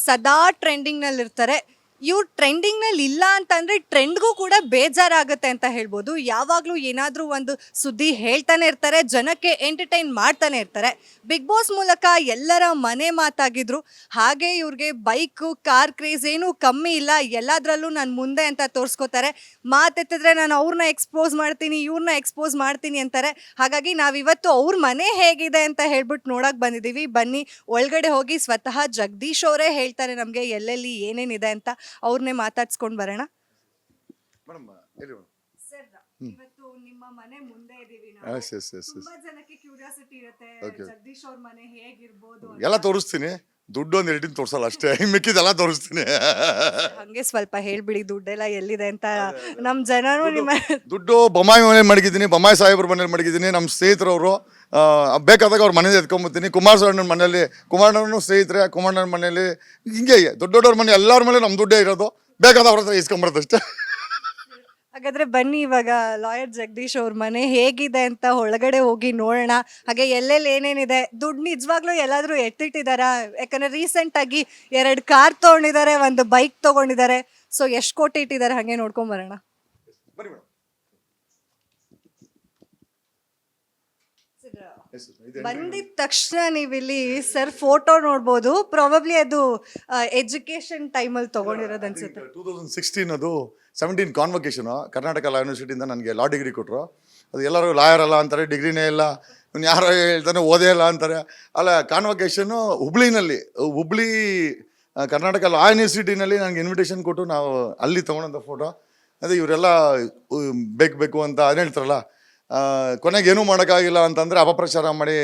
ಸದಾ ಟ್ರೆಂಡಿಂಗ್ನಲ್ಲಿ ಇರ್ತಾರೆ. ಇವ್ರು ಟ್ರೆಂಡಿಂಗ್ನಲ್ಲಿ ಇಲ್ಲ ಅಂತಂದ್ರೆ ಟ್ರೆಂಡ್ಗೂ ಕೂಡ ಬೇಜಾರಾಗುತ್ತೆ ಅಂತ ಹೇಳ್ಬೋದು. ಯಾವಾಗಲೂ ಏನಾದರೂ ಒಂದು ಸುದ್ದಿ ಹೇಳ್ತಾನೆ ಇರ್ತಾರೆ, ಜನಕ್ಕೆ ಎಂಟರ್ಟೈನ್ ಮಾಡ್ತಾನೆ ಇರ್ತಾರೆ. ಬಿಗ್ ಬಾಸ್ ಮೂಲಕ ಎಲ್ಲರ ಮನೆ ಮಾತಾಗಿದ್ರು. ಹಾಗೆ ಇವ್ರಿಗೆ ಬೈಕು ಕಾರ್ ಕ್ರೇಜ್ ಏನೂ ಕಮ್ಮಿ ಇಲ್ಲ, ಎಲ್ಲದರಲ್ಲೂ ನಾನು ಮುಂದೆ ಅಂತ ತೋರಿಸ್ಕೋತಾರೆ. ಮಾತೆತ್ತಿದ್ರೆ ನಾನು ಅವ್ರನ್ನ ಎಕ್ಸ್ಪೋಸ್ ಮಾಡ್ತೀನಿ, ಇವ್ರನ್ನ ಎಕ್ಸ್ಪೋಸ್ ಮಾಡ್ತೀನಿ ಅಂತಾರೆ. ಹಾಗಾಗಿ ನಾವಿವತ್ತು ಅವ್ರ ಮನೆ ಹೇಗಿದೆ ಅಂತ ಹೇಳ್ಬಿಟ್ಟು ನೋಡಕ್ಕೆ ಬಂದಿದ್ದೀವಿ. ಬನ್ನಿ ಒಳಗಡೆ ಹೋಗಿ ಸ್ವತಃ ಜಗದೀಶ್ ಅವರೇ ಹೇಳ್ತಾರೆ ನಮಗೆ ಎಲ್ಲೆಲ್ಲಿ ಏನೇನಿದೆ ಅಂತ. ಅವ್ರನ್ನೇ ಮಾತಾಡ್ಸ್ಕೊಂಡು ಬರೋಣ. ಮೇಡಮ್ ಹೇಳಿ ಮೇಡಮ್. ಸರ್, ಇವತ್ತು ನಿಮ್ಮ ಮನೆ ಮುಂದೆ ಇದೀವಿ ನಾವು. ಎಸ್ ಎಸ್ ಎಸ್ ಎಸ್ ತುಂಬಾ ಜನಕ್ಕೆ ಕ್ಯೂರಿಯಾಸಿಟಿ ಇರುತ್ತೆ, Okay. ಜಗದೀಶ್ ಅವ್ರ ಮನೆ ಹೇಗಿರ್ಬೋದು ಅಂತ. ಎಲ್ಲ ತೋರಿಸ್ತೀನಿ, ದುಡ್ಡು ಒಂದು ಎರಡಿನ ತೋರಿಸಲ್ಲ ಅಷ್ಟೇ, ಮಿಕ್ಕಿದೆಲ್ಲ ತೋರಿಸ್ತೀನಿ. ಹಂಗೆ ಸ್ವಲ್ಪ ಹೇಳ್ಬಿಡಿ ದುಡ್ಡೆಲ್ಲ ಎಲ್ಲಿದೆ ಅಂತ. ನಮ್ಮ ಜನನು ನಿಮ್ಮ ದುಡ್ಡು ಬೊಮ್ಮಾಯಿ ಮನೇಲಿ ಮಡಗಿದ್ದೀನಿ, ಬೊಮ್ಮಾಯಿ ಸಾಹೇಬ್ರ ಮನೇಲಿ ಮಡಗಿದ್ದೀನಿ. ನಮ್ಮ ಸ್ನೇಹಿತರವರು ಬೇಕಾದಾಗ ಅವ್ರ ಮನೇಲಿ ಎತ್ಕೊಂಬತ್ತೀನಿ. ಕುಮಾರಸ್ವಾಮಿ ಮನೇಲಿ, ಕುಮಾರಣ್ಣನ ಸ್ನೇಹಿತರೆ, ಕುಮಾರಣ್ಣನ ಮನೇಲಿ, ಹಿಂಗೆ ದೊಡ್ಡ ದೊಡ್ಡವ್ರ ಮನೆ ಎಲ್ಲರ ಮೇಲೆ ನಮ್ಮ ದುಡ್ಡೇ ಇರೋದು. ಬೇಕಾದ ಅವ್ರ ಹತ್ರ ಇಸ್ಕೊಂಬರೋದಷ್ಟೇ. ಹಾಗಾದ್ರೆ ಬನ್ನಿ ಇವಾಗ ಲಾಯರ್ ಜಗದೀಶ್ ಅವ್ರ ಮನೆ ಹೇಗಿದೆ ಅಂತ ಒಳಗಡೆ ಹೋಗಿ ನೋಡೋಣ. ಹಾಗೆ ಎಲ್ಲೆಲ್ಲಿ ಏನೇನಿದೆ, ದುಡ್ಡು ನಿಜವಾಗ್ಲೂ ಎಲ್ಲಾದ್ರೂ ಎತ್ತಿಟ್ಟಿದಾರಾ? ಯಾಕಂದ್ರೆ ರೀಸೆಂಟ್ ಆಗಿ 2 ಕಾರ್ ತಗೊಂಡಿದ್ದಾರೆ, ಒಂದು ಬೈಕ್ ತಗೊಂಡಿದ್ದಾರೆ. ಸೊ ಎಷ್ಟು ಕೋಟಿ ಇಟ್ಟಿದ್ದಾರೆ, ಹಾಗೆ ನೋಡ್ಕೊಂಡ್ ಬರೋಣ. ಬನ್ನಿ ಮೇಡಮ್. ಬಂದಿದ ತಕ್ಷಣ ನೀವಿಲ್ಲಿ ಸರ್ ಫೋಟೋ ನೋಡ್ಬೋದು. ಪ್ರಾಬಬ್ಲಿ ಅದು ಎಜುಕೇಶನ್ ಟೈಮಲ್ಲಿ ತಗೊಂಡಿರೋದು ಅನ್ಸುತ್ತೆ. 2016 ಅದು 17 ಕಾನ್ವೊಕೇಶನು ಕರ್ನಾಟಕ ಲಾ ಯೂನಿವರ್ಸಿಟಿಯಿಂದ ನನಗೆ ಲಾ ಡಿಗ್ರಿ ಕೊಟ್ಟರು. ಅದು ಎಲ್ಲರೂ ಲಾಯರ್ ಅಲ್ಲ ಅಂತಾರೆ, ಡಿಗ್ರಿನೇ ಇಲ್ಲ, ಇವ್ನು ಯಾರೋ ಹೇಳ್ತಾನೆ ಓದೇ ಇಲ್ಲ ಅಂತಾರೆ. ಅಲ್ಲ, ಕಾನ್ವೊಕೇಶನ್ನು ಹುಬ್ಳಿ ಕರ್ನಾಟಕ ಲಾ ಯೂನಿವರ್ಸಿಟಿನಲ್ಲಿ ನನಗೆ ಇನ್ವಿಟೇಷನ್ ಕೊಟ್ಟು ನಾವು ಅಲ್ಲಿ ತೊಗೊಂಡಂಥ ಫೋಟೋ. ಅದೇ ಇವರೆಲ್ಲ ಬೇಕು ಅಂತ ಅದೇನು ಹೇಳ್ತಾರಲ್ಲ, ಕೊನೆಗೆ ಏನೂ ಮಾಡೋಕ್ಕಾಗಿಲ್ಲ ಅಂತಂದರೆ ಅಪಪ್ರಚಾರ ಮಾಡಿ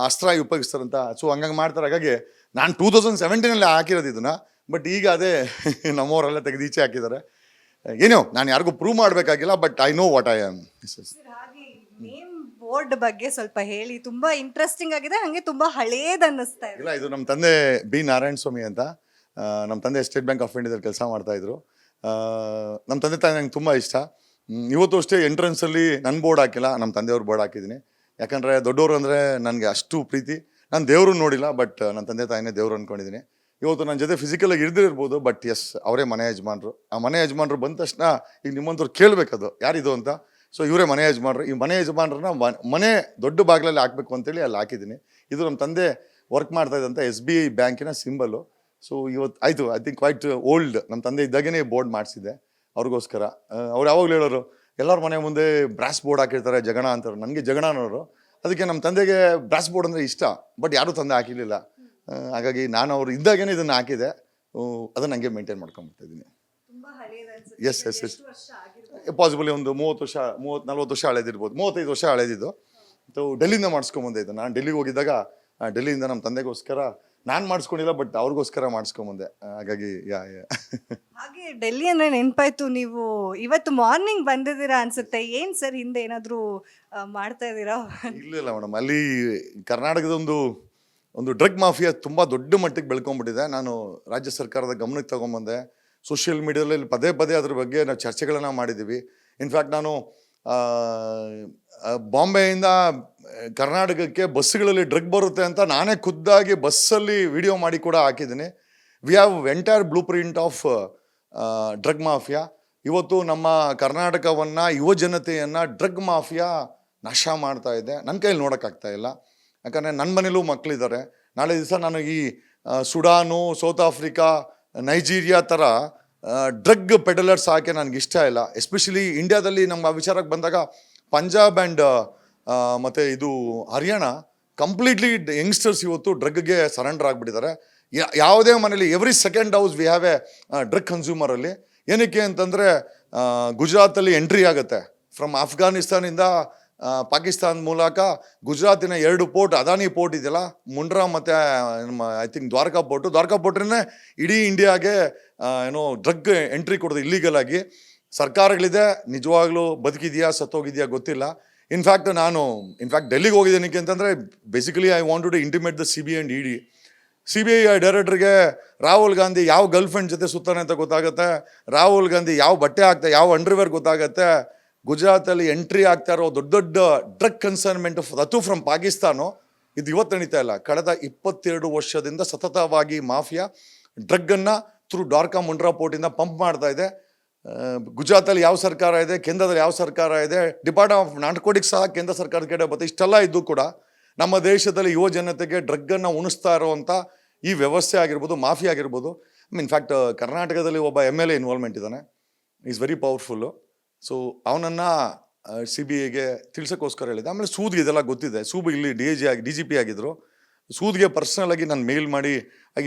ಅಸ್ತ್ರ ಉಪಯೋಗಿಸ್ತಾರಂತ. ಸೊ ಹಂಗಾಗಿ ಮಾಡ್ತಾರೆ. ಹಾಗಾಗಿ ನಾನು 2017 ಹಾಕಿರೋದು ಇದನ್ನು. ಬಟ್ ಈಗ ಅದೇ ನಮ್ಮವರೆಲ್ಲ ತೆಗೆದು ಈಚೆ ಹಾಕಿದ್ದಾರೆ. ಏನೋ ನಾನು ಯಾರಿಗೂ ಪ್ರೂವ್ ಮಾಡಬೇಕಾಗಿಲ್ಲ, but I know what I am. ಹಾಗೆ ನೇಮ್ ಬೋರ್ಡ್ ಬಗ್ಗೆ ಸ್ವಲ್ಪ ಹೇಳಿ. ತುಂಬಾ ಇಂಟ್ರೆಸ್ಟಿಂಗ್ ಆಗಿದೆ, ಹಂಗೆ ತುಂಬಾ ಹಳೇದು ಅನ್ನಿಸ್ತಾ ಇದೆ. ಇಲ್ಲ, ಇದು ನಮ್ಮ ತಂದೆ ಬಿ ನಾರಾಯಣ ಸ್ವಾಮಿ ಅಂತ. ನಮ್ಮ ತಂದೆ ಸ್ಟೇಟ್ ಬ್ಯಾಂಕ್ ಆಫ್ ಇಂಡಿಯಾದಲ್ಲಿ ಕೆಲಸ ಮಾಡ್ತಾಯಿದ್ರು. ನಮ್ಮ ತಂದೆ ತಾಯಿ ನಂಗೆ ತುಂಬ ಇಷ್ಟ. ಇವತ್ತು ಅಷ್ಟೇ ಎಂಟ್ರೆನ್ಸಲ್ಲಿ ನನ್ನ ಬೋರ್ಡ್ ಹಾಕಿಲ್ಲ, ನಮ್ಮ ತಂದೆಯವ್ರ ಬೋರ್ಡ್ ಹಾಕಿದ್ದೀನಿ. ಯಾಕಂದರೆ ದೊಡ್ಡವರು ಅಂದರೆ ನನಗೆ ಅಷ್ಟು ಪ್ರೀತಿ. ನಾನು ದೇವರು ನೋಡಿಲ್ಲ, ಬಟ್ ನನ್ನ ತಂದೆ ತಾಯಿನೇ ದೇವರು ಅಂದ್ಕೊಂಡಿದ್ದೀನಿ. ಇವತ್ತು ನನ್ನ ಜೊತೆ ಫಿಸಿಕಲಾಗಿ ಇರ್ದಿರ್ಬೋದು, ಬಟ್ ಎಸ್, ಅವರೇ ಮನೆ ಯಜಮಾನ್ರು. ಆ ಮನೆ ಯಜಮಾನ್ರು ಬಂದ ತಕ್ಷಣ ಈಗ ನಿಮ್ಮಂಥವ್ರು ಕೇಳಬೇಕದು ಯಾರಿದು ಅಂತ. ಸೊ ಇವರೇ ಮನೆ ಯಜಮಾನ್ರು. ಈ ಮನೆ ಯಜಮಾನ್ರನ್ನ ಮನೆ ದೊಡ್ಡ ಬಾಗಿಲಲ್ಲಿ ಹಾಕಬೇಕು ಅಂತೇಳಿ ಅಲ್ಲಿ ಹಾಕಿದ್ದೀನಿ. ಇದು ನಮ್ಮ ತಂದೆ ವರ್ಕ್ ಮಾಡ್ತಾ ಇದ್ದಂಥ SBI ಬ್ಯಾಂಕಿನ ಸಿಂಬಲ್ಲು. ಸೊ ಇವತ್ತು ಆಯಿತು, ಐ ಥಿಂಕ್ ಕ್ವೈಟ್ ಓಲ್ಡ್. ನಮ್ಮ ತಂದೆ ಇದ್ದಾಗೇ ಬೋರ್ಡ್ ಮಾಡಿಸಿದ್ದೆ ಅವ್ರಿಗೋಸ್ಕರ. ಅವ್ರು ಯಾವಾಗಲೂ ಹೇಳೋರು, ಎಲ್ಲರ ಮನೆ ಮುಂದೆ ಬ್ರಾಸ್ ಬೋರ್ಡ್ ಹಾಕಿರ್ತಾರೆ, ಜಗಣ ಅಂತಾರೆ. ನನಗೆ ಜಗಣ ಅನ್ನೋರು. ಅದಕ್ಕೆ ನಮ್ಮ ತಂದೆಗೆ ಬ್ರಾಸ್ ಬೋರ್ಡ್ ಅಂದರೆ ಇಷ್ಟ, ಬಟ್ ಯಾರೂ ತಂದೆ ಹಾಕಿರಲಿಲ್ಲ. ಹಾಗಾಗಿ ನಾನು ಅವ್ರು ಇದ್ದಾಗೇ ಇದನ್ನು ಹಾಕಿದೆ. ಅದನ್ನು ಹಂಗೆ ಮೇಂಟೈನ್ ಮಾಡ್ಕೊಂಡ್ಬಿಡ್ತಾ ಇದ್ದೀನಿ. ಎಸ್ ಎಸ್ ಎಸ್ ಪಾಸಿಬಲಿ ಒಂದು 30-40 ವರ್ಷ ಹಳೇದಿರ್ಬೋದು, 35 ವರ್ಷ ಹಳೇದಿದ್ದು. ಡೆಲ್ಲಿಯಿಂದ ಮಾಡಿಸ್ಕೊಂಬಂದೆ ಇದು. ನಾನು ಡೆಲ್ಲಿಗೆ ಹೋಗಿದ್ದಾಗ ಡೆಲ್ಲಿಯಿಂದ ನಮ್ಮ ತಂದೆಗೋಸ್ಕರ ನಾನು ಮಾಡಿಸ್ಕೊಂಡಿಲ್ಲ, ಬಟ್ ಅವ್ರಿಗೋಸ್ಕರ ಮಾಡಿಸ್ಕೊಂಬಂದೆ. ಹಾಗಾಗಿ ಹಾಗೆ ಡೆಲ್ಲಿ ಅಂದ್ರೆ ನೆನಪಾಯ್ತು, ನೀವು ಇವತ್ತು ಮಾರ್ನಿಂಗ್ ಬಂದಿದ್ದೀರಾ ಅನ್ಸುತ್ತೆ. ಏನ್ ಸರ್ ಹಿಂದೆ ಏನಾದರೂ ಮಾಡ್ತಾ ಇದ್ದೀರಾ? ಇಲ್ಲ ಮೇಡಮ್, ಅಲ್ಲಿ ಕರ್ನಾಟಕದ ಒಂದು ಡ್ರಗ್ ಮಾಫಿಯಾ ತುಂಬ ದೊಡ್ಡ ಮಟ್ಟಿಗೆ ಬೆಳ್ಕೊಂಡ್ಬಿಟ್ಟಿದೆ. ನಾನು ರಾಜ್ಯ ಸರ್ಕಾರದ ಗಮನಕ್ಕೆ ತಗೊಂಬಂದೆ. ಸೋಷಿಯಲ್ ಮೀಡಿಯಾದಲ್ಲಿ ಪದೇ ಪದೇ ಅದ್ರ ಬಗ್ಗೆ ನಾವು ಚರ್ಚೆಗಳನ್ನು ಮಾಡಿದ್ದೀವಿ. ಇನ್ಫ್ಯಾಕ್ಟ್ ನಾನು ಬಾಂಬೆಯಿಂದ ಕರ್ನಾಟಕಕ್ಕೆ ಬಸ್ಸುಗಳಲ್ಲಿ ಡ್ರಗ್ ಬರುತ್ತೆ ಅಂತ ನಾನೇ ಖುದ್ದಾಗಿ ಬಸ್ಸಲ್ಲಿ ವಿಡಿಯೋ ಮಾಡಿ ಕೂಡ ಹಾಕಿದ್ದೀನಿ. We have entire blue print of drug mafia. ಇವತ್ತು ನಮ್ಮ ಕರ್ನಾಟಕವನ್ನು, ಯುವ ಜನತೆಯನ್ನು ಡ್ರಗ್ ಮಾಫಿಯಾ ನಾಶ ಮಾಡ್ತಾ ಇದೆ. ನನ್ನ ಕೈಯಲ್ಲಿ ನೋಡೋಕ್ಕಾಗ್ತಾ ಇಲ್ಲ. ಯಾಕಂದರೆ ನನ್ನ ಮನೇಲೂ ಮಕ್ಕಳಿದ್ದಾರೆ. ನಾಳೆ ದಿವಸ ನಾನು ಈ ಸುಡಾನು, ಸೌತ್ ಆಫ್ರಿಕಾ, ನೈಜೀರಿಯಾ ಥರ ಡ್ರಗ್ ಪೆಡಲರ್ಸ್ ಹಾಕಿ ನನಗೆ ಇಷ್ಟ ಇಲ್ಲ. ಎಸ್ಪೆಷಲಿ ಇಂಡಿಯಾದಲ್ಲಿ ನಮ್ಮ ವಿಚಾರಕ್ಕೆ ಬಂದಾಗ ಪಂಜಾಬ್ ಆ್ಯಂಡ್ ಮತ್ತು ಇದು ಹರಿಯಾಣ ಕಂಪ್ಲೀಟ್ಲಿ ಯಂಗ್ಸ್ಟರ್ಸ್ ಇವತ್ತು ಡ್ರಗ್ಗೆ ಸರೆಂಡರ್ ಆಗಿಬಿಟ್ಟಿದ್ದಾರೆ. ಯಾವುದೇ ಮನೇಲಿ every second house we have a drug ಕನ್ಸ್ಯೂಮರಲ್ಲಿ. ಏನಕ್ಕೆ ಅಂತಂದರೆ ಗುಜರಾತಲ್ಲಿ ಎಂಟ್ರಿ ಆಗುತ್ತೆ ಫ್ರಮ್ ಅಫ್ಘಾನಿಸ್ತಾನಿಂದ ಪಾಕಿಸ್ತಾನ ಮೂಲಕ. ಗುಜರಾತಿನ 2 ಪೋರ್ಟ್, ಅದಾನಿ ಪೋರ್ಟ್ ಇದೆಯಲ್ಲ, ಮುಂಡ್ರಾ ಮತ್ತು ನಮ್ಮ ಐ ಥಿಂಕ್ ದ್ವಾರಕಾ ಪೋರ್ಟ್ರೇ ಇಡೀ ಇಂಡಿಯಾಗೆ ಡ್ರಗ್ ಎಂಟ್ರಿ ಕೊಡೋದು ಇಲ್ಲೀಗಲ್ ಆಗಿ. ಸರ್ಕಾರಗಳಿದೆ, ನಿಜವಾಗ್ಲೂ ಬದುಕಿದೆಯಾ ಸತ್ತೋಗಿದೆಯಾ ಗೊತ್ತಿಲ್ಲ. ಇನ್ಫ್ಯಾಕ್ಟ್ ಡೆಲ್ಲಿಗೆ ಹೋಗಿದ್ದೇನಕ್ಕೆ ಅಂತಂದರೆ basically I want to intimate the CBI and ED. CBI ಡೈರೆಕ್ಟ್ರಿಗೆ ರಾಹುಲ್ ಗಾಂಧಿ ಯಾವ ಗರ್ಲ್ ಫ್ರೆಂಡ್ ಜೊತೆ ಸುತ್ತಾನೆ ಅಂತ ಗೊತ್ತಾಗುತ್ತೆ. ರಾಹುಲ್ ಗಾಂಧಿ ಯಾವ ಬಟ್ಟೆ ಹಾಕ್ತಾರೆ, ಯಾವ ಅಂಡರ್ವೇರ್ ಗೊತ್ತಾಗುತ್ತೆ. ಗುಜರಾತಲ್ಲಿ ಎಂಟ್ರಿ ಆಗ್ತಾ ಇರೋ ದೊಡ್ಡ ಡ್ರಗ್ ಕನ್ಸೈನ್ಮೆಂಟ್ ಅದು ಫ್ರಮ್ ಪಾಕಿಸ್ತಾನು. ಇದು ಇವತ್ತು ನಡೀತಾ ಇಲ್ಲ. ಕಳೆದ 22 ವರ್ಷದಿಂದ ಸತತವಾಗಿ ಮಾಫಿಯಾ ಡ್ರಗ್ಗನ್ನು ಥ್ರೂ ಡಾರ್ಕಾ ಮುಂಡ್ರಾ ಪೋರ್ಟಿಂದ ಪಂಪ್ ಮಾಡ್ತಾ ಇದೆ. ಗುಜರಾತಲ್ಲಿ ಯಾವ ಸರ್ಕಾರ ಇದೆ, ಕೇಂದ್ರದಲ್ಲಿ ಯಾವ ಸರ್ಕಾರ ಇದೆ, ಡಿಪಾರ್ಟ್ಮೆಂಟ್ ಆಫ್ ನಾರ್ಕೋಟಿಕ್ಸ್ ಸಹ ಕೇಂದ್ರ ಸರ್ಕಾರದ ಕಡೆ ಬರುತ್ತೆ. ಇಷ್ಟೆಲ್ಲ ಇದ್ದು ಕೂಡ ನಮ್ಮ ದೇಶದಲ್ಲಿ ಯುವ ಜನತೆಗೆ ಡ್ರಗ್ಗನ್ನು ಉಣಿಸ್ತಾ ಇರುವಂಥ ಈ ವ್ಯವಸ್ಥೆ ಆಗಿರ್ಬೋದು, ಮಾಫಿ ಆಗಿರ್ಬೋದು. ಇನ್ಫ್ಯಾಕ್ಟ್ ಕರ್ನಾಟಕದಲ್ಲಿ ಒಬ್ಬ MLA ಇನ್ವಾಲ್ವ್ಮೆಂಟ್ ಇದ್ದಾನೆ, ಈಸ್ ವೆರಿ ಪವರ್ಫುಲ್ಲು. ಸೊ ಅವನನ್ನು CBIಗೆ ತಿಳಿಸೋಕ್ಕೋಸ್ಕರ ಹೇಳಿದೆ. ಆಮೇಲೆ ಸೂದ್ಗೆ ಇದೆಲ್ಲ ಗೊತ್ತಿದೆ. ಸೂಬ್ ಇಲ್ಲಿ DGP ಆಗಿದ್ದರು. ಸೂದ್ಗೆ ಪರ್ಸ್ನಲಾಗಿ ನಾನು ಮೇಲ್ ಮಾಡಿ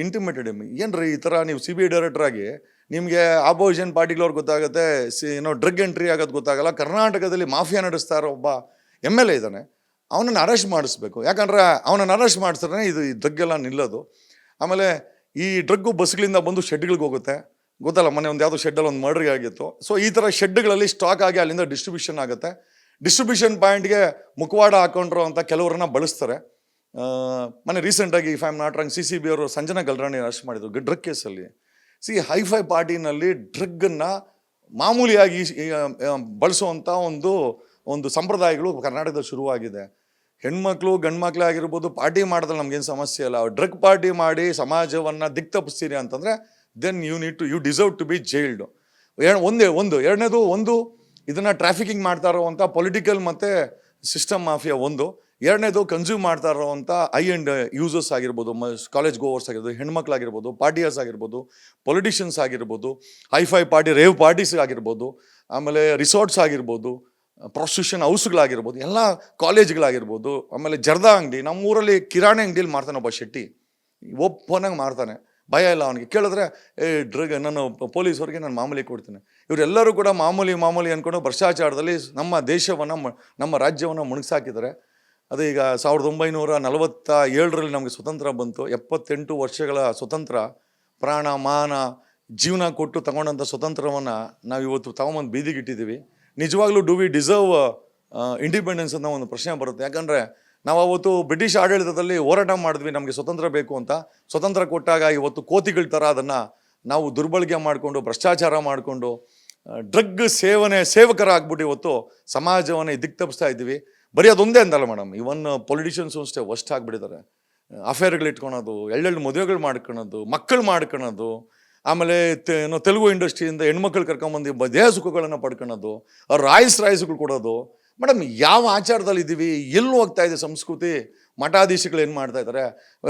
ಇಂಟಿಮೇಟೆಡ್ ಏನ್ರಿ ಈ ಥರ ನೀವು CBI ಡೈರೆಕ್ಟರ್ ಆಗಿ ನಿಮಗೆ ಆಪೋಸಿಷನ್ ಪಾರ್ಟಿಗಳವ್ರು ಗೊತ್ತಾಗುತ್ತೆ, ಡ್ರಗ್ ಎಂಟ್ರಿ ಆಗೋದು ಗೊತ್ತಾಗಲ್ಲ. ಕರ್ನಾಟಕದಲ್ಲಿ ಮಾಫಿಯಾ ನಡೆಸ್ತಾ ಇರೋ ಒಬ್ಬ MLA ಇದ್ದಾನೆ, ಅವನನ್ನು ಅರೆಸ್ಟ್ ಮಾಡಿಸ್ಬೇಕು. ಯಾಕಂದರೆ ಅವನನ್ನು ಅರೆಸ್ಟ್ ಮಾಡಿಸಿದ್ರೆ ಇದು ಈ ಡ್ರಗ್ ಎಲ್ಲ ನಿಲ್ಲೋದು. ಆಮೇಲೆ ಈ ಡ್ರಗ್ಗು ಬಸ್ಗಳಿಂದ ಬಂದು ಶೆಡ್ಗಳಿಗೆ ಹೋಗುತ್ತೆ, ಗೊತ್ತಲ್ಲ, ಮೊನ್ನೆ ಒಂದು ಯಾವುದೋ ಶೆಡ್ಡಲ್ಲಿ ಒಂದು ಮರ್ಡ್ರಿ ಆಗಿತ್ತು. ಸೊ ಈ ಥರ ಶೆಡ್ಗಳಲ್ಲಿ ಸ್ಟಾಕ್ ಆಗಿ ಅಲ್ಲಿಂದ ಡಿಸ್ಟ್ರಿಬ್ಯೂಷನ್ ಆಗುತ್ತೆ. ಡಿಸ್ಟ್ರಿಬ್ಯೂಷನ್ ಪಾಯಿಂಟ್ಗೆ ಮುಖವಾಡ ಹಾಕೊಂಡ್ರು ಅಂತ ಕೆಲವರನ್ನ ಬಳಸ್ತಾರೆ. ಮೊನ್ನೆ ರೀಸೆಂಟಾಗಿ if I am not wrong CCB ಅವರು ಸಂಜನಾ ಗಲ್ರಾಣಿ ಅರೆಸ್ಟ್ ಮಾಡಿದ್ರು ಡ್ರಗ್ ಕೇಸಲ್ಲಿ. ಹೈಫೈ ಪಾರ್ಟಿನಲ್ಲಿ ಡ್ರಗ್ಗನ್ನು ಮಾಮೂಲಿಯಾಗಿ ಬಳಸುವಂಥ ಒಂದು ಸಂಪ್ರದಾಯಗಳು ಕರ್ನಾಟಕದಲ್ಲಿ ಶುರುವಾಗಿದೆ. ಹೆಣ್ಮಕ್ಳು ಗಂಡ್ಮಕ್ಳೇ ಆಗಿರ್ಬೋದು, ಪಾರ್ಟಿ ಮಾಡೋದ್ರಲ್ಲಿ ನಮಗೇನು ಸಮಸ್ಯೆ ಇಲ್ಲ. ಡ್ರಗ್ ಪಾರ್ಟಿ ಮಾಡಿ ಸಮಾಜವನ್ನು ದಿಕ್ತಪ್ಪಿಸ್ತೀರಿ ಅಂತಂದರೆ then you deserve to be jailed. ಎರಡನೇದು ಇದನ್ನು ಟ್ರಾಫಿಕಿಂಗ್ ಮಾಡ್ತಾ ಇರೋವಂಥ ಪೊಲಿಟಿಕಲ್ ಮತ್ತು ಸಿಸ್ಟಮ್ ಮಾಫಿಯಾ ಒಂದು. ಎರಡನೇದು ಕನ್ಸ್ಯೂಮ್ ಮಾಡ್ತಾ ಇರೋವಂಥ ಅಂಡ್ ಯೂಸರ್ಸ್ ಆಗಿರ್ಬೋದು, ಕಾಲೇಜ್ ಗೋವರ್ಸ್ ಆಗಿರ್ಬೋದು, ಹೆಣ್ಮಕ್ಳಾಗಿರ್ಬೋದು, ಪಾರ್ಟಿಯರ್ಸ್ ಆಗಿರ್ಬೋದು, ಪೊಲಿಟಿಷಿಯನ್ಸ್ ಆಗಿರ್ಬೋದು, ಹೈಫೈ ಪಾರ್ಟಿ ರೇವ್ ಪಾರ್ಟೀಸ್ ಆಗಿರ್ಬೋದು, ಆಮೇಲೆ ರಿಸಾರ್ಟ್ಸ್ ಆಗಿರ್ಬೋದು, ಪ್ರಾಸ್ಟಿಟ್ಯೂಷನ್ ಹೌಸ್ಗಳಾಗಿರ್ಬೋದು, ಎಲ್ಲ ಕಾಲೇಜ್ಗಳಾಗಿರ್ಬೋದು, ಆಮೇಲೆ ಜರ್ದಾ ಅಂಗಡಿ. ನಮ್ಮೂರಲ್ಲಿ ಕಿರಾಣಿ ಅಂಗಡಿಯಲ್ಲಿ ಮಾಡ್ತಾನೆ ಒಬ್ಬ ಶೆಟ್ಟಿ, ಓಪನಾಗಿ ಮಾಡ್ತಾನೆ, ಭಯ ಇಲ್ಲ ಅವನಿಗೆ. ಕೇಳಿದ್ರೆ ಡ್ರಗ್ ನಾನು ಪೊಲೀಸವ್ರಿಗೆ ನಾನು ಮಾಮೂಲಿ ಕೊಡ್ತೀನಿ. ಇವರೆಲ್ಲರೂ ಕೂಡ ಮಾಮೂಲಿ ಅಂದ್ಕೊಂಡು ಭ್ರಷ್ಟಾಚಾರದಲ್ಲಿ ನಮ್ಮ ದೇಶವನ್ನು, ನಮ್ಮ ರಾಜ್ಯವನ್ನು ಮುಳುಗಿಸಾಕಿದ್ದಾರೆ. ಅದು ಈಗ 1947ರಲ್ಲಿ ನಮಗೆ ಸ್ವತಂತ್ರ ಬಂತು. 78 ವರ್ಷಗಳ ಸ್ವತಂತ್ರ, ಪ್ರಾಣ ಮಾನ ಜೀವನ ಕೊಟ್ಟು ತಗೊಂಡಂಥ ಸ್ವತಂತ್ರವನ್ನು ನಾವು ಇವತ್ತು ತಗೊಂಬಂದು ಬೀದಿಗಿಟ್ಟಿದ್ದೀವಿ. ನಿಜವಾಗ್ಲೂ ಡು ವಿ ಡಿಸರ್ವ್ ಇಂಡಿಪೆಂಡೆನ್ಸ್ ಅನ್ನೋ ಒಂದು ಪ್ರಶ್ನೆ ಬರುತ್ತೆ. ಯಾಕಂದರೆ ನಾವು ಅವತ್ತು ಬ್ರಿಟಿಷ್ ಆಡಳಿತದಲ್ಲಿ ಹೋರಾಟ ಮಾಡಿದ್ವಿ ನಮಗೆ ಸ್ವತಂತ್ರ ಬೇಕು ಅಂತ. ಸ್ವತಂತ್ರ ಕೊಟ್ಟಾಗ ಇವತ್ತು ಕೋತಿಗಳ ಥರ ಅದನ್ನು ನಾವು ದುರ್ಬಳಕೆ ಮಾಡಿಕೊಂಡು, ಭ್ರಷ್ಟಾಚಾರ ಮಾಡಿಕೊಂಡು, ಡ್ರಗ್ ಸೇವಕರಾಗ್ಬಿಟ್ಟು ಇವತ್ತು ಸಮಾಜವನ್ನು ದಿಕ್ತಪ್ಪಿಸ್ತಾ ಇದ್ದೀವಿ. ಬರೀ ಅದೊಂದೇ ಅಂತಲ್ಲ ಮೇಡಮ್, ಇವನ್ ಪೊಲಿಟಿಷಿಯನ್ಸು ಅಷ್ಟೇ ವರ್ಸ್ಟ್ ಆಗಿಬಿಟ್ಟಿದ್ದಾರೆ. ಅಫೇರ್ಗಳು ಇಟ್ಕೊಳೋದು, ಎಳ್ಳೆಳ್ಳು ಮದುವೆಗಳು ಮಾಡ್ಕೊಳೋದು, ಮಕ್ಕಳು ಮಾಡ್ಕೊಳೋದು, ಆಮೇಲೆ ತೆಲುಗು ಇಂಡಸ್ಟ್ರಿಯಿಂದ ಹೆಣ್ಮಕ್ಳು ಕರ್ಕೊಂಬಂದು ದೇಹ ಸುಖಗಳನ್ನು ಪಡ್ಕೊಳೋದು, ಅವ್ರು ರಾಯಸ್ಗಳು ಕೊಡೋದು. ಮೇಡಮ್ ಯಾವ ಆಚಾರದಲ್ಲಿ ಇದ್ದೀವಿ, ಎಲ್ಲಿ ಹೋಗ್ತಾ ಇದೆ ಸಂಸ್ಕೃತಿ? ಮಠಾಧೀಶಗಳು ಏನು ಮಾಡ್ತಾ ಇದ್ದಾರೆ?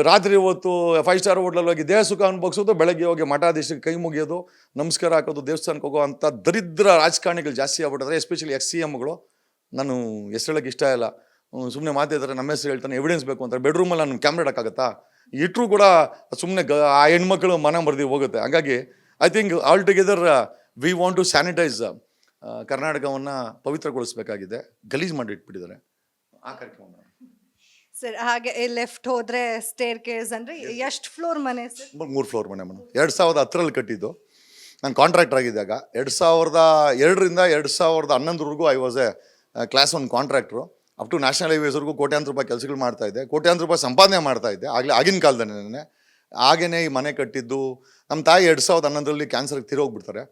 ರಾತ್ರಿ ಹೊತ್ತು 5 ಸ್ಟಾರ್ ಹೋಟ್ಲಲ್ಲಿ ಹೋಗಿ ದೇಹ ಸುಖ ಅನುಭವಿಸೋದು, ಬೆಳಗ್ಗೆ ಹೋಗಿ ಮಠಾಧೀಶಕ್ಕೆ ಕೈ ಮುಗಿಯೋದು, ನಮಸ್ಕಾರ ಹಾಕೋದು, ದೇವಸ್ಥಾನಕ್ಕೆ ಹೋಗೋ ಅಂಥ ದರಿದ್ರ ರಾಜಕಾರಣಿಗಳು ಜಾಸ್ತಿ ಆಗ್ಬಿಟ್ಟಿದ್ದಾರೆ. ಎಸ್ಪೆಷಲಿ CMಗಳು. ನಾನು ಹೆಸರು ಹೇಳೋಕ್ಕೆ ಇಷ್ಟ ಇಲ್ಲ, ಸುಮ್ಮನೆ ಮಾತಾಡ್ತಾರೆ, ನಮ್ಮ ಹೆಸರು ಹೇಳ್ತಾನೆ, ಎವಿಡೆನ್ಸ್ ಬೇಕು ಅಂತಾರೆ. ಬೆಡ್ರೂಮಲ್ಲಿ ನಾನು ಕ್ಯಾಮ್ರಾ ಇಡೋಕ್ಕಾಗತ್ತಾ? ಇಟ್ಟರೂ ಕೂಡ ಸುಮ್ಮನೆ ಆ ಹೆಣ್ಮಕ್ಳು ಮನ ಮರ್ದಿ ಹೋಗುತ್ತೆ. ಹಾಗಾಗಿ I think all together we want to sanitise ಕರ್ನಾಟಕವನ್ನು ಪವಿತ್ರಗೊಳಿಸಬೇಕಾಗಿದೆ. ಗಲೀಜು ಮಾಡಿ ಇಟ್ಬಿಟ್ಟಿದ್ದಾರೆ ಆ ಕಾರ್ಯಕ್ರಮ. ಸರ್ ಹಾಗೆ ಲೆಫ್ಟ್ ಹೋದ್ರೆ ಸ್ಟೇರ್ ಕೇಸ್ ಅಂದರೆ ಎಷ್ಟು ಫ್ಲೋರ್ ಮನೆ ಸರ್? 3 ಫ್ಲೋರ್ ಮನೆ ಮೇಡಮ್. 2010ರಲ್ಲಿ ಕಟ್ಟಿದ್ದು. ನಾನು ಕಾಂಟ್ರಾಕ್ಟರ್ ಆಗಿದ್ದಾಗ 2002ರಿಂದ 2011ವರೆಗೂ ಐ ವಾಸ್ ಎ ಕ್ಲಾಸ್ 1 ಕಾಂಟ್ರಾಕ್ಟ್ರು. ಅಪ್ ಟು ನ್ಯಾಷನಲ್ ಹೈವೇಸ್ವರೆಗೂ ಕೋಟ್ಯಾಂತರ ರೂಪಾಯಿ ಕೆಲಸಗಳು ಮಾಡ್ತಾಯಿದ್ದೆ, ಕೋಟ್ಯಾಂತರ ರೂಪಾಯಿ ಸಂಪಾದನೆ ಮಾಡ್ತಾಯಿದ್ದೆ. ಆಗಿನ ಕಾಲದಲ್ಲಿ ಹಾಗೇ ಈ ಮನೆ ಕಟ್ಟಿದ್ದು. ನಮ್ಮ ತಾಯಿ 2011ರಲ್ಲಿ ಕ್ಯಾನ್ಸರ್ಗೆ ತೀರೋಗ್ಬಿಡ್ತಾರೆ.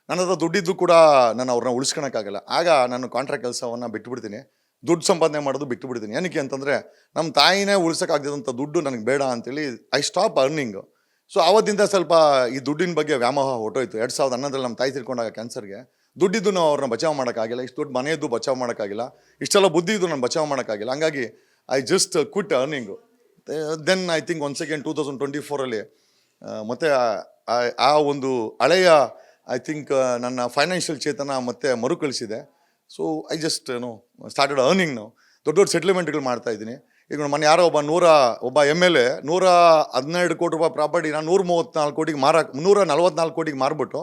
ನನ್ನ ಹತ್ರ ದುಡ್ಡಿದ್ದು ಕೂಡ ನಾನು ಅವ್ರನ್ನ ಉಳಿಸ್ಕೊಳಕ್ಕಾಗಲ್ಲ. ಆಗ ನಾನು ಕಾಂಟ್ರಾಕ್ಟ್ ಕೆಲಸವನ್ನು ಬಿಟ್ಟುಬಿಡ್ತೀನಿ, ದುಡ್ಡು ಸಂಪಾದನೆ ಮಾಡೋದು ಬಿಟ್ಟುಬಿಡ್ತೀನಿ. ಏನಕ್ಕೆ ಅಂತಂದರೆ ನಮ್ಮ ತಾಯಿನೇ ಉಳಿಸೋಕ್ಕಾಗದಂಥ ದುಡ್ಡು ನನಗೆ ಬೇಡ ಅಂತೇಳಿ ಐ ಸ್ಟಾಪ್ ಅರ್ನಿಂಗು. ಸೊ ಆವತ್ತಿಂದ ಸ್ವಲ್ಪ ಈ ದುಡ್ಡಿನ ಬಗ್ಗೆ ವ್ಯಾಮೋಹ ಹೊರಟೋಯ್ತು. 2011ರಲ್ಲಿ ನಮ್ಮ ತಾಯಿ ತಿರ್ಕೊಂಡಾಗ ಕ್ಯಾನ್ಸರ್ಗೆ ದುಡ್ಡಿದ್ದು ನಾವು ಅವ್ರನ್ನ ಬಚಾವ್ ಮಾಡೋಕ್ಕಾಗಿಲ್ಲ, ಇಷ್ಟು ದೊಡ್ಡ ಮನೆಯದ್ದು ಬಚಾವ್ ಮಾಡೋಕ್ಕಾಗಿಲ್ಲ, ಇಷ್ಟೆಲ್ಲ ಬುದ್ಧಿ ಇದ್ದು ನಾನು ಬಚಾವ್ ಮಾಡೋಕ್ಕಾಗಿಲ್ಲ. ಹಂಗಾಗಿ I just quit earning. Then I think once again 2024ರಲ್ಲಿ ಮತ್ತೆ ಆ ಒಂದು ಹಳೆಯ ಐ ಥಿಂಕ್ ನನ್ನ ಫೈನಾನ್ಷಿಯಲ್ ಚೇತನ ಮತ್ತೆ ಮರುಕಳಿಸಿದೆ. So I just started earning ನಾವು. ದೊಡ್ಡ ಸೆಟ್ಲ್ಮೆಂಟ್ಗಳು ಮಾಡ್ತಾಯಿದ್ದೀನಿ. ಈಗ ಮೊನ್ನೆ ಯಾರೋ ಒಬ್ಬ MLA 112 ಕೋಟಿ ರೂಪಾಯಿ ಪ್ರಾಪರ್ಟಿ ನಾನು 134 ಕೋಟಿಗೆ 144 ಕೋಟಿಗೆ ಮಾರ್ಬಿಟ್ಟು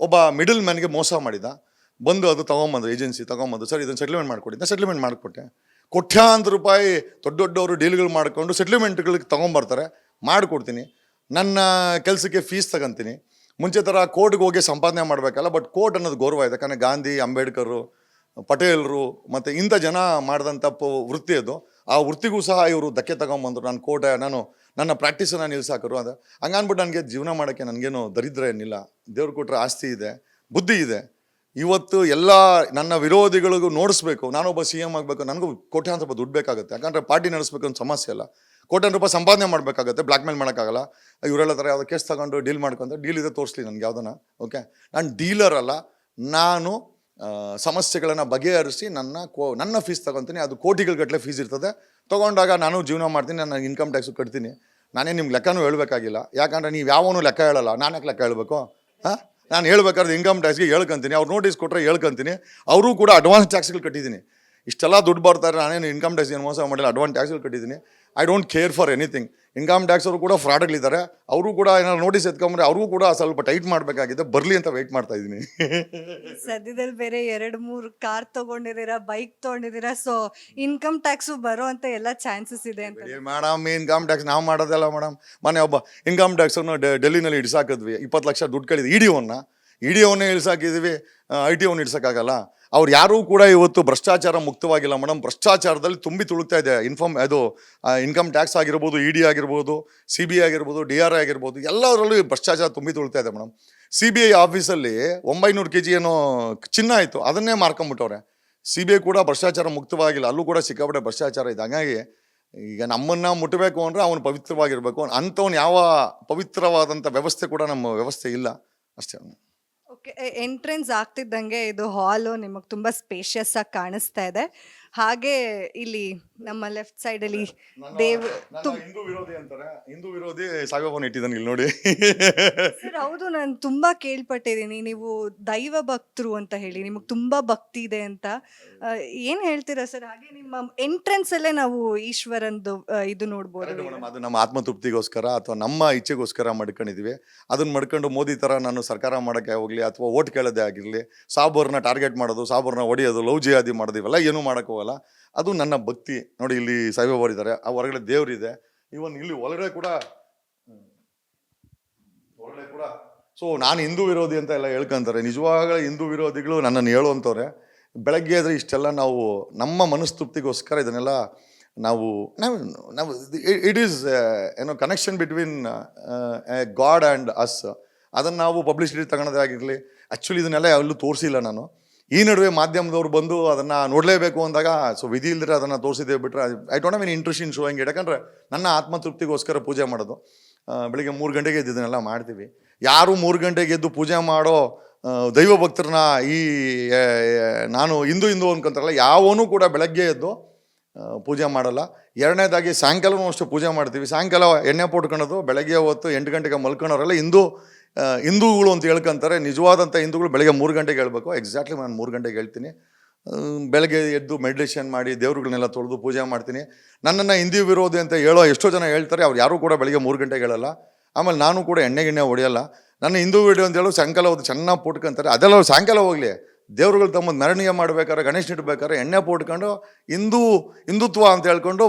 ಒಬ್ಬ ಮಿಡಲ್ ಮ್ಯಾನ್ಗೆ ಮೋಸ ಮಾಡಿದ. ಬಂದು ಅದು ತೊಗೊಂಬಂದು ಏಜೆನ್ಸಿ ತೊಗೊಂಬಂದು, ಸರ್ ಇದನ್ನು ಸೆಟ್ಲ್ಮೆಂಟ್ ಮಾಡಿಕೊಡಿ. ಸೆಟ್ಲ್ಮೆಂಟ್ ಮಾಡಿಕೊಟ್ಟೆ. ಕೋಟ್ಯಾಂತರ ರೂಪಾಯಿ ದೊಡ್ಡವರು ಡೀಲ್ಗಳು ಮಾಡಿಕೊಂಡು ಸೆಟ್ಲ್ಮೆಂಟ್ಗಳಿಗೆ ತೊಗೊಂಬರ್ತಾರೆ, ಮಾಡಿಕೊಡ್ತೀನಿ. ನನ್ನ ಕೆಲಸಕ್ಕೆ ಫೀಸ್ ತಗೊಂತೀನಿ. ಮುಂಚೆ ಥರ ಕೋರ್ಟ್ಗೆ ಹೋಗಿ ಸಂಪಾದನೆ ಮಾಡಬೇಕಲ್ಲ, ಬಟ್ ಕೋರ್ಟ್ ಅನ್ನೋದು ಗೌರವ ಇದೆ. ಯಾಕಂದರೆ ಗಾಂಧಿ, ಅಂಬೇಡ್ಕರು, ಪಟೇಲರು ಮತ್ತು ಇಂಥ ಜನ ಮಾಡಿದಂಥ ವೃತ್ತಿ ಅದು. ಆ ವೃತ್ತಿಗೂ ಸಹ ಇವರು ಧಕ್ಕೆ ತಗೊಂಬಂದರು. ನಾನು ನನ್ನ ಪ್ರಾಕ್ಟೀಸನ್ನು ನಿಲ್ಸಾಕರು. ಅದು ಹಂಗನ್ಬಿಟ್ಟು ನನಗೆ ಜೀವನ ಮಾಡೋಕ್ಕೆ ನನಗೇನು ದರಿದ್ರ ಏನಿಲ್ಲ. ದೇವ್ರು ಕೊಟ್ಟರೆ ಆಸ್ತಿ ಇದೆ, ಬುದ್ಧಿ ಇದೆ. ಇವತ್ತು ಎಲ್ಲ ನನ್ನ ವಿರೋಧಿಗಳಿಗೂ ನೋಡಿಸ್ಬೇಕು, ನಾನೊಬ್ಬ CM ಆಗಬೇಕು, ನನಗೂ ಕೋಟ್ಯಾಂತರ ರೂಪಾಯಿ ದುಡ್ಡು ಬೇಕಾಗುತ್ತೆ. ಯಾಕಂದರೆ ಪಾರ್ಟಿ ನಡೆಸ್ಬೇಕು ಅಂತ ಸಮಸ್ಯೆ ಅಲ್ಲ, ಕೋಟ್ಯಾಂತರ ರೂಪಾಯಿ ಸಂಪಾದನೆ ಮಾಡಬೇಕಾಗತ್ತೆ, ಬ್ಲ್ಯಾಕ್ ಮೇಲ್ ಮಾಡೋಕ್ಕಾಗಲ್ಲ. ಇವರೆಲ್ಲ ಥರ ಯಾವುದೋ ಕೇಸ್ ತಗೊಂಡು ಡೀಲ್ ಮಾಡ್ಕೊಂತ ಡೀಲ್ ಇದೆ ತೋರಿಸ್ಲಿ ನನಗೆ ಯಾವುದನ್ನ. ಓಕೆ, ನಾನು ಡೀಲರ್ ಅಲ್ಲ, ನಾನು ಸಮಸ್ಯೆಗಳನ್ನು ಬಗೆಹರಿಸಿ ನನ್ನ ಫೀಸ್ ತೊಗೊತೀನಿ. ಅದು ಕೋಟಿಗಟ್ಟಲೆ ಫೀಸ್ ಇರ್ತದೆ. ತೊಗೊಂಡಾಗ ನಾನು ಜೀವನ ಮಾಡ್ತೀನಿ, ನಾನು ಇನ್ಕಮ್ ಟ್ಯಾಕ್ಸು ಕಟ್ತೀನಿ. ನಾನೇ ನಿಮ್ಗೆ ಲೆಕ್ಕನೂ ಹೇಳಬೇಕಾಗಿಲ್ಲ, ಯಾಕಂದರೆ ನೀವು ಯಾವನೂ ಲೆಕ್ಕ ಹೇಳಲ್ಲ, ನಾನು ಯಾಕೆ ಲೆಕ್ಕ ಹೇಳಬೇಕು? ಹಾಂ, ನಾನು ಹೇಳ್ಬೇಕಾದ್ರೆ ಇನ್ಕಮ್ ಟ್ಯಾಕ್ಸ್ಗೆ ಹೇಳ್ಕೊಂತೀನಿ, ಅವ್ರು ನೋಟಿಸ್ ಕೊಟ್ಟರೆ ಹೇಳ್ಕೊಂತೀನಿ. ಅವರು ಕೂಡ ಅಡ್ವಾನ್ಸ್ ಟ್ಯಾಕ್ಸ್ಗಳು ಕಟ್ಟಿದ್ದೀನಿ. ಇಷ್ಟೆಲ್ಲ ದುಡ್ಡು ಬರ್ತಾರೆ, ನಾನೇನು ಇನ್ಕಮ್ ಟ್ಯಾಕ್ಸ್ ಏನು ಮೋಸ ಮಾಡಿಲ್ಲ, ಅಡ್ವಾನ್ಸ್ ಟ್ಯಾಕ್ಸ್ಗಳು ಕಟ್ಟಿದ್ದೀನಿ. I don't care for anything. Income tax ಅವರು ಕೂಡ ಫ್ರಾಡ್ಗಳಿದ್ದಾರೆ, ಅವರು ಕೂಡ ಏನಾದ್ರು ನೋಟಿಸ್ ಎತ್ಕೊಂಡ್ರೆ ಅವ್ರಿಗೂ ಕೂಡ ಸ್ವಲ್ಪ ಟೈಟ್ ಮಾಡಬೇಕಾಗಿದೆ, ಬರಲಿ ಅಂತ ವೆಯ್ಟ್ ಮಾಡ್ತಾ ಇದ್ದೀನಿ. ಸದ್ಯದಲ್ಲಿ ಬೇರೆ 2-3 ಕಾರ್ ತಗೊಂಡಿದ್ದೀರಾ, ಬೈಕ್ ತಗೊಂಡಿದ್ದೀರಾ, ಸೊ ಇನ್ಕಮ್ ಟ್ಯಾಕ್ಸು ಬರೋ ಅಂತ ಎಲ್ಲ ಚಾನ್ಸಸ್ ಇದೆ ಅಂತ. ಮೇಡಮ್, ಇನ್ಕಮ್ ಟ್ಯಾಕ್ಸ್ ನಾವು ಮಾಡೋದಲ್ಲ ಮೇಡಮ್. ಮೊನ್ನೆ ಒಬ್ಬ ಇನ್ಕಮ್ ಟ್ಯಾಕ್ಸನ್ನು ಡೆಲ್ಲಿನಲ್ಲಿ ಇಡ್ಸಾಕಿದ್ವಿ, 20 ಲಕ್ಷ ದುಡ್ಡು ಕಳಿದ್ವಿ. ಇಡಿಒನ್ನೇ ಇಳ್ಸಾಕಿದ್ವಿ, ITOನ ಇಡ್ಸೋಕ್ಕಾಗಲ್ಲ. ಅವ್ರು ಯಾರೂ ಕೂಡ ಇವತ್ತು ಭ್ರಷ್ಟಾಚಾರ ಮುಕ್ತವಾಗಿಲ್ಲ ಮೇಡಮ್. ಭ್ರಷ್ಟಾಚಾರದಲ್ಲಿ ತುಂಬಿ ತುಳುಕ್ತಾ ಇದೆ. ಇನ್ಕಮ್ ಟ್ಯಾಕ್ಸ್ ಆಗಿರ್ಬೋದು, ED ಆಗಿರ್ಬೋದು, CBI ಆಗಿರ್ಬೋದು, DRI ಆಗಿರ್ಬೋದು, ಎಲ್ಲದರಲ್ಲೂ ಭ್ರಷ್ಟಾಚಾರ ತುಂಬಿ ತುಳುಕ್ತಾ ಇದೆ ಮೇಡಮ್. CBI ಆಫೀಸಲ್ಲಿ 900 kg ಏನೋ ಚಿನ್ನ ಆಯಿತು, ಅದನ್ನೇ ಮಾರ್ಕೊಂಬಿಟ್ಟವ್ರೆ. CBI ಕೂಡ ಭ್ರಷ್ಟಾಚಾರ ಮುಕ್ತವಾಗಿಲ್ಲ, ಅಲ್ಲೂ ಕೂಡ ಸಿಕ್ಕಾಪಟ್ಟೆ ಭ್ರಷ್ಟಾಚಾರ ಇದೆ. ಹಾಗಾಗಿ ಈಗ ನಮ್ಮನ್ನು ಮುಟ್ಟಬೇಕು ಅಂದರೆ ಅವನು ಪವಿತ್ರವಾಗಿರಬೇಕು. ಅಂಥವ್ನು ಯಾವ ಪವಿತ್ರವಾದಂಥ ವ್ಯವಸ್ಥೆ ಕೂಡ ನಮ್ಮ ವ್ಯವಸ್ಥೆ ಇಲ್ಲ ಅಷ್ಟೇ. ಓಕೆ, ಎಂಟ್ರೆನ್ಸ್ ಆಗ್ತಿದ್ದಂಗೆ ಇದು ಹಾಲು ನಿಮಗೆ ತುಂಬ ಸ್ಪೇಷಿಯಸ್ ಆಗಿ ಕಾಣಿಸ್ತಾ ಇದೆ. ಹಾಗೆ ಇಲ್ಲಿ ನಮ್ಮ ಲೆಫ್ಟ್ ಸೈಡಲ್ಲಿ ಹಿಂದೂ ವಿರೋಧಿ ಅಂತಾರೆ, ಹಿಂದೂ ವಿರೋಧಿ ಸಾಯಿಬಾಬಾನ ಇಟ್ಟಿದ್ದಾನೆ ಇಲ್ಲಿ ನೋಡಿ. ಸರ್ ಹೌದು, ನಾನು ತುಂಬಾ ಕೇಳ್ಪಟ್ಟಿದ್ದೀನಿ ನೀವು ದೈವ ಭಕ್ತರು ಅಂತ ಹೇಳಿ, ನಿಮಗೆ ತುಂಬಾ ಭಕ್ತಿ ಇದೆ ಅಂತ. ಏನ್ ಹೇಳ್ತೀರಾ ಸರ್? ಹಾಗೆ ನಿಮ್ಮ ಎಂಟ್ರೆನ್ಸ್ ಅಲ್ಲೇ ನಾವು ಈಶ್ವರಂದು ಇದು ನೋಡ್ಬೋದು. ಅದು ನಮ್ಮ ಆತ್ಮತೃಪ್ತಿಗೋಸ್ಕರ ಅಥವಾ ನಮ್ಮ ಇಚ್ಛೆಗೋಸ್ಕರ ಮಾಡ್ಕೊಂಡಿದೀವಿ. ಅದನ್ನ ಮಾಡ್ಕೊಂಡು ಮೋದಿ ತರ ನಾನು ಸರ್ಕಾರ ಮಾಡೋಕ್ಕೆ ಹೋಗ್ಲಿ ಅಥವಾ ಓಟ್ ಕೇಳೋದೇ ಆಗಿರಲಿ, ಸಾಬೋರ್ನ ಟಾರ್ಗೆಟ್ ಮಾಡೋದು, ಸಾಬೋರ್ನ ಹೊಡೆಯೋದು, ಲವ್ ಜಿಹಾದಿ ಮಾಡೋದು, ಇವೆಲ್ಲ ಏನೂ ಮಾಡೋಕ್ಕೆ ಹೋಗಲ್ಲ. ಅದು ನನ್ನ ಭಕ್ತಿ. ನೋಡಿ, ಇಲ್ಲಿ ಸಾಯಿಬಾಬಾ ಇದ್ದಾರೆ, ಆ ಹೊರಗಡೆ ದೇವರಿದೆ, ಇವನ್ ಇಲ್ಲಿ ಒಳಗಡೆ ಕೂಡ. ಸೊ ನಾನು ಹಿಂದೂ ವಿರೋಧಿ ಅಂತ ಎಲ್ಲ ಹೇಳ್ಕೊಂತಾರೆ. ನಿಜವಾಗಲೇ ಹಿಂದೂ ವಿರೋಧಿಗಳು ನನ್ನನ್ನು ಹೇಳುವಂಥವ್ರೆ. ಬೆಳಗ್ಗೆ ಆದರೆ ಇಷ್ಟೆಲ್ಲ ನಾವು ನಮ್ಮ ಮನಸ್ತೃಪ್ತಿಗೋಸ್ಕರ ಇದನ್ನೆಲ್ಲ ನಾವು ಇಟ್ ಈಸ್ ಏನೋ connection between god and us. ಅದನ್ನು ನಾವು ಪಬ್ಲಿಸಿಟಿ ತಗೊಳೋದೇ ಆಗಿರಲಿ. ಆ್ಯಕ್ಚುಲಿ ಇದನ್ನೆಲ್ಲ ಎಲ್ಲೂ ತೋರಿಸಿಲ್ಲ ನಾನು. ಈ ನಡುವೆ ಮಾಧ್ಯಮದವ್ರು ಬಂದು ಅದನ್ನು ನೋಡಲೇಬೇಕು ಅಂದಾಗ ಸೊ ವಿಧಿ ಇಲ್ಲದ್ರೆ ಅದನ್ನು ತೋರಿಸಿದ್ದೇವೆ ಬಿಟ್ಟರೆ I don't have any interest in showing it. ಯಾಕಂದರೆ ನನ್ನ ಆತ್ಮತೃಪ್ತಿಗೋಸ್ಕರ ಪೂಜೆ ಮಾಡೋದು. ಬೆಳಿಗ್ಗೆ 3 ಗಂಟೆಗೆ ಎದ್ದು ಇದನ್ನೆಲ್ಲ ಮಾಡ್ತೀವಿ. ಯಾರು 3 ಗಂಟೆಗೆ ಎದ್ದು ಪೂಜೆ ಮಾಡೋ ದೈವ ಭಕ್ತರನ್ನ ನಾನು ಹಿಂದೂ ಅನ್ಕೊಂತಾರಲ್ಲ, ಯಾವನೂ ಕೂಡ ಬೆಳಗ್ಗೆ ಎದ್ದು ಪೂಜೆ ಮಾಡಲ್ಲ. ಎರಡನೇದಾಗಿ ಸಾಯಂಕಾಲವೂ ಅಷ್ಟು ಪೂಜೆ ಮಾಡ್ತೀವಿ. ಸಾಯಂಕಾಲ ಎಣ್ಣೆ ಪೋಟ್ಕೊಳ್ಳೋದು, ಬೆಳಗ್ಗೆ ಹೊತ್ತು 8 ಗಂಟೆಗೆ ಮಲ್ಕೊಳ್ಳೋರೆಲ್ಲ ಹಿಂದೂಗಳು ಅಂತ ಹೇಳ್ಕೊಂತಾರೆ. ನಿಜವಾದಂಥ ಹಿಂದೂಗಳು ಬೆಳಗ್ಗೆ 3 ಗಂಟೆಗೆ ಹೇಳ್ಬೇಕು. ಎಕ್ಸಾಕ್ಟ್ಲಿ ನಾನು 3 ಗಂಟೆಗೆ ಹೇಳ್ತೀನಿ. ಬೆಳಗ್ಗೆ ಎದ್ದು ಮೆಡಿಟೇಷನ್ ಮಾಡಿ ದೇವ್ರುಗಳನ್ನೆಲ್ಲ ತೊಳೆದು ಪೂಜೆ ಮಾಡ್ತೀನಿ. ನನ್ನನ್ನು ಹಿಂದೂ ವಿರೋಧಿ ಅಂತ ಎಷ್ಟೋ ಜನ ಹೇಳ್ತಾರೆ. ಅವ್ರು ಯಾರೂ ಕೂಡ ಬೆಳಗ್ಗೆ 3 ಗಂಟೆಗೆ ಹೇಳಲ್ಲ. ಆಮೇಲೆ ನಾನು ಕೂಡ ಎಣ್ಣೆ ಹೊಡೆಯಲ್ಲ. ನನ್ನ ಹಿಂದೂ ವಿಡಿಯೋ ಅಂತ ಹೇಳೋ ಸಾಯಂಕಾಲ ಹೋದು ಚೆನ್ನಾಗಿ ಪೋಟ್ಕೊಂತಾರೆ. ಅದೆಲ್ಲ ಸಾಯಂಕಾಲ ಹೋಗಲಿ, ದೇವ್ರುಗಳು ತಮ್ಮ ಮೆರವಣಿಗೆ ಮಾಡ್ಬೇಕಾದ್ರೆ, ಗಣೇಶ ಇಡ್ಬೇಕಾದ್ರೆ ಎಣ್ಣೆ ಪೋಟ್ಕೊಂಡು ಹಿಂದುತ್ವ ಅಂತ ಹೇಳ್ಕೊಂಡು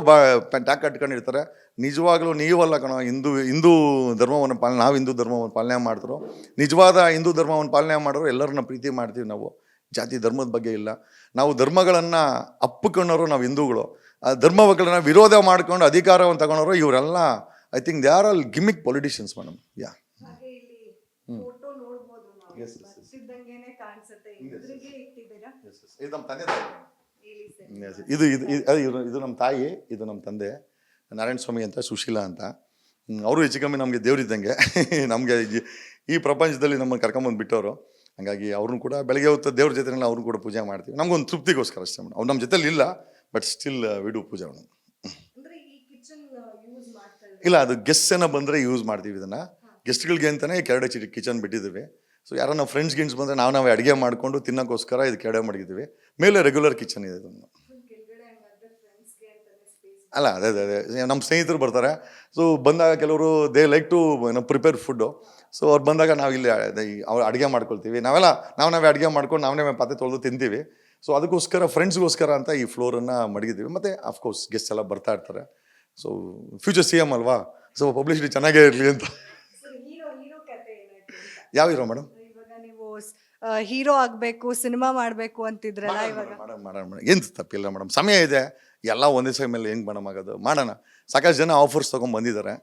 ಟ್ಯಾಕ್ ಕಟ್ಕೊಂಡಿರ್ತಾರೆ. ನಿಜವಾಗ್ಲೂ ನೀವಲ್ಲ ಕಣೋ ಹಿಂದೂ ಧರ್ಮವನ್ನು ನಾವು ಹಿಂದೂ ಧರ್ಮವನ್ನು ಪಾಲನೆ ಮಾಡ್ತಾರೋ. ನಿಜವಾದ ಹಿಂದೂ ಧರ್ಮವನ್ನು ಪಾಲನೆ ಮಾಡೋರು ಎಲ್ಲರನ್ನ ಪ್ರೀತಿ ಮಾಡ್ತೀವಿ ನಾವು. ಜಾತಿ ಧರ್ಮದ ಬಗ್ಗೆ ಇಲ್ಲ. ನಾವು ಧರ್ಮಗಳನ್ನು ಅಪ್ಪಿಕೊಂಡವರು ನಾವು ಹಿಂದೂಗಳು. ಆ ಧರ್ಮಗಳನ್ನ ವಿರೋಧ ಮಾಡ್ಕೊಂಡು ಅಧಿಕಾರವನ್ನು ತಗೊಂಡವರು ಇವರೆಲ್ಲ I think they are all gimmick politicians madam. Yeah, ಇದು ನಮ್ಮ ತಂದೆ, ಇದು ನಮ್ಮ ತಾಯಿ, ಇದು ನಮ್ಮ ತಂದೆ ನಾರಾಯಣ ಸ್ವಾಮಿ ಅಂತ, ಸುಶೀಲಾ ಅಂತ. ಅವರು ಹೆಚ್ಚು ಕಮ್ಮಿ ನಮಗೆ ದೇವರಿದ್ದಂಗೆ. ನಮಗೆ ಈ ಪ್ರಪಂಚದಲ್ಲಿ ನಮ್ಮನ್ನು ಕರ್ಕೊಂಬಂದು ಬಿಟ್ಟವರು. ಹಾಗಾಗಿ ಅವ್ರನ್ನೂ ಕೂಡ ಬೆಳಗ್ಗೆ ಹೊತ್ತು ದೇವ್ರ ಜೊತೆನೆಲ್ಲ ಅವ್ರನ್ನೂ ಕೂಡ ಪೂಜೆ ಮಾಡ್ತೀವಿ. ನಮಗೊಂದು ತೃಪ್ತಿಗೋಸ್ಕರ ಅಷ್ಟೇ ಮೇಡಮ್. ಅವ್ರು ನಮ್ಮ ಜೊತೆಲಿ ಇಲ್ಲ, ಬಟ್ ಸ್ಟಿಲ್ ವಿ ಡು ಪೂಜೆ ಮೇಡಮ್. ಇಲ್ಲ, ಅದು ಗೆಸ್ಟ್ ಏನೋ ಬಂದರೆ ಯೂಸ್ ಮಾಡ್ತೀವಿ ಇದನ್ನು. ಗೆಸ್ಟ್ಗಳಿಗೆ ಅಂತಲೇ ಕೆರಡೆ ಕಿಚನ್ ಬಿಟ್ಟಿದ್ದೀವಿ. ಸೊ ಯಾರೋ ನಾವು ಫ್ರೆಂಡ್ಸ್ ಗಿಂಡ್ಸ್ ಬಂದರೆ ನಾವೇ ಅಡುಗೆ ಮಾಡಿಕೊಂಡು ತಿನ್ನೋಕ್ಕೋಸ್ಕರ ಇದು ಕೆರಡೆ ಮಾಡಿದ್ದೀವಿ. ಮೇಲೆ ರೆಗ್ಯುಲರ್ ಕಿಚನ್ ಇದೆ ಇದನ್ನು. ಅಲ್ಲ, ಅದೇ ನಮ್ಮ ಸ್ನೇಹಿತರು ಬರ್ತಾರೆ. ಸೊ ಬಂದಾಗ ಕೆಲವರು they like to prepare food. So ಅವ್ರು ಬಂದಾಗ ನಾವು ಇಲ್ಲಿ ಅವ್ರು ಅಡುಗೆ ಮಾಡ್ಕೊಳ್ತೀವಿ. ನಾವೇ ಅಡುಗೆ ಮಾಡ್ಕೊಂಡು ನಾವೇ ಪಾತ್ರೆ ತೊಳೆದು ತಿಂತೀವಿ. ಸೊ ಅದಕ್ಕೋಸ್ಕರ ಫ್ರೆಂಡ್ಸ್ಗೋಸ್ಕರ ಅಂತ ಈ ಫ್ಲೋರನ್ನು ಮಡಗಿದ್ದೀವಿ. ಮತ್ತು ಅಫ್ಕೋರ್ಸ್ ಗೆಸ್ಟ್ ಎಲ್ಲ ಬರ್ತಾ ಇರ್ತಾರೆ. ಸೊ ಫ್ಯೂಚರ್ CM ಅಲ್ವಾ, ಸೊ ಪಬ್ಲಿಸಿಟಿ ಚೆನ್ನಾಗೇ ಇರಲಿ ಅಂತ. ಯಾವ ಹೀರೋ ಮೇಡಮ್? ಇವಾಗ ನೀವು ಹೀರೋ ಆಗಬೇಕು, ಸಿನಿಮಾ ಮಾಡಬೇಕು ಅಂತಿದ್ರಲ್ಲ, ಇವಾಗ ಮಾಡೋಣ. ಏನು ತಪ್ಪಿಲ್ಲ ಮೇಡಮ್, ಸಮಯ ಇದೆ. ಎಲ್ಲ ಒಂದೇ ಸಮಯ ಹೆಂಗೆ ಮೇಡಮ್ ಆಗೋದು? ಮಾಡೋಣ. ಸಾಕಷ್ಟು ಜನ ಆಫರ್ಸ್ ತೊಗೊಂಡು ಬಂದಿದ್ದಾರೆ.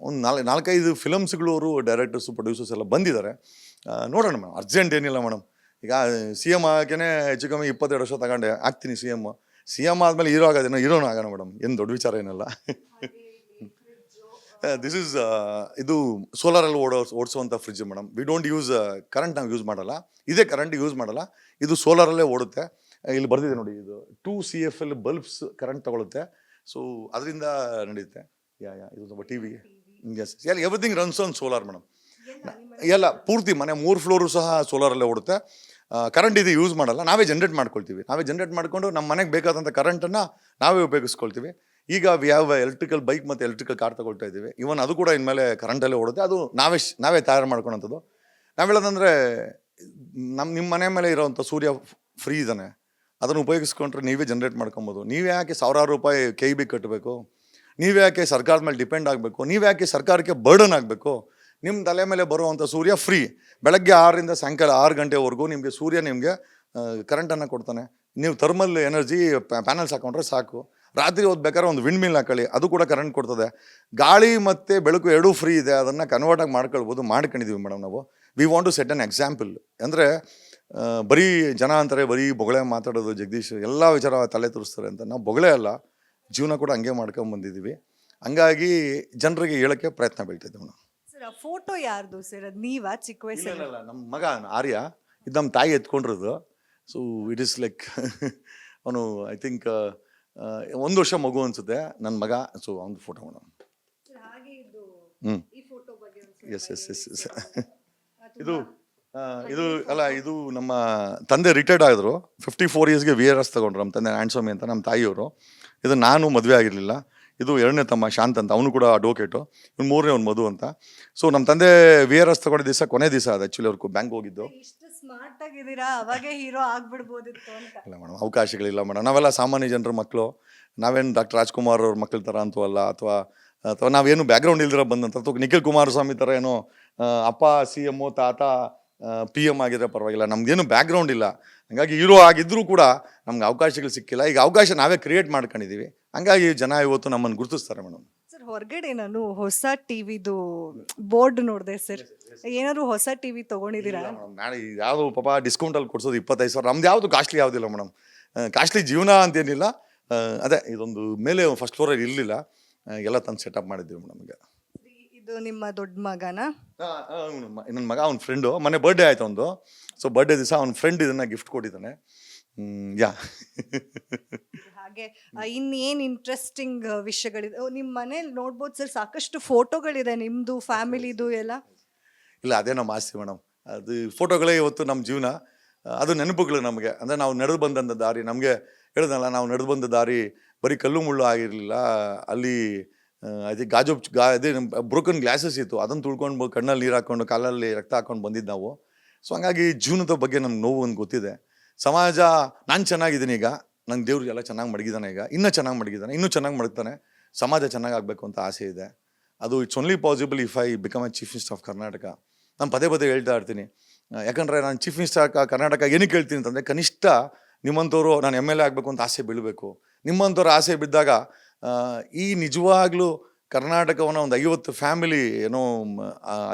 ಒಂದು 4-5 ಫಿಲಮ್ಸ್ಗಳವರು ಡೈರೆಕ್ಟರ್ಸು ಪ್ರೊಡ್ಯೂಸರ್ಸ್ ಎಲ್ಲ ಬಂದಿದ್ದಾರೆ. ನೋಡೋಣ ಮೇಡಮ್, ಅರ್ಜೆಂಟ್ ಏನಿಲ್ಲ ಮೇಡಮ್. ಈಗ CM ಆಗೇ ಹೆಚ್ಚು ಕಮ್ಮಿ 22 ವರ್ಷ ತಗೊಂಡೆ ಆಗ್ತೀನಿ CM. ಸಿ ಎಮ್ ಆದಮೇಲೆ ಹೀರೋ ಆಗೋದೇನೋ ಹೀರೋನು ಆಗೋಣ ಮೇಡಮ್, ಏನು ದೊಡ್ಡ ವಿಚಾರ ಏನಲ್ಲ. ದಿಸ್ ಇಸ್ ಇದು ಸೋಲಾರಲ್ಲಿ ಓಡಿಸುವಂಥ fridge madam. We don't use current, ನಾವು ಯೂಸ್ ಮಾಡಲ್ಲ, ಇದೇ ಕರೆಂಟ್ ಯೂಸ್ ಮಾಡಲ್ಲ, ಇದು ಸೋಲಾರಲ್ಲೇ ಓಡುತ್ತೆ. ಇಲ್ಲಿ ಬರ್ದಿದೆ ನೋಡಿ, ಇದು 2 CFL ಬಲ್ಬ್ಸ್ ಕರೆಂಟ್ ತಗೊಳುತ್ತೆ. ಸೊ ಅದರಿಂದ ನಡೆಯುತ್ತೆ. ಇದು ಸ್ವಲ್ಪ ಟಿ ವಿಗೆ yes everything runs on solar madam. ಎಲ್ಲ ಪೂರ್ತಿ ಮನೆ 3 ಫ್ಲೋರು ಸಹ ಸೋಲಾರಲ್ಲೇ ಓಡುತ್ತೆ. ಕರೆಂಟ್ ಇದು ಯೂಸ್ ಮಾಡಲ್ಲ, ನಾವೇ ಜನ್ರೇಟ್ ಮಾಡ್ಕೊಳ್ತೀವಿ. ನಾವೇ ಜನ್ರೇಟ್ ಮಾಡಿಕೊಂಡು ನಮ್ಮ ಮನೆಗೆ ಬೇಕಾದಂಥ ಕರೆಂಟನ್ನು ನಾವೇ ಉಪಯೋಗಿಸ್ಕೊಳ್ತೀವಿ. ಈಗ ವಿ ಹ್ಯಾವ್ ಎಲೆಕ್ಟ್ರಿಕಲ್ ಬೈಕ್ ಮತ್ತು ಎಲೆಕ್ಟ್ರಿಕಲ್ ಕಾರ್ ತಗೊಳ್ತಾ ಇದ್ದೀವಿ. ಇವನ್ ಅದು ಕೂಡ ಇನ್ಮೇಲೆ ಕರೆಂಟಲ್ಲೇ ಓಡುತ್ತೆ. ಅದು ನಾವೇ ತಯಾರು ಮಾಡ್ಕೊಳಂಥದ್ದು. ನಾವು ಹೇಳೋದಂದರೆ, ನಿಮ್ಮ ಮನೆ ಮೇಲೆ ಇರೋವಂಥ ಸೂರ್ಯ ಫ್ರೀ ಇದ್ದಾನೆ, ಅದನ್ನು ಉಪಯೋಗಿಸ್ಕೊಂಡ್ರೆ ನೀವೇ ಜನ್ರೇಟ್ ಮಾಡ್ಕೊಬೋದು. ನೀವೇ ಯಾಕೆ ಸಾವಿರಾರು ರೂಪಾಯಿ KEB ಕಟ್ಟಬೇಕು? ನೀವೇ ಯಾಕೆ ಸರ್ಕಾರದ ಮೇಲೆ ಡಿಪೆಂಡ್ ಆಗಬೇಕು? ನೀವೇ ಯಾಕೆ ಸರ್ಕಾರಕ್ಕೆ ಬರ್ಡನ್ ಆಗಬೇಕು? ನಿಮ್ಮ ತಲೆ ಮೇಲೆ ಬರುವಂಥ ಸೂರ್ಯ ಫ್ರೀ. ಬೆಳಗ್ಗೆ 6ರಿಂದ ಸಾಯಂಕಾಲ 6 ಗಂಟೆವರೆಗೂ ನಿಮಗೆ ಸೂರ್ಯ ನಿಮಗೆ ಕರೆಂಟನ್ನು ಕೊಡ್ತಾನೆ. ನೀವು ಥರ್ಮಲ್ ಎನರ್ಜಿ ಪ್ಯಾನಲ್ಸ್ ಹಾಕೊಂಡ್ರೆ ಸಾಕು. ರಾತ್ರಿ ಹೊತ್ತು ಬೇಕಾದ್ರೆ ಒಂದು ವಿಂಡ್ ಮಿಲ್ ಹಾಕೊಳ್ಳಿ, ಅದು ಕೂಡ ಕರೆಂಟ್ ಕೊಡ್ತದೆ. ಗಾಳಿ ಮತ್ತು ಬೆಳಕು ಎರಡೂ ಫ್ರೀ ಇದೆ, ಅದನ್ನು ಕನ್ವರ್ಟಾಗಿ ಮಾಡ್ಕೊಂಡಿದ್ದೀವಿ ಮೇಡಮ್ ನಾವು. We want to set an example. ಅಂದರೆ ಬರೀ ಜನ ಅಂತಾರೆ ಬರೀ ಬೊಗಳೆ ಮಾತಾಡೋದು, ಜಗದೀಶ್ ಎಲ್ಲ ವಿಚಾರ ತಲೆ ತೋರಿಸ್ತಾರೆ ಅಂತ. ನಾವು ಬೊಗಳೆ ಅಲ್ಲ, ಜೀವನ ಕೂಡ ಹಂಗೆ ಮಾಡ್ಕೊಂಬಂದಿದ್ದೀವಿ. ಹಂಗಾಗಿ ಜನರಿಗೆ ಹೇಳೋಕ್ಕೆ ಪ್ರಯತ್ನ ಬೀಳ್ತಿದ್ದೀವಿ ನಾವು. ಸರ್, ಆ ಫೋಟೋ ಯಾರ್ದು ಸರ್? ಅದು ನೀವಾ ಚಿಕ್ಕ ವಯಸ್ಸಲ್ಲಿ? ಇಲ್ಲ, ನಮ್ಮ ಮಗ ಆರ್ಯ, ಇದು ನಮ್ಮ ತಾಯಿ ಎತ್ಕೊಂಡಿರೋದು. ಸೊ ಇಟ್ ಈಸ್ ಲೈಕ್ ಅವನು ಐ ಥಿಂಕ್ 1 ವರ್ಷ ಮಗು ಅನ್ಸುತ್ತೆ ನನ್ನ ಮಗ. ಸೊ ಅವ್ನ photo madam. Yes yes yes yes ಇದು ಅಲ್ಲ, ಇದು ನಮ್ಮ ತಂದೆ ರಿಟೈರ್ಡ್ ಆಗಿದ್ರು. 54 ಇಯರ್ಸ್ಗೆ VRS ತಗೊಂಡ್ರು ನಮ್ಮ ತಂದೆ, ಆ್ಯಂಡ್ಸ್ವಾಮಿ ಅಂತ ನಮ್ಮ ತಾಯಿಯವರು. ಇದು ನಾನು ಮದುವೆ ಆಗಿರಲಿಲ್ಲ. ಇದು 2ನೇ ತಮ್ಮ ಶಾಂತ್ ಅಂತ, ಅವನು ಕೂಡ ಅಡ್ವೊಕೇಟು. ಇವ್ನು 3ನೇ ಒಂದು ಮಧು ಅಂತ. ಸೊ ನಮ್ಮ ತಂದೆ VRS ತಗೊಂಡ ದಿವಸ ಕೊನೆ ದಿವಸ ಅದು ಆ್ಯಕ್ಚುಲಿ ಅವ್ರಿಗೆ ಬ್ಯಾಂಕ್ ಹೋಗಿದ್ದು. ಸ್ಮಾರ್ಟ್ ಆಗಿದ್ದೀರಾ, ಅವಾಗೇ ಹೀರೋ ಆಗ್ಬಿಡ್ಬೋದಿತ್ತು ಅಂತ. ಇಲ್ಲ ಮೇಡಮ್, ಅವಕಾಶಗಳಿಲ್ಲ ಮೇಡಮ್. ನಾವೆಲ್ಲ ಸಾಮಾನ್ಯ ಜನರ ಮಕ್ಕಳು. ನಾವೇನು ಡಾಕ್ಟರ್ ರಾಜ್ಕುಮಾರ್ ಅವ್ರ ಮಕ್ಕಳ ಥರ ಅಂತೂ ಅಲ್ಲ, ಅಥವಾ ನಾವೇನು ಬ್ಯಾಕ್ಗ್ರೌಂಡ್ ಇಲ್ದಿರ ಬಂದಂಥ, ಅಥವಾ ನಿಖಿಲ್ ಕುಮಾರಸ್ವಾಮಿ ಥರ ಏನೋ ಅಪ್ಪ CM ತಾತ PM ಆಗಿದ್ರೆ ಪರವಾಗಿಲ್ಲ, ನಮ್ಗೇನು ಬ್ಯಾಕ್ಗ್ರೌಂಡ್ ಇಲ್ಲ. ಹಂಗಾಗಿ ಹೀರೋ ಆಗಿದ್ರೂ ಕೂಡ ನಮ್ಗೆ ಅವಕಾಶಗಳು ಸಿಕ್ಕಿಲ್ಲ. ಈಗ ಅವಕಾಶ ನಾವೇ ಕ್ರಿಯೇಟ್ ಮಾಡ್ಕೊಂಡಿದ್ದೀವಿ. ಹಂಗಾಗಿ ಜನ ಇವತ್ತು ನಮ್ಮನ್ನು ಗುರುತಿಸ್ತಾರೆ ಮೇಡಮ್. ಸರ್, ಹೊರಗಡೆ ನಾನು ಹೊಸ ಟಿವಿದು ಬೋರ್ಡ್ ನೋಡಿದೆ ಸರ್. ಏನಾದ್ರು ಹೊಸ ಟಿವಿ ತಗೊಂಡಿದ್ದೀರಾ? ನಾಳೆ ಯಾವುದು ಪಾಪ ಡಿಸ್ಕೌಂಟಲ್ಲಿ ಕೊಡ್ಸೋದು 25,000. ನಮ್ದು ಯಾವುದು ಕಾಸ್ಟ್ಲಿ ಯಾವುದಿಲ್ಲ ಮೇಡಮ್. ಕಾಸ್ಟ್ಲಿ ಜೀವನ ಅಂತೇನಿಲ್ಲ. ಅದೇ ಇದೊಂದು ಮೇಲೆ ಫಸ್ಟ್ ಫ್ಲೋರಲ್ಲಿ ಇರಲಿಲ್ಲ, ಎಲ್ಲ ತಂದು ಸೆಟಪ್ ಮಾಡಿದ್ದೀವಿ ಮೇಡಮ್. ಈಗ ಇದು ನಿಮ್ಮ ದೊಡ್ಡ ಮಗನ? ನನ್ನ ಮಗ, ಅವ್ನ ಫ್ರೆಂಡು, ಮೊನ್ನೆ ಬರ್ಡೇ ಆಯ್ತು ಒಂದು. ಸೊ ಬರ್ಡೇ ದಿವಸ ಅವ್ನ ಫ್ರೆಂಡ್ ಇದನ್ನು ಗಿಫ್ಟ್ ಕೊಟ್ಟಿದ್ದಾನೆ. ಯಾ ಹಾಗೆ ಇನ್ನೇನು ಇಂಟ್ರೆಸ್ಟಿಂಗ್ ವಿಷಯಗಳಿದೆ ನಿಮ್ಮ ಮನೇಲಿ ನೋಡ್ಬೋದು ಸರ್? ಸಾಕಷ್ಟು ಫೋಟೋಗಳಿದೆ ನಿಮ್ಮದು, ಫ್ಯಾಮಿಲಿದು ಎಲ್ಲ. ಇಲ್ಲ, ಅದೇ ನಮ್ಮ ಆಸ್ತಿ ಮೇಡಮ್. ಅದು ಫೋಟೋಗಳೇ ಇವತ್ತು ನಮ್ಮ ಜೀವನ. ಅದು ನೆನಪುಗಳು ನಮಗೆ. ಅಂದರೆ ನಾವು ನಡೆದು ಬಂದಂಥ ದಾರಿ, ನಮಗೆ ಹೇಳಿದ್ನಲ್ಲ, ನಾವು ನಡೆದು ಬಂದ ದಾರಿ ಬರೀ ಕಲ್ಲು ಮುಳ್ಳು ಆಗಿರಲಿಲ್ಲ. ಅಲ್ಲಿ ಅದೇ ಅದೇ ಬ್ರೋಕನ್ ಗ್ಲಾಸಸ್ ಇತ್ತು, ಅದನ್ನು ತುಳ್ಕೊಂಡು ಕಣ್ಣಲ್ಲಿ ನೀರು ಹಾಕ್ಕೊಂಡು ಕಾಲಲ್ಲಿ ರಕ್ತ ಹಾಕ್ಕೊಂಡು ಬಂದಿದ್ದು ನಾವು. ಸೊ ಹಂಗಾಗಿ ಜೀವನದ ಬಗ್ಗೆ ನಮ್ಗೆ ನೋವು ಒಂದು ಗೊತ್ತಿದೆ. ಸಮಾಜ, ನಾನು ಚೆನ್ನಾಗಿದ್ದೀನಿ ಈಗ, ನಂಗೆ ದೇವ್ರು ಎಲ್ಲ ಚೆನ್ನಾಗಿ ಮಡಗಿದ್ದಾನೆ, ಈಗ ಇನ್ನೂ ಚೆನ್ನಾಗಿ ಮಡಗಿದ್ದಾನೆ, ಇನ್ನೂ ಚೆನ್ನಾಗಿ ಮಡಗ್ತಾನೆ. ಸಮಾಜ ಚೆನ್ನಾಗಾಗಬೇಕು ಅಂತ ಆಸೆ ಇದೆ. ಅದು it's only possible if I become A chief minister of Karnataka. ನಾನು ಪದೇ ಹೇಳ್ತಾ ಇರ್ತೀನಿ. ಯಾಕಂದರೆ ನಾನು ಚೀಫ್ ಮಿನಿಸ್ಟರ್ ಕರ್ನಾಟಕ ಏನಕ್ಕೆ ಹೇಳ್ತೀನಿ ಅಂತಂದರೆ, ಕನಿಷ್ಠ ನಿಮ್ಮಂಥವ್ರು ನಾನು MLA ಆಗಬೇಕು ಅಂತ ಆಸೆ ಬೀಳಬೇಕು. ನಿಮ್ಮಂಥವ್ರ ಆಸೆ ಬಿದ್ದಾಗ ಈ ನಿಜವಾಗ್ಲೂ ಕರ್ನಾಟಕವನ್ನು ಒಂದು 50 ಫ್ಯಾಮಿಲಿ ಏನೋ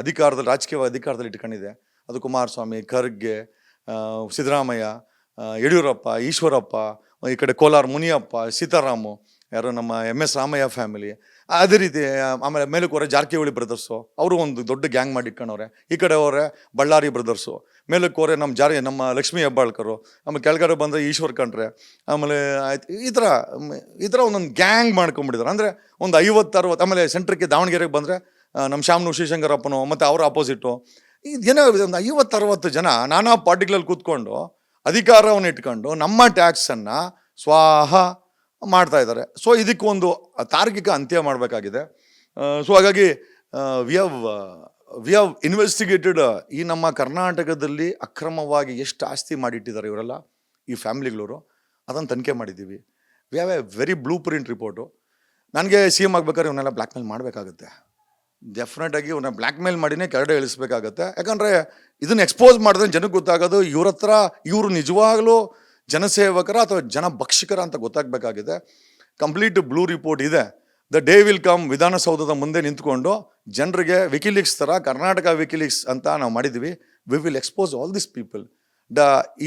ಅಧಿಕಾರದಲ್ಲಿ, ರಾಜಕೀಯ ಅಧಿಕಾರದಲ್ಲಿ ಇಟ್ಕೊಂಡಿದೆ. ಅದು ಕುಮಾರಸ್ವಾಮಿ, ಖರ್ಗೆ, ಸಿದ್ದರಾಮಯ್ಯ, ಯಡಿಯೂರಪ್ಪ, ಈಶ್ವರಪ್ಪ, ಈ ಕಡೆ ಕೋಲಾರ ಮುನಿಯಪ್ಪ, ಸೀತಾರಾಮು, ಯಾರು ನಮ್ಮ MS ರಾಮಯ್ಯ ಫ್ಯಾಮಿಲಿ. ಅದೇ ರೀತಿ ಆಮೇಲೆ ಮೇಲಕ್ಕೆ ಜಾರಕಿಹೊಳಿ ಬ್ರದರ್ಸು, ಅವರು ಒಂದು ದೊಡ್ಡ ಗ್ಯಾಂಗ್ ಮಾಡಿ ಇಟ್ಕೊಂಡವ್ರೆ. ಈ ಕಡೆ ಅವರೇ ಬಳ್ಳಾರಿ ಬ್ರದರ್ಸು, ಮೇಲಕ್ಕೆ ನಮ್ಮ ಲಕ್ಷ್ಮೀ ಹೆಬ್ಬಾಳ್ಕರು, ಆಮೇಲೆ ಕೆಳಗಡೆ ಬಂದರೆ ಈಶ್ವರ್ ಖಂಡ್ರೆ, ಆಮೇಲೆ ಆಯ್ತು ಈ ಥರ ಒಂದೊಂದು ಗ್ಯಾಂಗ್ ಮಾಡ್ಕೊಂಬಿಟ್ಟಿದ್ದಾರೆ. ಅಂದರೆ ಒಂದು 50-60. ಆಮೇಲೆ ಸೆಂಟ್ರಿಗೆ ದಾವಣಗೆರೆಗೆ ಬಂದರೆ ನಮ್ಮ ಶ್ಯಾಮ್ನು ಶ್ರೀಶಂಕರಪ್ಪನು ಮತ್ತು ಅವರ ಅಪೋಸಿಟು. ಇದೇನೋ ಒಂದು 50-60 ಜನ ನಾನಾ ಪಾರ್ಟಿಗಳಲ್ಲಿ ಕೂತ್ಕೊಂಡು ಅಧಿಕಾರವನ್ನು ಇಟ್ಕೊಂಡು ನಮ್ಮ ಟ್ಯಾಕ್ಸನ್ನು ಸ್ವಾಹ ಮಾಡ್ತಾ ಇದ್ದಾರೆ. ಸೊ ಇದಕ್ಕೊಂದು ತಾರ್ಕಿಕ ಅಂತ್ಯ ಮಾಡಬೇಕಾಗಿದೆ. ಸೊ ಹಾಗಾಗಿ ವಿ ಹ್ಯಾವ್ ಇನ್ವೆಸ್ಟಿಗೇಟೆಡ್ ಈ ನಮ್ಮ ಕರ್ನಾಟಕದಲ್ಲಿ ಅಕ್ರಮವಾಗಿ ಎಷ್ಟು ಆಸ್ತಿ ಮಾಡಿಟ್ಟಿದ್ದಾರೆ ಇವರೆಲ್ಲ, ಈ ಫ್ಯಾಮಿಲಿಗಳವರು, ಅದನ್ನು ತನಿಖೆ ಮಾಡಿದ್ದೀವಿ. V have A very blue print report. ನನಗೆ CM ಆಗ್ಬೇಕಾದ್ರೆ ಇವನ್ನೆಲ್ಲ ಬ್ಲ್ಯಾಕ್ ಮೇಲ್ ಮಾಡಬೇಕಾಗುತ್ತೆ. ಡೆಫಿನೆಟಾಗಿ ಇವನ್ನ ಬ್ಲ್ಯಾಕ್ ಮೇಲ್ ಮಾಡಿನೇ ಕೆಳಗಡೆ ಇಳಿಸ್ಬೇಕಾಗತ್ತೆ. ಯಾಕಂದರೆ ಇದನ್ನು ಎಕ್ಸ್ಪೋಸ್ ಮಾಡಿದ್ರೆ ಜನಕ್ಕೆ ಗೊತ್ತಾಗೋದು ಇವರು ನಿಜವಾಗ್ಲೂ ಜನಸೇವಕರ ಅಥವಾ ಜನಭಕ್ಷಕರ ಅಂತ ಗೊತ್ತಾಗಬೇಕಾಗಿದೆ. ಕಂಪ್ಲೀಟ್ ಬ್ಲೂ ರಿಪೋರ್ಟ್ ಇದೆ. ದ ಡೇ ವಿಲ್ ಕಮ್, ವಿಧಾನಸೌಧದ ಮುಂದೆ ನಿಂತ್ಕೊಂಡು ಜನರಿಗೆ ವಿಕಿಲೀಕ್ಸ್ ಥರ ಕರ್ನಾಟಕ ವಿಕಿಲೀಕ್ಸ್ ಅಂತ ನಾವು ಮಾಡಿದ್ವಿ. We will expose all this people.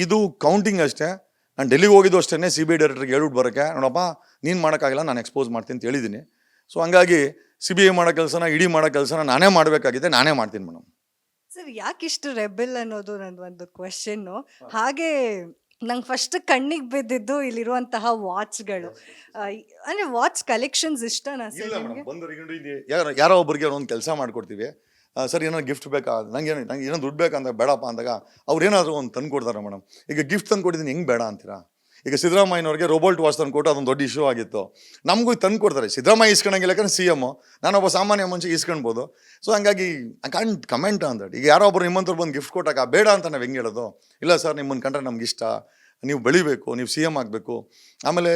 ಇದು ಕೌಂಟಿಂಗ್ ಅಷ್ಟೇ. ನಾನು ಡೆಲ್ಲಿಗೆ ಹೋಗಿದ್ದು ಅಷ್ಟೇ ಸಿ ಬಿ ಐ ಡೈರೆಕ್ಟರ್ಗೆ ಹೇಳ್ಬಿಟ್ಟು ಬರೋಕ್ಕೆ, ನೋಡಪ್ಪ ನೀನು ಮಾಡೋಕ್ಕಾಗಿಲ್ಲ, ನಾನು ಎಕ್ಸ್ಪೋಸ್ ಮಾಡ್ತೀನಿ ಅಂತ ಹೇಳಿದ್ದೀನಿ. ಸೊ ಹಂಗಾಗಿ ಸಿ ಬಿ ಐ ಮಾಡೋ ಕೆಲಸನ, ಇಡಿ ಮಾಡೋ ಕೆಲಸನ ನಾನೇ ಮಾಡಬೇಕಾಗಿದೆ, ನಾನೇ ಮಾಡ್ತೀನಿ ಮೇಡಮ್. ಸರ್ ಯಾಕಿಷ್ಟು ರೆಬೆಲ್ ಅನ್ನೋದು ನನ್ನ ಒಂದು ಕ್ವೆಶನ್ನು. ಹಾಗೆ ನಂಗೆ ಫಸ್ಟ್ ಕಣ್ಣಿಗೆ ಬಿದ್ದಿದ್ದು ಇಲ್ಲಿರುವಂತಹ ವಾಚ್ಗಳು. ಅಂದರೆ ವಾಚ್ ಕಲೆಕ್ಷನ್ಸ್ ಇಷ್ಟನಾ ಸರ್ ಇಲ್ಲ ನಿಮಗೆ? ಮೇಡಮ್, ಬಂದವರಿಗೆ ಯಾರೋ ಒಬ್ಬರಿಗೆ ಒಂದು ಕೆಲಸ ಮಾಡ್ಕೊಡ್ತೀವಿ. ಸರ್ ಏನೋ ಗಿಫ್ಟ್ ಬೇಕಾ, ನಂಗೆ ಏನೋ ದುಡ್ಡು ಬೇಕಂತ ಬೇಡಪ್ಪ ಅಂದಾಗ ಅವ್ರು ಏನಾದರೂ ಒಂದು ತಂದು ಕೊಡ್ತಾರೆ ಮೇಡಮ್. ಈಗ ಗಿಫ್ಟ್ ತಂದು ಕೊಟ್ಟಿದ್ದೀನಿ, ಹೆಂಗೆ ಬೇಡ ಅಂತೀರಾ? ಈಗ ಸಿದ್ದರಾಮಯ್ಯನವ್ರಿಗೆ ರೋಬೋಟ್ ವಾಚ್ ತಂದು ಕೊಟ್ಟು ಅದೊಂದು ದೊಡ್ಡ ಇಶ್ಯೂ ಆಗಿತ್ತು. ನಮಗೂ ತಂದು ಕೊಡ್ತಾರೆ. ಸಿದ್ದರಾಮಯ್ಯ ಇಸ್ಕೊಳಂಗಿಲ್ಲ, ಯಾಕಂದ್ರೆ ಸಿ ಎಮ್, ನಾನೊಬ್ಬ ಸಾಮಾನ್ಯ ಮನುಷ್ಯ ಇಸ್ಕೊಳ್ಬೋದು. ಸೊ ಹಂಗಾಗಿ I can't comment on that. ಈಗ ಯಾರೋ ಒಬ್ರು ನಿಮ್ಮಂಥವ್ರು ಬಂದು ಗಿಫ್ಟ್ ಕೊಟ್ಟಾಗ ಬೇಡ ಅಂತ ನಾವು ಹೆಂಗೆ ಹೇಳೋದು? ಇಲ್ಲ ಸರ್, ನಿಮ್ಮನ್ನು ಕಂಡ್ರೆ ನಮ್ಗೆ ಇಷ್ಟ, ನೀವು ಬೆಳಿಬೇಕು, ನೀವು ಸಿ ಎಮ್ ಆಗಬೇಕು, ಆಮೇಲೆ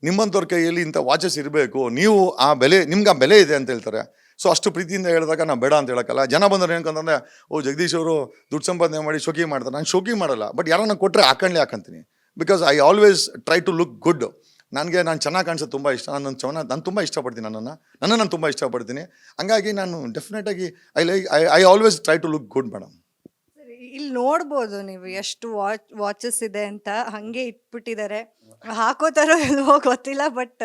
ನಿಮ್ಮಂಥವ್ರ ಕೈಯಲ್ಲಿ ಇಂಥ ವಾಚಸ್ ಇರಬೇಕು, ನೀವು ಆ ಬೆಲೆ, ನಿಮ್ಗೆ ಆ ಬೆಲೆ ಇದೆ ಅಂತ ಹೇಳ್ತಾರೆ. ಸೊ ಅಷ್ಟು ಪ್ರೀತಿಯಿಂದ ಹೇಳಿದಾಗ ನಾವು ಬೇಡ ಅಂತ ಹೇಳೋಕ್ಕಲ್ಲ. ಜನ ಬಂದರೆ ಏನಕ್ಕಂತಂದರೆ, ಓ ಜಗದೀಶ್ ಅವರು ದುಡ್ಡು ಸಂಪಾದನೆ ಮಾಡಿ ಶೋಕಿ ಮಾಡ್ತಾರೆ. ನಾನು ಶೋಕಿ ಮಾಡಲ್ಲ, ಬಟ್ ಯಾರನ್ನ ಕೊಟ್ಟರೆ ಹಾಕೊಂತೀನಿ. Because I always try to look good. ನಾನು ಚೆನ್ನಾಗಿ ಕಾಣಿಸೋದು ತುಂಬ ಇಷ್ಟ. ನಾನು ತುಂಬ ಇಷ್ಟಪಡ್ತೀನಿ, ನಾನು ತುಂಬ ಇಷ್ಟಪಡ್ತೀನಿ. ಹಂಗಾಗಿ ನಾನು ಡೆಫಿನೆಟಾಗಿ I always try to look good madam. ಇಲ್ಲಿ ನೋಡ್ಬೋದು ನೀವು ಎಷ್ಟು ವಾಚಸ್ ಇದೆ ಅಂತ. ಹಾಗೆ ಇಟ್ಬಿಟ್ಟಿದ್ದಾರೆ, ಹಾಕೋತಾರೋ ಇಲ್ವೋ ಗೊತ್ತಿಲ್ಲ, ಬಟ್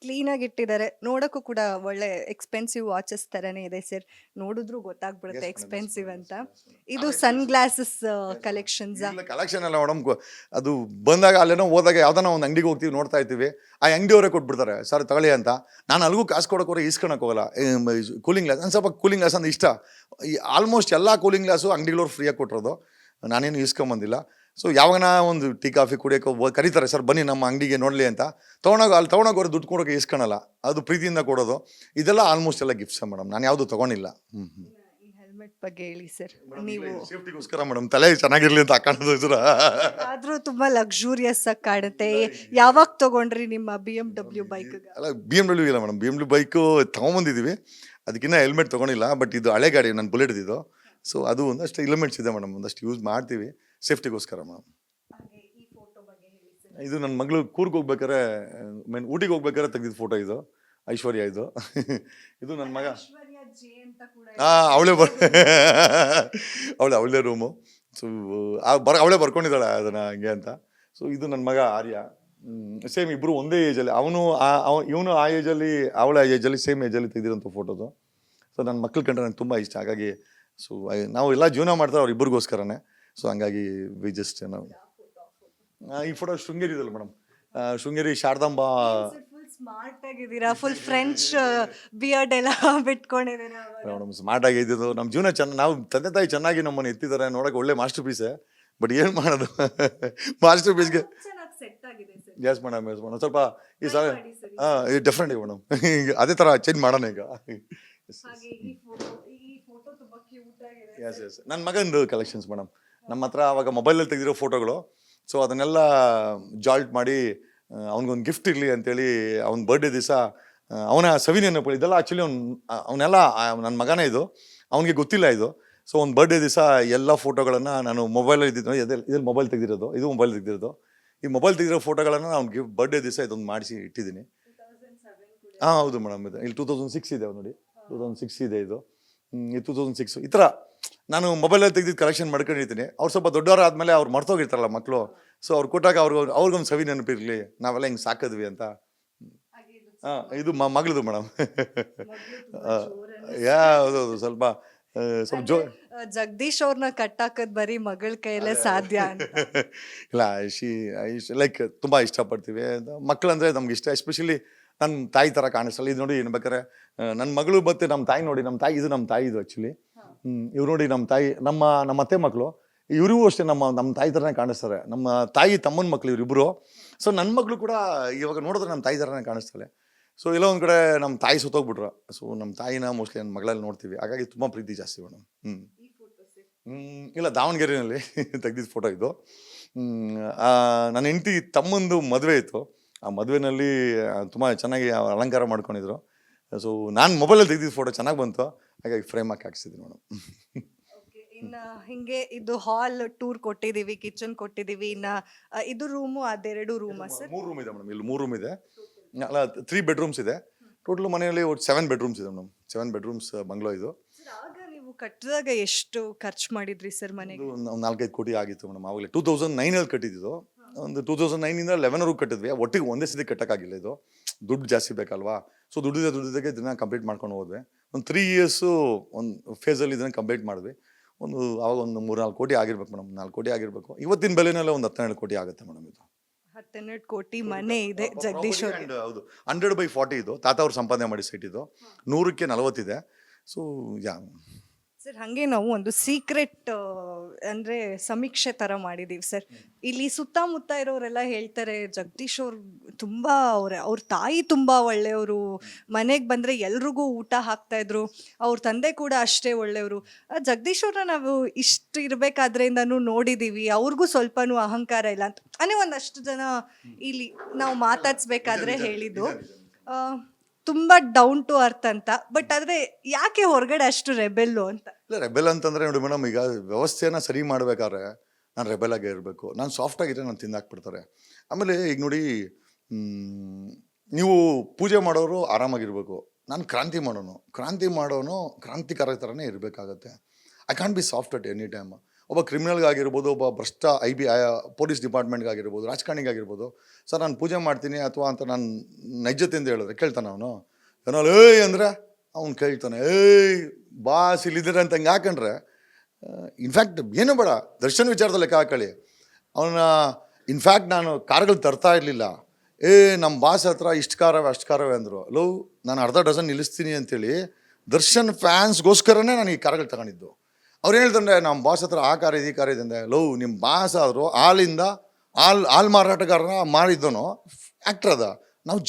ಕ್ಲೀನಾಗಿ ಇಟ್ಟಿದ್ದಾರೆ. ನೋಡೋಕ್ಕೂ ಕೂಡ ಒಳ್ಳೆ ಎಕ್ಸ್ಪೆನ್ಸಿವ್ ವಾಚಸ್ ಥರನೇ ಇದೆ ಸರ್. ನೋಡಿದ್ರೂ ಗೊತ್ತಾಗ್ಬಿಡುತ್ತೆ ಎಕ್ಸ್ಪೆನ್ಸಿವ್ ಅಂತ. ಇದು ಸನ್ ಗ್ಲಾಸಸ್ ಕಲೆಕ್ಷನ್ಸ್. ಕಲೆಕ್ಷನ್ ಅಲ್ಲ ಮೇಡಮ್, ಅದು ಬಂದಾಗ ಅಲ್ಲೇನೋ ಹೋದಾಗ ಯಾವ್ದಾನ ಒಂದು ಅಂಗಡಿಗೆ ಹೋಗ್ತೀವಿ, ನೋಡ್ತಾ ಇರ್ತೀವಿ, ಆ ಅಂಗಡಿಯವರೇ ಕೊಟ್ಬಿಡ್ತಾರೆ, ಸರ್ ತಗೊಳ್ಳಿ ಅಂತ. ನಾನು ಅಲ್ಲಿಗೂ ಕಾಸು ಕೊಡೋಕೆ ಈಸ್ಕೊಳಕ್ಕೆ ಹೋಗಲ್ಲ. ಕೂಲಿಂಗ್ ಗ್ಲಾಸ್, ನಾನು ಸ್ವಲ್ಪ ಕೂಲಿಂಗ್ ಗ್ಲಾಸ್ ಅಂದ್ರೆ ಇಷ್ಟ. ಆಲ್ಮೋಸ್ಟ್ ಎಲ್ಲ ಕೂಲಿಂಗ್ ಗ್ಲಾಸು ಅಂಗಡಿಗಳವ್ರು ಫ್ರೀಯಾಗಿ ಕೊಟ್ಟಿರೋದು, ನಾನೇನು ಈಸ್ಕೊಂಬಂದಿಲ್ಲ. ಸೊ ಯಾವಾಗ ಒಂದು ಟೀ ಕಾಫಿ ಕುಡಿಯೋಕೆ ಕರೀತಾರೆ, ಸರ್ ಬನ್ನಿ ನಮ್ಮ ಅಂಗಡಿಗೆ ನೋಡಲಿ ಅಂತ, ತೊಗೊಂಡೋಗಿ ದುಡ್ಡು ಕೊಡೋಕೆ ಇಸ್ಕೊಳಲ್ಲ, ಅದು ಪ್ರೀತಿಯಿಂದ ಕೊಡೋದು. ಇದೆಲ್ಲ ಆಲ್ಮೋಸ್ಟ್ ಎಲ್ಲ ಗಿಫ್ಟ್ಸ್ ಮೇಡಮ್, ನಾನು ಯಾವುದು ತೊಗೊಂಡಿಲ್ಲ. ಹೆಲ್ಮೆಟ್ ಬಗ್ಗೆ ಹೇಳಿ ಸರ್. ನೀವು ಸೇಫ್ಟಿಗೋಸ್ಕರ ಮೇಡಮ್, ತಲೆ ಚೆನ್ನಾಗಿರ್ಲಿ ಅಂತ ಹಾಕೋದು. ಆದ್ರೂ ತುಂಬಾ ಲಕ್ಸುರಿಯಸ್ ಆಗಿ ಕಾಣುತ್ತೆ. ಯಾವಾಗ ತಗೊಂಡ್ರಿ ನಿಮ್ಮ BMW ಬೈಕ್? ಅಲ್ಲ, BMW ಇಲ್ಲ ಮೇಡಮ್, BMW ಬೈಕು ತೊಗೊಂಬಂದಿದ್ದೀವಿ, ಅದಕ್ಕಿಂತ ಹೆಲ್ಮೆಟ್ ತೊಗೊಂಡಿಲ್ಲ. ಬಟ್ ಇದು ಹಳೆ ಗಾಡಿ, ನಾನು ಬುಲೆಟ್ ಇದು. ಸೊ ಅದು ಒಂದಷ್ಟು ಎಲಿಮೆಂಟ್ಸ್ ಇದೆ ಮೇಡಮ್, ಒಂದಷ್ಟು ಯೂಸ್ ಮಾಡ್ತೀವಿ ಸೇಫ್ಟಿಗೋಸ್ಕರ ಮೇಡಮ್. ಇದು ನನ್ನ ಮಗಳು ಕೂರ್ಗ್ ಹೋಗ್ಬೇಕಾರೆ, ಊಟಿಗೆ ಹೋಗ್ಬೇಕಾರೆ ತೆಗೆದಿದ್ದು ಫೋಟೋ ಇದು, ಐಶ್ವರ್ಯ ಇದು. ಇದು ನನ್ನ ಮಗ, ಅವಳೇ ರೂಮು. ಸೊ ಅವಳೇ ಬರ್ಕೊಂಡಿದ್ದಾಳೆ ಅದನ್ನು ಹಂಗೆ ಅಂತ. ಸೊ ಇದು ನನ್ನ ಮಗ ಆರ್ಯ, ಸೇಮ್ ಇಬ್ಬರು ಒಂದೇ ಏಜಲ್ಲಿ. ಇವನು ಆ ಏಜಲ್ಲಿ, ಅವಳ ಏಜಲ್ಲಿ, ಸೇಮ್ ಏಜಲ್ಲಿ ತೆಗೆದಿರೋಂಥ ಫೋಟೋದು. ಸೊ ನನ್ನ ಮಕ್ಳು ಕಂಡ್ರೆ ನಂಗೆ ತುಂಬ ಇಷ್ಟ. ಹಾಗಾಗಿ ಸೊ ನಾವು ಎಲ್ಲ ಜೀವನ ಮಾಡ್ತಾರೆ ಅವ್ರ ಇಬ್ಬರಿಗೋಸ್ಕರನೇ. ಸೊ ಹಂಗಾಗಿ ವಿ ಜಸ್ಟ್ ನಾವು ಈ ಫೋಟೋ ಶೃಂಗೇರಿ ಇದಲ್ಲ ಮೇಡಮ್, ಶೃಂಗೇರಿ ಶಾರದಾಂಬಾ. ಸ್ಮಾರ್ಟ್ ಆಗಿದ್ದೀರಾ, ಫುಲ್ ಫ್ರೆಂಚ್ ಬಿಯರ್ಡ್ ಎಲ್ಲ ಬಿಟ್ಕೊಂಡಿದ್ದೀರಾ ಮೇಡಮ್. ಸ್ಮಾರ್ಟ್ ಆಗಿ ಇದ್ದಿದ್ದು ನಮ್ಮ ಜೀವನ ನಾವು ತಂದೆ ತಾಯಿ ಚೆನ್ನಾಗಿ ನಮ್ಮನ್ನು ಎತ್ತಿದ್ದಾರೆ, ನೋಡೋಕೆ ಒಳ್ಳೆ ಮಾಸ್ಟರ್ ಪೀಸೇ. ಬಟ್ ಏನು ಮಾಡೋದು, ಮಾಸ್ಟರ್ ಪೀಸ್ಗೆ ಎಸ್ ಮೇಡಮ್, ಸ್ವಲ್ಪ ಈ ಸಲ ಡೆಫ್ರೆಂಟ್ ಮೇಡಮ್, ಅದೇ ಥರ ಚೇಂಜ್ ಮಾಡೋಣ ಈಗ. ಎಸ್ ನನ್ನ ಮಗಂದು ಕಲೆಕ್ಷನ್ಸ್ ಮೇಡಮ್. ನಮ್ಮ ಹತ್ರ ಅವಾಗ ಮೊಬೈಲಲ್ಲಿ ತೆಗೆದಿರೋ ಫೋಟೋಗಳು. ಸೊ ಅದನ್ನೆಲ್ಲ ಜಾಲ್ಟ್ ಮಾಡಿ ಅವ್ನಿಗೊಂದು ಗಿಫ್ಟ್ ಇರಲಿ ಅಂತೇಳಿ, ಅವ್ನ ಬರ್ಡೇ ದಿವಸ ಅವನ ಸವಿ ನೆನಪು ಇದೆಲ್ಲ ಆ್ಯಕ್ಚುಲಿ ಅವನ್ನೆಲ್ಲ ನನ್ನ ಮಗನೇ ಇದು, ಅವನಿಗೆ ಗೊತ್ತಿಲ್ಲ ಇದು. ಸೊ ಒಂದು ಬರ್ಡೇ ದಿವಸ ಎಲ್ಲ ಫೋಟೋಗಳನ್ನು ನಾನು ಮೊಬೈಲಲ್ಲಿ ಇದ್ದಿದ್ದು, ಇದ್ರಲ್ಲಿ ಮೊಬೈಲ್ ತೆಗೆದಿರೋದು, ಇದು ಮೊಬೈಲ್ ತೆಗೆದಿರೋದು. ಈ ಮೊಬೈಲ್ ತೆಗೆದಿರೋ ಫೋಟೋಗಳನ್ನು ನಾನು ಬರ್ಡೇ ದಿವಸ ಇದೊಂದು ಮಾಡಿಸಿ ಇಟ್ಟಿದ್ದೀನಿ. ಹೌದು ಮೇಡಮ್, ಇದು ಇಲ್ಲಿ 2006 ಇದೆ ನೋಡಿ, 2006 ಇದೆ ಇದು. 2006 ಈ ಥರ ನಾನು ಮೊಬೈಲಲ್ಲಿ ತೆಗೆದಿದ್ದು ಕಲೆಕ್ಷನ್ ಮಾಡ್ಕೊಂಡಿರ್ತೀನಿ. ಅವ್ರು ಸ್ವಲ್ಪ ದೊಡ್ಡವರು ಆದಮೇಲೆ ಅವ್ರು ಮರ್ತೋಗಿರ್ತಾರಲ್ಲ ಮಕ್ಕಳು. ಸೊ ಅವ್ರು ಕೊಟ್ಟಾಗ ಅವ್ರಿಗೊಂದು ಸವಿ ನೆನಪಿರಲಿ, ನಾವೆಲ್ಲ ಹಿಂಗೆ ಸಾಕಿದ್ವಿ ಅಂತ. ಇದು ಮಗಳದು ಮೇಡಮ್. ಹೌದೌದು, ಸ್ವಲ್ಪ ಜಗದೀಶ್ ಅವ್ರನ್ನ ಕಟ್ಟಾಕದ್ ಬರೀ ಮಗಳ ಕೈಯಲ್ಲೇ ಸಾಧ್ಯ ಅಂತ ಇಲ್ಲ. ಲೈಕ್ ತುಂಬ ಇಷ್ಟಪಡ್ತೀವಿ ಮಕ್ಕಳಂದ್ರೆ ನಮ್ಗೆ ಇಷ್ಟ. ಎಸ್ಪೆಷಲಿ ನನ್ನ ತಾಯಿ ಥರ ಕಾಣಿಸಲ್ಲ. ಇದು ನೋಡಿ ಏನು ಬೇಕಾರೆ ನನ್ನ ಮಗಳು ಮತ್ತೆ ನಮ್ಮ ತಾಯಿ ನೋಡಿ, ನಮ್ಮ ತಾಯಿ ಇದು ಆ್ಯಕ್ಚುಲಿ. ಇವ್ರು ನೋಡಿ ನಮ್ಮ ತಾಯಿ, ನಮ್ಮ ಅತ್ತೆ ಮಕ್ಕಳು, ಇವರಿಗೂ ಅಷ್ಟೇ ನಮ್ಮ ತಾಯಿ ಥರನೇ ಕಾಣಿಸ್ತಾರೆ. ನಮ್ಮ ತಾಯಿ ತಮ್ಮನ ಮಕ್ಕಳು ಇವರಿಬ್ಬರು. ಸೊ ನನ್ನ ಮಗಳು ಕೂಡ ಇವಾಗ ನೋಡಿದ್ರೆ ನಮ್ಮ ತಾಯಿ ಥರನೇ ಕಾಣಿಸ್ತಾಳೆ. ಸೊ ಎಲ್ಲ ಒಂದು ಕಡೆ ನಮ್ಮ ತಾಯಿ ಸುತ್ತೋಗ್ಬಿಟ್ರು. ಸೊ ನಮ್ಮ ತಾಯಿನ ಮೋಸ್ಟ್ಲಿ ನನ್ನ ಮಗಳಲ್ಲಿ ನೋಡ್ತೀವಿ, ಹಾಗಾಗಿ ತುಂಬ ಪ್ರೀತಿ ಜಾಸ್ತಿ ಮೇಡಮ್. ಇಲ್ಲ, ದಾವಣಗೆರೆಯಲ್ಲಿ ತೆಗ್ದಿದ್ದ ಫೋಟೋ ಇದು. ನನ್ನ ಹೆಂಡತಿ ತಮ್ಮಂದು ಮದುವೆ ಇತ್ತು. ಆ ಮದುವೆನಲ್ಲಿ ತುಂಬ ಚೆನ್ನಾಗಿ ಅಲಂಕಾರ ಮಾಡ್ಕೊಂಡಿದ್ರು. ಸೊ ನಾನು ಮೊಬೈಲಲ್ಲಿ ತೆಗ್ದಿದ್ದ ಫೋಟೋ ಚೆನ್ನಾಗಿ ಬಂತು, ಹಾಗಾಗಿ ಫ್ರೇಮ್ ಹಾಕಿಸಿದ್ದೀನಿ ಮೇಡಮ್. ಇನ್ನು ಹಿಂಗೆ ಇದು ಹಾಲ್ ಟೂರ್ ಕೊಟ್ಟಿದ್ದೀವಿ, ಕಿಚನ್ ಕೊಟ್ಟಿದ್ದೀವಿ. ಇನ್ನು ಇದು ರೂಮು, ಅದೆರಡು ರೂಮಾ ಸರ್? 3 ರೂಮ್ ಇದೆ ಮೇಡಮ್. ಇಲ್ಲಿ 3 ರೂಮ್ ಇದೆ, ಅಲ್ಲ 3 ಬೆಡ್ರೂಮ್ಸ್ ಇದೆ. ಟೋಟಲ್ ಮನೆಯಲ್ಲಿ 7 ಬೆಡ್ರೂಮ್ಸ್ ಇದೆ ಮೇಡಮ್. 7 ಬೆಡ್ರೂಮ್ಸ್ ಬಂಗ್ಲೋ ಇದು. ಆಗ ನೀವು ಕಟ್ಟಿದಾಗ ಎಷ್ಟು ಖರ್ಚು ಮಾಡಿದ್ರಿ ಸರ್ ಮನೆಗೆ? ಒಂದು 4-5 ಕೋಟಿ ಆಗಿತ್ತು ಮೇಡಮ್. ಆವಾಗಲೇ 2009 ಕಟ್ಟಿದ್ದು. ಒಂದು 2009ಇಂದ 11ವರೆಗೂ ಕಟ್ಟಿದ್ವಿ, ಒಟ್ಟಿಗೆ ಒಂದೇ ಸತಿ ಕಟ್ಟೋಕ್ಕಾಗಿಲ್ಲ, ಇದು ದುಡ್ಡು ಜಾಸ್ತಿ ಬೇಕಲ್ವಾ. ಸೊ ದುಡ್ಡಿದ್ದಾಗೆ ಇದನ್ನ ಕಂಪ್ಲೀಟ್ ಮಾಡ್ಕೊಂಡು ಹೋದ್ವಿ. ಒಂದು 3 ಇಯರ್ಸು ಒಂದು ಫೇಸಲ್ಲಿ ಇದನ್ನು ಕಂಪ್ಲೀಟ್ ಮಾಡಿದ್ವಿ. ಆವಾಗ ಒಂದು 3-4 ಕೋಟಿ ಆಗಿರ್ಬೇಕು ಮೇಡಮ್, 4 ಕೋಟಿ ಆಗಿರಬೇಕು. ಇವತ್ತಿನ ಬೆಲೆನೆಲ್ಲ ಒಂದು 17 ಕೋಟಿ ಆಗುತ್ತೆ ಮೇಡಮ್. ಇದು 17 ಕೋಟಿ ಮನೆ ಇದೆ ಜಗದೀಶ್ ಅವ್ರಿಗೆ. ಹೌದು, 100/40 ಇದು ತಾತ ಅವ್ರು ಸಂಪಾದನೆ ಮಾಡಿ ಸೈಟ್ ಇದು. 100ಕ್ಕೆ 40 ಇದೆ. ಸೊ ಯಾ ಸರ್ ಹಾಗೆ ನಾವು ಒಂದು ಸೀಕ್ರೆಟ್ ಅಂದ್ರೆ ಸಮೀಕ್ಷೆ ತರ ಮಾಡಿದೀವಿ ಸರ್. ಇಲ್ಲಿ ಸುತ್ತಮುತ್ತ ಇರೋರೆಲ್ಲ ಹೇಳ್ತಾರೆ ಜಗದೀಶ್ ಅವ್ರು ತುಂಬಾ ಅವ್ರ ತಾಯಿ ತುಂಬಾ ಒಳ್ಳೆಯವರು, ಮನೆಗೆ ಬಂದ್ರೆ ಎಲ್ರಿಗೂ ಊಟ ಹಾಕ್ತಾ ಇದ್ರು, ಅವ್ರ ತಂದೆ ಕೂಡ ಅಷ್ಟೇ ಒಳ್ಳೆಯವರು. ಜಗದೀಶ್ ಅವ್ರನ್ನ ನಾವು ಇಷ್ಟು ಇರ್ಬೇಕಾದ್ರಿಂದನೂ ನೋಡಿದೀವಿ, ಅವ್ರಿಗೂ ಸ್ವಲ್ಪನೂ ಅಹಂಕಾರ ಇಲ್ಲ ಅಂತ ಅಂದ್ರೆ ಒಂದಷ್ಟು ಜನ ಇಲ್ಲಿ ನಾವು ಮಾತಾಡ್ಸ್ಬೇಕಾದ್ರೆ ಹೇಳಿದ್ದು. ತುಂಬಾ ಡೌನ್ ಟು ಅರ್ತ್ ಅಂತ. ಬಟ್ ಆದ್ರೆ ಯಾಕೆ ಹೊರಗಡೆ ಅಷ್ಟು ರೆಬೆಲ್ಲು ಅಂತ? ಇಲ್ಲ, ರೆಬೆಲ್ ಅಂತಂದ್ರೆ ನೋಡಿ ಮೇಡಮ್, ಈಗ ವ್ಯವಸ್ಥೆನ ಸರಿ ಮಾಡ್ಬೇಕಾದ್ರೆ ನಾನು ರೆಬೆಲ್ ಆಗೇ ಇರಬೇಕು. ನಾನು ಸಾಫ್ಟ್ ಆಗಿದ್ರೆ ನಾನು ತಿಂದಾಕ್ಬಿಡ್ತಾರೆ. ಆಮೇಲೆ ಈಗ ನೋಡಿ, ನೀವು ಪೂಜೆ ಮಾಡೋರು ಆರಾಮಾಗಿರ್ಬೇಕು, ನಾನು ಕ್ರಾಂತಿ ಮಾಡೋನು ಕ್ರಾಂತಿಕಾರಕ ಥರನೇ ಇರಬೇಕಾಗತ್ತೆ. I can't be soft at any time. ಒಬ್ಬ ಕ್ರಿಮಿನಲ್ಗಾಗಿರ್ಬೋದು, ಒಬ್ಬ ಭ್ರಷ್ಟ ಪೊಲೀಸ್ ಡಿಪಾರ್ಟ್ಮೆಂಟ್ಗಾಗಿರ್ಬೋದು, ರಾಜಕಾರಣಿಗಾಗಿರ್ಬೋದು, ಸರ್ ನಾನು ಪೂಜೆ ಮಾಡ್ತೀನಿ ಅಥವಾ ಅಂತ ನಾನು ನೈಜತೆಯಿಂದ ಹೇಳಿದ್ರೆ ಕೇಳ್ತಾನೆ ಅವನು. ಏನೋ ಏಯ್ ಅಂದರೆ ಅವ್ನು ಕೇಳ್ತಾನೆ, ಏಯ್ ಬಾಸ್ ಇಲ್ಲಿದ್ದಾರೆ ಅಂತ ಹಂಗೆ ಹಾಕೊಂಡ್ರೆ, ಇನ್ಫ್ಯಾಕ್ಟ್ ಏನೂ ಬೇಡ, ದರ್ಶನ್ ವಿಚಾರದಲ್ಲಿ ಲೆಕ್ಕ ಹಾಕೊಳ್ಳಿ. ಅವನ ಇನ್ಫ್ಯಾಕ್ಟ್ ನಾನು ಕಾರ್ಗಳು ತರ್ತಾ ಇರಲಿಲ್ಲ, ನಮ್ಮ ಬಾಸ್ ಹತ್ರ ಇಷ್ಟು ಕಾರವೇ ಅಷ್ಟು ಕಾರವೇ ಅಂದರು. ನಾನು ಅರ್ಧ ಡಜನ್ ನಿಲ್ಲಿಸ್ತೀನಿ ಅಂತೇಳಿ ದರ್ಶನ್ ಫ್ಯಾನ್ಸ್ಗೋಸ್ಕರನೇ ನಾನು ಈ ಕಾರ್ಗಳು ತಗೊಂಡಿದ್ದು. ಅವ್ರು ಹೇಳ್ತಾರೆ ನಮ್ಮ ಬಾಸ್ ಹತ್ರ ಆ ಕಾರ್ ಇದೆ ಈ ಕಾರ್ ಇದೆ ಅಂದೆ. ನಿಮ್ಮ ಬಾಸ್ ಆದರೂ ಹಾಲು ಮಾರಾಟಗಾರನ ಮಾಡಿದ್ದನು ಆ್ಯಕ್ಟ್ರ್ ಅದ, ನಾವು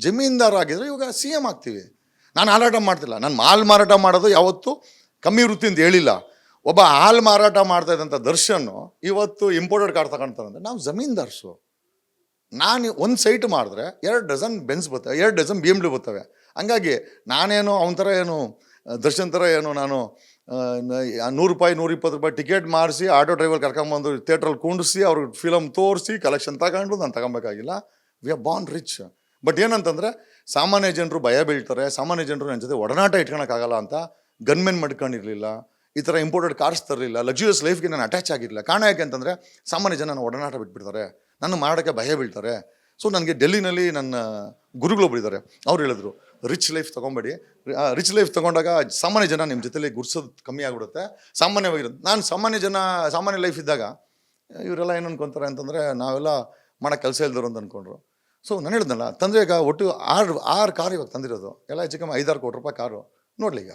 ಜಮೀನ್ದಾರ ಆಗಿದ್ರೆ ಇವಾಗ CM ಆಗ್ತೀವಿ. ನಾನು ಹಾಲಾಟ ಮಾಡ್ತಿಲ್ಲ, ನಾನು ಹಾಲು ಮಾರಾಟ ಮಾಡೋದು ಯಾವತ್ತೂ ಕಮ್ಮಿ ವೃತ್ತಿ ಅಂತ ಹೇಳಿಲ್ಲ. ಒಬ್ಬ ಹಾಲು ಮಾರಾಟ ಮಾಡ್ತಾ ಇದ್ದಂಥ ದರ್ಶನ್ನು ಇವತ್ತು ಇಂಪೋರ್ಟೆಡ್ ಕಾರ್ ತಗೊಳ್ತಾರಂದ್ರೆ ನಾವು ಜಮೀನ್ದಾರ್ಸು. ನಾನು ಒಂದು ಸೈಟ್ ಮಾಡಿದ್ರೆ 2 ಡಜನ್ ಬೆನ್ಸ್ ಬರ್ತವೆ, 2 ಡಜನ್ BMW ಬರ್ತವೆ. ಹಂಗಾಗಿ ನಾನೇನು ಅವನ ಥರ ಏನು ದರ್ಶನ್ ಥರ ಏನು ನಾನು ₹100 ₹120 ಟಿಕೆಟ್ ಮಾಡಿಸಿ ಆಟೋ ಡ್ರೈವರ್ ಕರ್ಕೊಂಬಂದು ಥಿಯೇಟ್ರಲ್ಲಿ ಕುಂಡಿಸಿ ಅವ್ರಿಗೆ ಫಿಲಮ್ ತೋರಿಸಿ ಕಲೆಕ್ಷನ್ ತಗೊಂಡು ನಾನು ತಗೊಬೇಕಾಗಿಲ್ಲ. We are born rich. But ಏನಂತಂದರೆ ಸಾಮಾನ್ಯ ಜನರು ಭಯ ಬೀಳ್ತಾರೆ, ಸಾಮಾನ್ಯ ಜನರು ನನ್ನ ಜೊತೆ ಒಡನಾಟ ಇಟ್ಕೊಳಕ್ಕಾಗಲ್ಲ ಅಂತ ಗನ್ಮೆನ್ ಮಾಡ್ಕೊಂಡಿರಲಿಲ್ಲ, ಈ ಥರ ಇಂಪೋರ್ಟೆಡ್ ಕಾರ್ಸ್ ತರಲಿಲ್ಲ, ಲಕ್ಸುರಿಯಸ್ ಲೈಫ್ಗೆ ನಾನು ಅಟ್ಯಾಚ್ ಆಗಿರಲಿಲ್ಲ. ಕಾರಣ ಯಾಕೆ ಅಂತಂದರೆ ಸಾಮಾನ್ಯ ಜನ ನನ್ನ ಒಡನಾಟ ಬಿಟ್ಬಿಡ್ತಾರೆ, ನನ್ನ ಮಾಡೋಕ್ಕೆ ಭಯ ಬೀಳ್ತಾರೆ. ಸೊ ನನಗೆ ಡೆಲ್ಲಿನಲ್ಲಿ ನನ್ನ ಗುರುಗಳೊಬ್ಬರಿದ್ದಾರೆ, ಅವ್ರು ಹೇಳಿದ್ರು ರಿಚ್ ಲೈಫ್ ತೊಗೊಬೇಡಿ, ರಿಚ್ ಲೈಫ್ ತೊಗೊಂಡಾಗ ಸಾಮಾನ್ಯ ಜನ ನಿಮ್ಮ ಜೊತೆಲಿ ಗುರ್ಸೋದು ಕಮ್ಮಿ ಆಗಿಬಿಡುತ್ತೆ, ಸಾಮಾನ್ಯವಾಗಿರೋದು. ನಾನು ಸಾಮಾನ್ಯ ಲೈಫ್ ಇದ್ದಾಗ ಇವರೆಲ್ಲ ಏನು ಅನ್ಕೊತಾರೆ ಅಂತಂದರೆ ನಾವೆಲ್ಲ ಮಾಡೋ ಕೆಲಸ ಇಲ್ದರು ಅಂತ ಅಂದ್ಕೊಂಡ್ರು. ಸೊ ನಾನು ಹೇಳಿದ್ನಲ್ಲ, ತಂದರೆ ಈಗ ಒಟ್ಟು 6 ಕಾರ್ ಇವಾಗ ತಂದಿರೋದು, ಎಲ್ಲ ಹೆಚ್ಚು ಕಮ್ಮಿ 5-6 ಕೋಟಿ ರೂಪಾಯಿ ಕಾರು ನೋಡ್ಲಿ. ಈಗ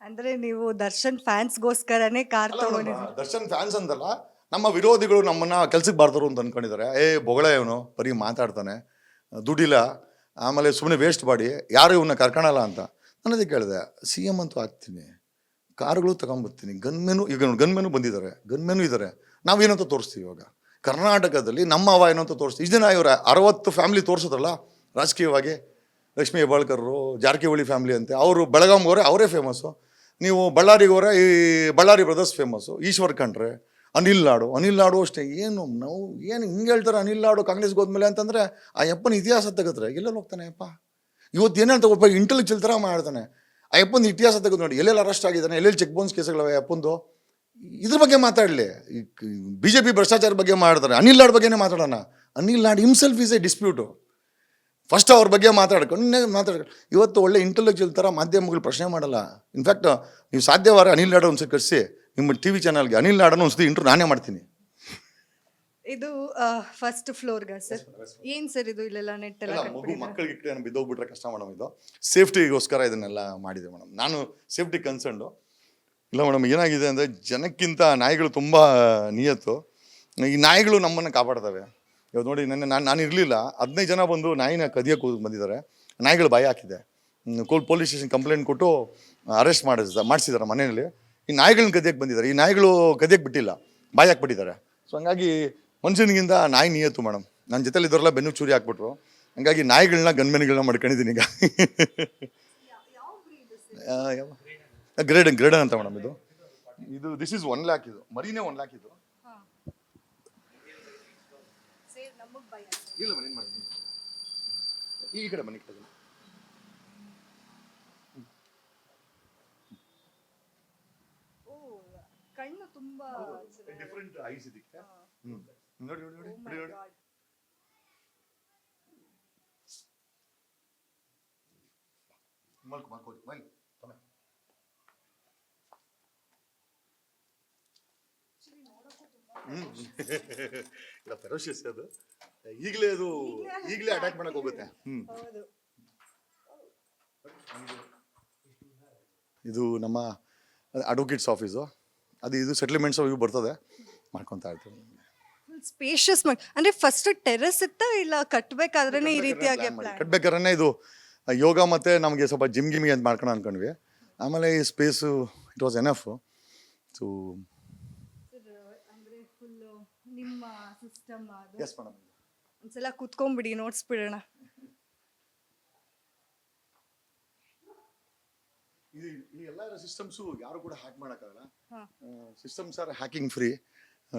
ಅಂದ್ರೆ ನೀವು ದರ್ಶನ್ ಫ್ಯಾನ್ಸ್ಗೋಸ್ಕರನೇ ಕಾರ್ ತಗೊಂಡಿದ್ದೀರಿ. ದರ್ಶನ್ ಫ್ಯಾನ್ಸ್ ಅಂತಲ್ಲ, ನಮ್ಮ ವಿರೋಧಿಗಳು ನಮ್ಮನ್ನ ಕೆಲ್ಸಕ್ಕೆ ಬಾರ್ದರು ಅಂತ ಅಂದ್ಕೊಂಡಿದ್ದಾರೆ. ಬೊಗಳೆ ಇವನು ಬರೀ ಮಾತಾಡ್ತಾನೆ, ದುಡ್ಡಿಲ್ಲ, ಆಮೇಲೆ ಸುಮ್ಮನೆ ವೇಸ್ಟ್ ಬಾಡಿ, ಯಾರು ಇವನ್ನ ಕರ್ಕೊಳಲ್ಲ ಅಂತ. ನಾನು ಅದಕ್ಕೆ ಕೇಳಿದೆ, CM ಅಂತೂ ಆಗ್ತೀನಿ, ಕಾರುಗಳು ತಗೊಂಬರ್ತೀನಿ, ಗನ್ಮೆನು ಬಂದಿದ್ದಾರೆ, ಗನ್ಮೆನು ಇದ್ದಾರೆ, ನಾವೇನಂತ ತೋರಿಸ್ತೀವಿ. ಇವಾಗ ಕರ್ನಾಟಕದಲ್ಲಿ ನಮ್ಮ ಅವ ಏನಂತ ತೋರಿಸ್ತೀವಿ. ಇಷ್ಟು ದಿನ ಇವರ 60 ಫ್ಯಾಮಿಲಿ ತೋರಿಸಿದ್ರಲ್ಲ ರಾಜಕೀಯವಾಗಿ, ಲಕ್ಷ್ಮೀ ಹೆಬ್ಬಾಳ್ಕರ್ರು, ಜಾರಕಿಹೊಳಿ ಫ್ಯಾಮಿಲಿ ಅಂತೆ, ಅವರು ಬೆಳಗಾಂಗೋರೆ ಅವರೇ ಫೇಮಸ್ಸು. ನೀವು ಬಳ್ಳಾರಿಗೋರೆ ಈ ಬಳ್ಳಾರಿ ಬ್ರದರ್ಸ್ ಫೇಮಸ್ಸು. ಈಶ್ವರ್ ಖಂಡ್ರೆ, ಅನಿಲ್ ಲಾಡು ಅಷ್ಟೇ. ಏನು ಹಿಂಗೆ ಹೇಳ್ತಾರೆ, ಅನಿಲ್ ಲಾಡು ಕಾಂಗ್ರೆಸ್ಗೆ ಹೋದ್ಮೇಲೆ ಅಂತಂದರೆ ಆ ಯಪ್ಪನ ಇತಿಹಾಸ ತೆಗೆದ್ರೆ ಎಲ್ಲೆಲ್ಲಿ ಹೋಗ್ತಾನೆ ಅಪ್ಪ. ಇವತ್ತು ಏನಂತ ಒಬ್ಬ ಇಂಟೆಲೆಕ್ಚುಯಲ್ ಥರ ಮಾಡ್ತಾನೆ. ಆ ಯಪ್ಪನ ಇತಿಹಾಸ ತೆಗೆದು ನೋಡಿ, ಎಲ್ಲೆಲ್ಲಿ ಅರೆಸ್ಟ್ ಆಗಿದ್ದಾನೆ, ಎಲ್ಲೆಲ್ಲಿ ಚೆಕ್ ಬೌನ್ಸ್ ಕೇಸ್ಗಳವೆ ಅಪ್ಪಂದು. ಇದ್ರ ಬಗ್ಗೆ ಮಾತಾಡಲಿ. BJP ಭ್ರಷ್ಟಾಚಾರ ಬಗ್ಗೆ ಮಾಡ್ತಾರೆ, ಅನಿಲ್ ಲಾಡ್ ಬಗ್ಗೆನೇ ಮಾತಾಡೋಣ. Anil Lad himself is a dispute. First ಅವ್ರ ಬಗ್ಗೆ ಮಾತಾಡ್ಕೊಂಡು ಇವತ್ತು ಒಳ್ಳೆ ಇಂಟೆಲೆಕ್ಚುಯಲ್ ಥರ ಮಾಧ್ಯಮಗಳು ಪ್ರಶ್ನೆ ಮಾಡಲ್ಲ. ಇನ್ಫ್ಯಾಕ್ಟ್ ನೀವು ಸಾಧ್ಯವಾರ ಅನಿಲ್ ಲಾಡ್ ಒಂದ್ಸರಿ ಕಳಿಸಿ ನಿಮ್ಮ TV ಚಾನಲ್ಗೆ, ಅನಿಲ್ ಲಾಡನ್ನು ಒಂದ್ಸತಿ ಇಂಟ್ರೂ ನಾನೇ ಮಾಡ್ತೀನಿ. ಇದು ಫಸ್ಟ್ ಫ್ಲೋರ್ಗ ಸರ್? ಏನು ಸರ್ ಇದು ಇಲ್ಲೆಲ್ಲ ನೆಟ್ಟೆಲ್ಲ ಮಕ್ಕಳಿಗೆ ಬಿದ್ದೋಗ್ಬಿಟ್ರೆ ಕಷ್ಟ ಮೇಡಮ್. ಇದು ಸೇಫ್ಟಿಗೋಸ್ಕರ ಇದನ್ನೆಲ್ಲ ಮಾಡಿದೆ ಮೇಡಮ್. ನಾನು ಸೇಫ್ಟಿ ಕನ್ಸರ್ನ್ಡು ಇಲ್ಲ ಮೇಡಮ್. ಏನಾಗಿದೆ ಅಂದರೆ ಜನಕ್ಕಿಂತ ನಾಯಿಗಳು ತುಂಬ ನಿಯತ್ತು. ಈ ನಾಯಿಗಳು ನಮ್ಮನ್ನು ಕಾಪಾಡ್ತವೆ. ಇವತ್ತು ನೋಡಿ, ನಾನು ಇರಲಿಲ್ಲ, 15 ಜನ ಬಂದು ನಾಯಿನ ಕದಿಯೋಕೆ ಬಂದಿದ್ದಾರೆ. ನಾಯಿಗಳು ಭಯ ಹಾಕಿದೆ, ಪೊಲೀಸ್ ಸ್ಟೇಷನ್ ಕಂಪ್ಲೇಂಟ್ ಕೊಟ್ಟು ಅರೆಸ್ಟ್ ಮಾಡಿಸಿದ್ದಾರೆ ಮನೆಯಲ್ಲಿ. ಈ ನಾಯಿಗಳನ್ನ ಕದಿಯಕ್ಕೆ ಬಂದಿದ್ದಾರೆ. ಈ ನಾಯಿಗಳು ಕದಿಯಕ್ಕೆ ಬಿಟ್ಟಿಲ್ಲ, ಬಾಯಿ ಹಾಕ್ಬಿಟ್ಟಿದ್ದಾರೆ. ಸೊ ಹಂಗಾಗಿ ಮನುಷ್ಯನಿಗಿಂತ ನಾಯಿ ನಿಯತ್ತು ಮೇಡಮ್. ನನ್ನ ಜೊತೆಲಿ ಇದ್ದವರೆಲ್ಲ ಬೆನ್ನು ಚೂರಿ ಹಾಕ್ಬಿಟ್ರು. ಹಂಗಾಗಿ ನಾಯಿಗಳನ್ನ ಗನ್ಮೆನ್ಗಳನ್ನ ಮಾಡ್ಕೊಂಡಿದ್ದೀನಿ ಈಗ. ಗ್ರೇಡನ್ ಅಂತ ಮೇಡಮ್. ಇದು ದಿಸ್ ಇಸ್ 1 lakh. ಇದು ಮರಿನೇ 1 lakh. ಇದು ಇಲ್ಲ ಬನ್ನಿ, ಮಾಡಿ ಈ ಕಡೆ ಬನ್ನಿ. ಕಣ್ಣು ತುಂಬಾ ಡಿಫರೆಂಟ್ ಐಸ್ ಇದಕ್ಕೆ. ನೋಡಿ ನೋಡಿ ನೋಡಿ ನೋಡಿ ನೋಡಿ ಮಲ್ಕೊ ಮಲ್ಕೊ ಮಲ್ ತಮ್ಮ ಇಲ್ಲ ಫೆರೋಷಿಯಸ್ ಅದು ಈಗಲೇ ಅದು ಈಗಲೇ ಅಟ್ಯಾಕ್ ಮಾಡಕ್ ಹೋಗುತ್ತೆ ಇದು ನಮ್ಮ ಅಡ್ವೊಕೇಟ್ಸ್ ಆಫೀಸು ಅದು ಇದು ಸೆಟ್ಲ್ಮೆಂಟ್ಸ್ ಇವು ಬರ್ತದೆ ಮಾಡ್ಕೊತಾ ಇರ್ತೀವಿ ಸ್ಪೇಷಿಯಸ್ ಅಂದ್ರೆ ಫಸ್ಟ್ ಟೆರೆಸ್ ಇತ್ತ ಇಲ್ಲ ಕಟ್ಬೇಕಾದ್ರೆ ಈ ರೀತಿಯಾಗಿ ಪ್ಲಾನ್ ಕಟ್ಬೇಕಾದ್ರೆ ಇದು ಯೋಗ ಮತ್ತೆ ನಮಗೆ ಸ್ವಲ್ಪ ಜಿಮ್ ಗಿಮ್ಗೆ ಅಂತ ಮಾಡ್ಕೊಂಡು ಅನ್ಕೊಂಡ್ವಿ ಆಮೇಲೆ ಈ space it was enough so ಅಂದ್ರೆ ಫುಲ್ ನಿಮ್ಮ ಸಿಸ್ಟಮ್ ಅದು ಎಸ್ ಮೇಡಮ್ ಒಂದ್ಸಲ ಕುತ್ಕೊಂಡ್ಬಿಡಿ ನೋಡ್ಸ್ಬಿಡೋಣ. ಈ ಎಲ್ಲ ಸಿಸ್ಟಮ್ಸು ಯಾರು ಕೂಡ ಹ್ಯಾಕ್ ಮಾಡೋಕ್ಕಾಗಲ್ಲ. Systems are hacking free.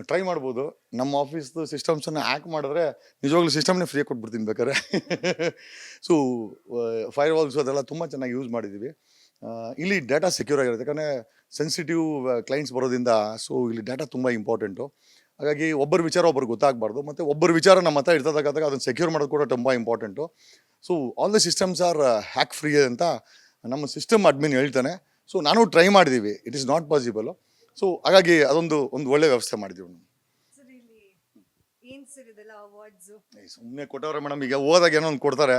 Try ಮಾಡ್ಬೋದು. ನಮ್ಮ ಆಫೀಸ್ದು ಸಿಸ್ಟಮ್ಸನ್ನು ಹ್ಯಾಕ್ ಮಾಡಿದ್ರೆ ನಿಜವಾಗ್ಲೂ ಸಿಸ್ಟಮ್ನೇ ಫ್ರೀ ಕೊಟ್ಬಿಡ್ತೀನಿ ಬೇಕಾದ್ರೆ. ಸೊ ಫೈರ್ ವಾಲ್ಸ್ ಅದೆಲ್ಲ ತುಂಬ ಚೆನ್ನಾಗಿ ಯೂಸ್ ಮಾಡಿದ್ದೀವಿ. ಇಲ್ಲಿ ಡೇಟಾ ಸೆಕ್ಯೂರ್ ಆಗಿರುತ್ತೆ, ಯಾಕಂದರೆ ಸೆನ್ಸಿಟಿವ್ ಕ್ಲೈಂಟ್ಸ್ ಬರೋದ್ರಿಂದ. ಸೊ ಇಲ್ಲಿ ಡೇಟಾ ತುಂಬ ಇಂಪಾರ್ಟೆಂಟು. ಹಾಗಾಗಿ ಒಬ್ಬರ ವಿಚಾರ ಒಬ್ಬರಿಗೆ ಗೊತ್ತಾಗಬಾರ್ದು, ಮತ್ತು ಒಬ್ಬರ ವಿಚಾರ ನಮ್ಮ ಹತ್ರ ಇರ್ತದಾಗ ಅದನ್ನು ಸೆಕ್ಯೂರ್ ಮಾಡೋದು ಕೂಡ ತುಂಬ important. So all the systems are hack free ಅಂತ ನಮ್ಮ ಸಿಸ್ಟಮ್ ಅಡ್ಮಿನ್ ಹೇಳ್ತಾನೆ. ಸೊ ನಾನು ಟ್ರೈ ಮಾಡಿದ್ದೀವಿ, it is not possible. So ಹಾಗಾಗಿ ಅದೊಂದು ಒಳ್ಳೆ ವ್ಯವಸ್ಥೆ ಮಾಡಿದ್ದೀವಿ. ಸುಮ್ಮನೆ ಕೊಟ್ಟವ್ರೆ ಮೇಡಮ್, ಈಗ ಹೋದಾಗ ಏನೋ ಒಂದು ಕೊಡ್ತಾರೆ,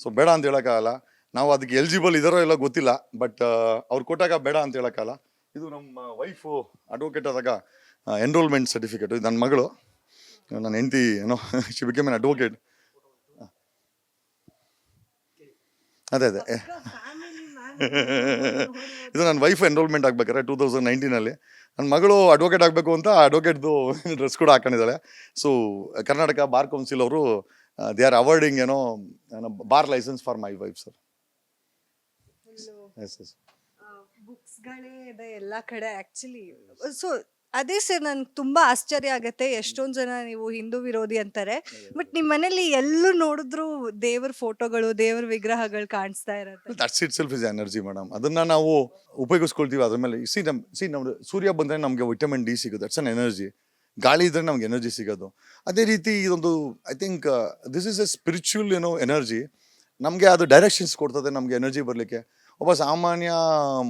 ಸೊ ಬೇಡ ಅಂತ ಹೇಳೋಕ್ಕಾಗಲ್ಲ. ನಾವು ಅದಕ್ಕೆ ಎಲಿಜಿಬಲ್ ಇದಾರೋ ಎಲ್ಲ ಗೊತ್ತಿಲ್ಲ, ಬಟ್ ಅವ್ರು ಕೊಟ್ಟಾಗ ಬೇಡ ಅಂತ ಹೇಳೋಕ್ಕಾಗಲ್ಲ. ಇದು ನಮ್ಮ ವೈಫು ಅಡ್ವೊಕೇಟ್ ಆದಾಗ ಎನ್ರೋಲ್ಮೆಂಟ್ ಸರ್ಟಿಫಿಕೇಟು. ಇದು ನನ್ನ ಮಗಳು, ನನ್ನ ಹೆಂಡತಿ ಏನೋ ಶಿ ಬಿಕೇಮ್ ಎನ್ ಅಡ್ವೊಕೇಟ್. ಅದೇ ಇದು ನನ್ನ ವೈಫ್ ಎನ್ರೋಲ್ಮೆಂಟ್ ಆಗ್ಬೇಕಾರೆ 2019 ನನ್ನ ಮಗಳು ಅಡ್ವೊಕೇಟ್ ಆಗಬೇಕು ಅಂತ ಅಡ್ವೊಕೇಟ್ದು ಡ್ರೆಸ್ ಕೂಡ ಹಾಕೊಂಡಿದ್ದಾಳೆ. ಸೊ ಕರ್ನಾಟಕ ಬಾರ್ ಕೌನ್ಸಿಲ್ ಅವರು ದೇ ಆರ್ ಅವಾರ್ಡಿಂಗ್ ಏನೋ bar license for my wife sir. Yes yes ಬುಕ್ಸ್ಗಳೇ ಇದೆ ಎಲ್ಲ ಕಡೆ ಆ್ಯಕ್ಚುಲಿ. ಸೊ ಅದೇ ಸರ್, ನನ್ಗೆ ತುಂಬಾ ಆಶ್ಚರ್ಯ ಆಗತ್ತೆ. ಎಷ್ಟೊಂದು ಜನ ನೀವು ಹಿಂದೂ ವಿರೋಧಿ ಅಂತಾರೆ, ಬಟ್ ನಿಮ್ಮ ಮನೇಲಿ ಎಲ್ಲೂ ನೋಡಿದ್ರು ದೇವ್ರ ಫೋಟೋಗಳು, ದೇವ್ರ ವಿಗ್ರಹಗಳು ಕಾಣಿಸ್ತಾ ಇರತ್ತೆ. That's it self is energy madam. ಅದನ್ನ ನಾವು ಉಪಯೋಗಿಸ್ಕೊಳ್ತೀವಿ. ಅದ್ರ ಮೇಲೆ ನಮ್ದು ಸೂರ್ಯ ಬಂದರೆ ನಮಗೆ ವಿಟಮಿನ್ ಡಿ ಸಿಗೋದು, ದಟ್ಸ್ ಅನ್ ಎನರ್ಜಿ. ಗಾಳಿ ಇದ್ರೆ ನಮ್ಗೆ ಎನರ್ಜಿ ಸಿಗೋದು. ಅದೇ ರೀತಿ ಇದೊಂದು I think this is A spiritual energy. ನಮಗೆ ಅದು ಡೈರೆಕ್ಷನ್ಸ್ ಕೊಡ್ತದೆ ನಮಗೆ ಎನರ್ಜಿ ಬರಲಿಕ್ಕೆ. ಒಬ್ಬ ಸಾಮಾನ್ಯ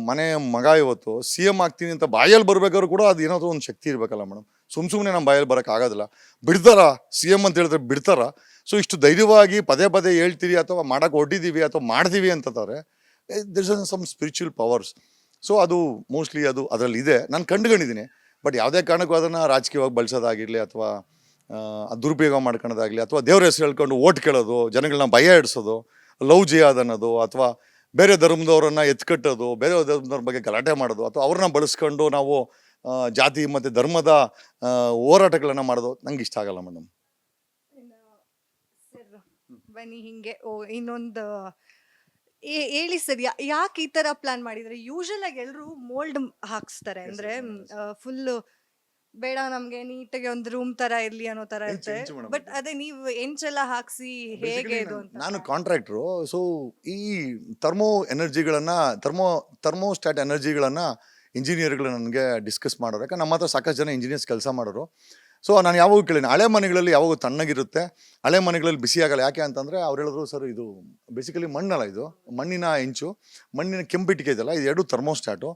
ಮನೆ ಮಗ ಇವತ್ತು CM ಆಗ್ತೀನಿ ಅಂತ ಬಾಯಲ್ಲಿ ಬರ್ಬೇಕಾದ್ರು ಕೂಡ ಅದು ಏನಾದರೂ ಒಂದು ಶಕ್ತಿ ಇರಬೇಕಲ್ಲ ಮೇಡಮ್. ಸುಮ್ಮನೆ ನಮ್ಮ ಬಾಯಲ್ಲಿ ಬರೋಕ್ಕಾಗೋದಿಲ್ಲ. ಬಿಡ್ತಾರ CM ಅಂತ ಹೇಳಿದ್ರೆ ಬಿಡ್ತಾರ? ಸೊ ಇಷ್ಟು ಧೈರ್ಯವಾಗಿ ಪದೇ ಪದೇ ಹೇಳ್ತೀವಿ ಅಥವಾ ಮಾಡೋಕೆ ಹೊಟ್ಟಿದ್ದೀವಿ ಅಥವಾ ಮಾಡ್ತೀವಿ ಅಂತಂತಾರೆ, this is some spiritual powers. So ಅದು ಮೋಸ್ಟ್ಲಿ ಅದು ಅದರಲ್ಲಿ ಇದೆ, ನಾನು ಕಂಡುಕೊಂಡಿದ್ದೀನಿ. ಬಟ್ ಯಾವುದೇ ಕಾರಣಕ್ಕೂ ಅದನ್ನು ರಾಜಕೀಯವಾಗಿ ಬಳಸೋದಾಗಿರಲಿ ಅಥವಾ ದುರುಪಯೋಗ ಮಾಡ್ಕೊಳ್ಳೋದಾಗಲಿ ಅಥವಾ ದೇವ್ರ ಹೆಸರು ಹೇಳ್ಕೊಂಡು ಓಟ್ ಕೇಳೋದು, ಜನಗಳನ್ನ ಭಯ ಇಡಿಸೋದು, ಲವ್ ಜಿಹಾದ್ ಅನ್ನೋದು, ಅಥವಾ ಬೇರೆ ಧರ್ಮದವ್ರನ್ನ ಎತ್ಕಟ್ಟೋದು, ಬೇರೆ ಧರ್ಮದವ್ರ ಬಗ್ಗೆ ಗಲಾಟೆ ಮಾಡೋದು, ಅಥವಾ ಅವ್ರನ್ನ ಬಳಸ್ಕೊಂಡು ನಾವು ಜಾತಿ ಮತ್ತು ಧರ್ಮದ ಹೋರಾಟಗಳನ್ನು ಮಾಡೋದು ನಂಗೆ ಇಷ್ಟ ಆಗಲ್ಲ ಮೇಡಮ್. ಸರ್ ಬನ್ನಿ ಹಿಂಗೆ ಇನ್ನೊಂದು ಹೇಳಿ ಸರ್, ಯಾಕೆ ಈ ತರ ಪ್ಲಾನ್ ಮಾಡಿದ್ರೆ? ಯೂಶಲ್ ಆಗಿ ಎಲ್ಲರೂ ಮೋಲ್ಡ್ ಹಾಕ್ಸ್ತಾರೆ, ಅಂದ್ರೆ ಫುಲ್ ಬೇಡ ನಮ್ಗೆ ನೀಟಾಗಿ ಒಂದು ರೂಮ್ ತರ ಇರ್ಲಿ ಅನ್ನೋ ತರ ಇರುತ್ತೆ. ಬಟ್ ಅದೇ ನೀವು ಎಂಚೆಲ್ಲ ಹಾಕ್ಸಿ ಹೇಗೆ ಇದು ಅಂತ. ನಾನು ಕಾಂಟ್ರಾಕ್ಟ್ರು. ಸೊ ಈ ಥರ್ಮೋಸ್ಟಾಟ್ ಎನರ್ಜಿಗಳನ್ನ ಇಂಜಿನಿಯರ್ಗಳು ನನಗೆ ಡಿಸ್ಕಸ್ ಮಾಡೋರು. ಯಾಕಂದ್ರೆ ನಮ್ಮ ಹತ್ರ ಸಾಕಷ್ಟು ಜನ ಇಂಜಿನಿಯರ್ಸ್ ಕೆಲಸ ಮಾಡೋರು. ಸೊ ನಾನು ಯಾವಾಗ ಕೇಳಿನಿ, ಹಳೆ ಮನೆಗಳಲ್ಲಿ ಯಾವಾಗ ತಣ್ಣಗಿರುತ್ತೆ, ಹಳೆ ಮನೆಗಳಲ್ಲಿ ಬಿಸಿ ಆಗಲ್ಲ. ಯಾಕೆ ಅಂತಂದರೆ ಅವ್ರು ಹೇಳಿದ್ರು, ಸರ್ ಇದು ಬೇಸಿಕಲಿ ಮಣ್ಣಲ್ಲ, ಇದು ಮಣ್ಣಿನ ಹೆಂಚು, ಮಣ್ಣಿನ ಕೆಂಪಿಟ್ಟಿಗೆ ಇದೆಲ್ಲ, ಇದು ಎರಡು ಥರ್ಮೋಸ್ಟಾಟು.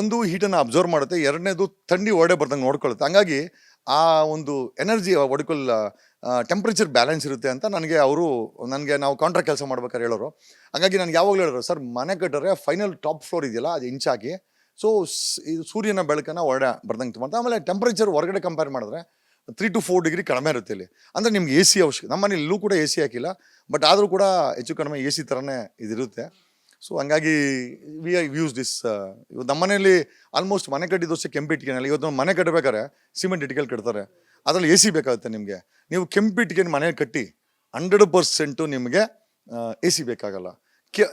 ಒಂದು ಹೀಟನ್ನು ಅಬ್ಸರ್ವ್ ಮಾಡುತ್ತೆ, ಎರಡನೇದು ಥಂಡಿ ಒಡೆ ಬರ್ದಂಗೆ ನೋಡ್ಕೊಳ್ಳುತ್ತೆ. ಹಂಗಾಗಿ ಆ ಒಂದು ಎನರ್ಜಿ ಟೆಂಪ್ರೇಚರ್ ಬ್ಯಾಲೆನ್ಸ್ ಇರುತ್ತೆ ಅಂತ ನನಗೆ ನಾವು ಕಾಂಟ್ರಾಕ್ಟ್ ಕೆಲಸ ಮಾಡ್ಬೇಕಾದ್ರೆ ಹೇಳೋರು. ಹಾಗಾಗಿ ನನಗೆ ಯಾವಾಗಲೂ ಹೇಳೋರು, ಸರ್ ಮನೆ ಕಟ್ಟರೆ ಫೈನಲ್ ಟಾಪ್ ಫ್ಲೋರ್ ಇದೆಯಲ್ಲ ಅದು ಇಂಚಾಕಿ, ಸೊ ಇದು ಸೂರ್ಯನ ಬೆಳಕನ್ನು ಒಡೆ ಬರ್ದಂಗೆ ಮಾಡ್ತಾರೆ. ಆಮೇಲೆ ಟೆಂಪ್ರೇಚರ್ ಹೊರಗಡೆ ಕಂಪೇರ್ ಮಾಡಿದ್ರೆ 3 to 4 ಡಿಗ್ರಿ ಕಡಿಮೆ ಇರುತ್ತೆ ಇಲ್ಲಿ. ಅಂದರೆ ನಿಮ್ಗೆ AC ಅವಶ್ಯಕ. ನಮ್ಮ ಮನೇಲಿ ಇಲ್ಲೂ ಕೂಡ AC ಹಾಕಿಲ್ಲ, ಬಟ್ ಆದರೂ ಕೂಡ ಹೆಚ್ಚು ಕಡಿಮೆ AC ಥರನೇ ಇದಿರುತ್ತೆ. ಸೊ ಹಂಗಾಗಿ ವಿ ಯೂಸ್ ದಿಸ್. ಇವತ್ತು ನಮ್ಮ ಮನೆಯಲ್ಲಿ ಆಲ್ಮೋಸ್ಟ್ ಮನೆ ಕಟ್ಟಿದ್ದು ಅಷ್ಟೇ ಕೆಂಪಿಟ್ಟಿಗೆನಲ್ಲಿ. ಇವತ್ತು ಮನೆ ಕಟ್ಟಬೇಕಾದ್ರೆ ಸಿಮೆಂಟ್ ಇಟ್ಕೆಲ್ಲಿ ಕಟ್ತಾರೆ, ಅದರಲ್ಲಿ AC ಬೇಕಾಗುತ್ತೆ ನಿಮಗೆ. ನೀವು ಕೆಂಪಿಟ್ಟಿಗೆ ಮನೆ ಕಟ್ಟಿ 100% ನಿಮಗೆ AC ಬೇಕಾಗಲ್ಲ.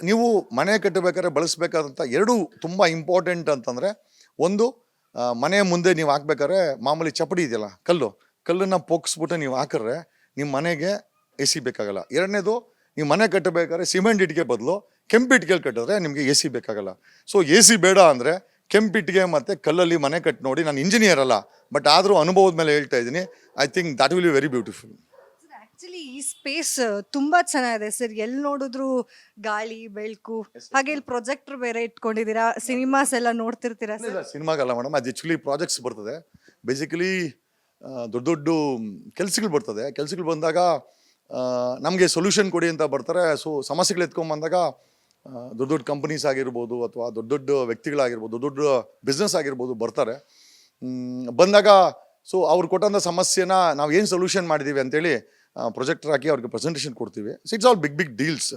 ನೀವು ಮನೆ ಕಟ್ಟಬೇಕಾದ್ರೆ ಬಳಸಬೇಕಾದಂಥ ಎರಡು ತುಂಬ ಇಂಪಾರ್ಟೆಂಟ್ ಅಂತಂದರೆ, ಒಂದು ಮನೆ ಮುಂದೆ ನೀವು ಹಾಕ್ಬೇಕಾದ್ರೆ ಮಾಮೂಲಿ ಚಪ್ಪಡಿ ಇದೆಯಲ್ಲ, ಕಲ್ಲನ್ನು ಪೋಕ್ಸ್ಬಿಟ್ಟು ನೀವು ಹಾಕಿದ್ರೆ ನಿಮ್ಮ ಮನೆಗೆ AC ಬೇಕಾಗಲ್ಲ. ಎರಡನೇದು, ನೀವು ಮನೆ ಕಟ್ಟಬೇಕಾದ್ರೆ ಸಿಮೆಂಟ್ ಇಟ್ಟಿಗೆ ಬದಲು ಕೆಂಪು ಇಟ್ಟಿಗೆಯಲ್ಲಿ ಕಟ್ಟಿದ್ರೆ ನಿಮಗೆ AC ಬೇಕಾಗಲ್ಲ. ಸೊ AC ಬೇಡ ಅಂದರೆ ಕೆಂಪಿಟ್ಟಿಗೆ ಮತ್ತು ಕಲ್ಲಲ್ಲಿ ಮನೆ ಕಟ್ಟಿ ನೋಡಿ, ನಾನು ಇಂಜಿನಿಯರ್ ಅಲ್ಲ, ಬಟ್ ಆದರೂ ಅನುಭವದ ಮೇಲೆ ಹೇಳ್ತಾ ಇದ್ದೀನಿ. I think that will be very beautiful. Actually ಈ ಸ್ಪೇಸ್ ತುಂಬಾ ಚೆನ್ನಾಗಿದೆ ಸರ್. ಎಲ್ಲಿ ನೋಡಿದ್ರು ಗಾಳಿ ಬೆಳಕು, ಹಾಗೆ ಇಲ್ಲಿ ಪ್ರೊಜೆಕ್ಟರ್ ಬೇರೆ ಇಟ್ಕೊಂಡಿದ್ದೀರಾ, ಸಿನಿಮಾಸ್ ಎಲ್ಲ ನೋಡ್ತಿರ್ತೀರಾ ಸರ್? ಸಿನಿಮಾಗಲ್ಲ ಮೇಡಮ್, ಅದು ಆ್ಯಕ್ಚುಲಿ ಪ್ರಾಜೆಕ್ಟ್ಸ್ ಬರ್ತದೆ. ಬೇಸಿಕಲಿ ದೊಡ್ಡ ದೊಡ್ಡ ಕೆಲಸಗಳು ಬರ್ತದೆ. ಕೆಲಸಗಳು ಬಂದಾಗ ನಮಗೆ ಸೊಲ್ಯೂಷನ್ ಕೊಡಿ ಅಂತ ಬರ್ತಾರೆ. ಸೊ ಸಮಸ್ಯೆಗಳು ಎತ್ಕೊಂಡ್ಬಂದಾಗ ದೊಡ್ಡ ದೊಡ್ಡ ಕಂಪನೀಸ್ ಆಗಿರ್ಬೋದು ಅಥವಾ ದೊಡ್ಡ ದೊಡ್ಡ ವ್ಯಕ್ತಿಗಳಾಗಿರ್ಬೋದು, ದೊಡ್ಡ ದೊಡ್ಡ ಬಿಸ್ನೆಸ್ ಆಗಿರ್ಬೋದು ಬರ್ತಾರೆ. ಬಂದಾಗ ಸೊ ಅವ್ರು ಕೊಟ್ಟಂಥ ಸಮಸ್ಯೆನ ನಾವು ಏನು ಸೊಲ್ಯೂಷನ್ ಮಾಡಿದ್ದೀವಿ ಅಂತೇಳಿ ಪ್ರೊಜೆಕ್ಟರ್ ಹಾಕಿ ಅವ್ರಿಗೆ ಪ್ರೆಸೆಂಟೇಷನ್ ಕೊಡ್ತೀವಿ. So it's all big big deals.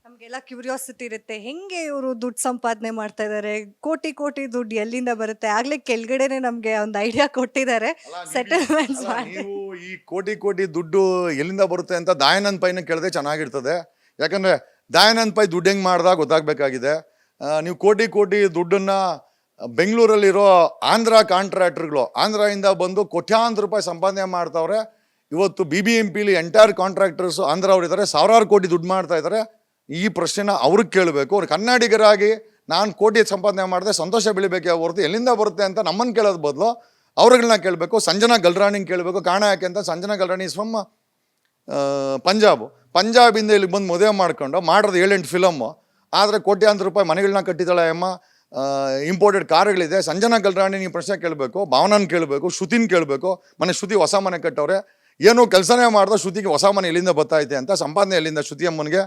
ನಮಗೆಲ್ಲ ಕ್ಯೂರಿಯಾಸಿಟಿ ಇರುತ್ತೆ, ಹೆಂಗೆ ಇವರು ದುಡ್ಡು ಸಂಪಾದನೆ ಮಾಡ್ತಾ ಇದ್ದಾರೆ, ಕೋಟಿ ಕೋಟಿ ದುಡ್ಡು ಎಲ್ಲಿಂದ ಬರುತ್ತೆ? ಆಗ್ಲೇ ಕೆಳಗಡೆನೆ ನಮಗೆ ಒಂದು ಐಡಿಯಾ ಕೊಟ್ಟಿದ್ದಾರೆ, ಸೆಟಲ್ಮೆಂಟ್ಸ್ ಮಾಡಿ. ನೀವು ಈ ಕೋಟಿ ಕೋಟಿ ದುಡ್ಡು ಎಲ್ಲಿಂದ ಬರುತ್ತೆ ಅಂತ ದಯಾನಂದ್ ಪೈನ ಕೇಳಿದ್ರೆ ಚೆನ್ನಾಗಿರ್ತದೆ. ಯಾಕಂದರೆ ದಯಾನಂದ್ ಪೈ ದುಡ್ಡು ಹೆಂಗೆ ಮಾಡ್ದ ಗೊತ್ತಾಗಬೇಕಾಗಿದೆ. ನೀವು ಕೋಟಿ ಕೋಟಿ ದುಡ್ಡನ್ನು ಬೆಂಗಳೂರಲ್ಲಿರೋ ಆಂಧ್ರ ಕಾಂಟ್ರಾಕ್ಟರ್ಗಳು ಆಂಧ್ರದಿಂದ ಬಂದು ಕೋಟ್ಯಾಂತರ ರೂಪಾಯಿ ಸಂಪಾದನೆ ಮಾಡ್ತಾವ್ರೆ. ಇವತ್ತು BBMPಲಿ ಎಂಟೈರ್ ಕಾಂಟ್ರಾಕ್ಟರ್ಸು ಆಂಧ್ರ ಅವ್ರು ಇದ್ದಾರೆ, ಸಾವಿರಾರು ಕೋಟಿ ದುಡ್ಡು ಮಾಡ್ತಾ ಇದ್ದಾರೆ. ಈ ಪ್ರಶ್ನೆನ ಅವ್ರಿಗೆ ಕೇಳಬೇಕು. ಅವ್ರು ಕನ್ನಡಿಗರಾಗಿ ನಾನು ಕೋಟಿ ಸಂಪಾದನೆ ಮಾಡಿದೆ ಸಂತೋಷ ಬೆಳಿಬೇಕೆ ಹೊರತು ಎಲ್ಲಿಂದ ಬರುತ್ತೆ ಅಂತ ನಮ್ಮನ್ನು ಕೇಳೋದು ಬದಲು ಅವ್ರುಗಳನ್ನ ಕೇಳಬೇಕು. ಸಂಜನಾ ಗಲ್ರಾಣಿಂಗ್ ಕೇಳಬೇಕು. ಕಾರಣ ಯಾಕೆ ಅಂತ, ಸಂಜನಾ ಗಲ್ರಾಣಿ ಇಸ್ ಫ್ರಮ್ ಪಂಜಾಬಿಂದ ಇಲ್ಲಿಗೆ ಬಂದು ಮದುವೆ ಮಾಡ್ಕೊಂಡು ಮಾಡಿರೋದು 7-8 ಫಿಲಮ್ಮು. ಆದರೆ ಕೋಟ್ಯಾಂತರ ರೂಪಾಯಿ ಮನೆಗಳನ್ನ ಕಟ್ಟಿದ್ದಾಳೆ ಅಮ್ಮ. ಇಂಪೋರ್ಟೆಡ್ ಕಾರುಗಳಿದೆ. ಸಂಜನಾ ಗಲ್ರಾಣಿ ನೀವು ಪ್ರಶ್ನೆ ಕೇಳಬೇಕು, ಭಾವನಾನ್ ಕೇಳಬೇಕು, ಶ್ರುತಿನ ಕೇಳಬೇಕು. ಶ್ರುತಿ ಹೊಸ ಮನೆ ಕಟ್ಟವ್ರೆ, ಏನೋ ಕೆಲಸನೇ ಮಾಡ್ದೆ, ಶ್ರುತಿಗೆ ಹೊಸ ಮನೆ ಎಲ್ಲಿಂದ ಬರ್ತೈತೆ ಅಂತ, ಸಂಪಾದನೆ ಎಲ್ಲಿಂದ ಶ್ರುತಿ ಅಮ್ಮನಿಗೆ?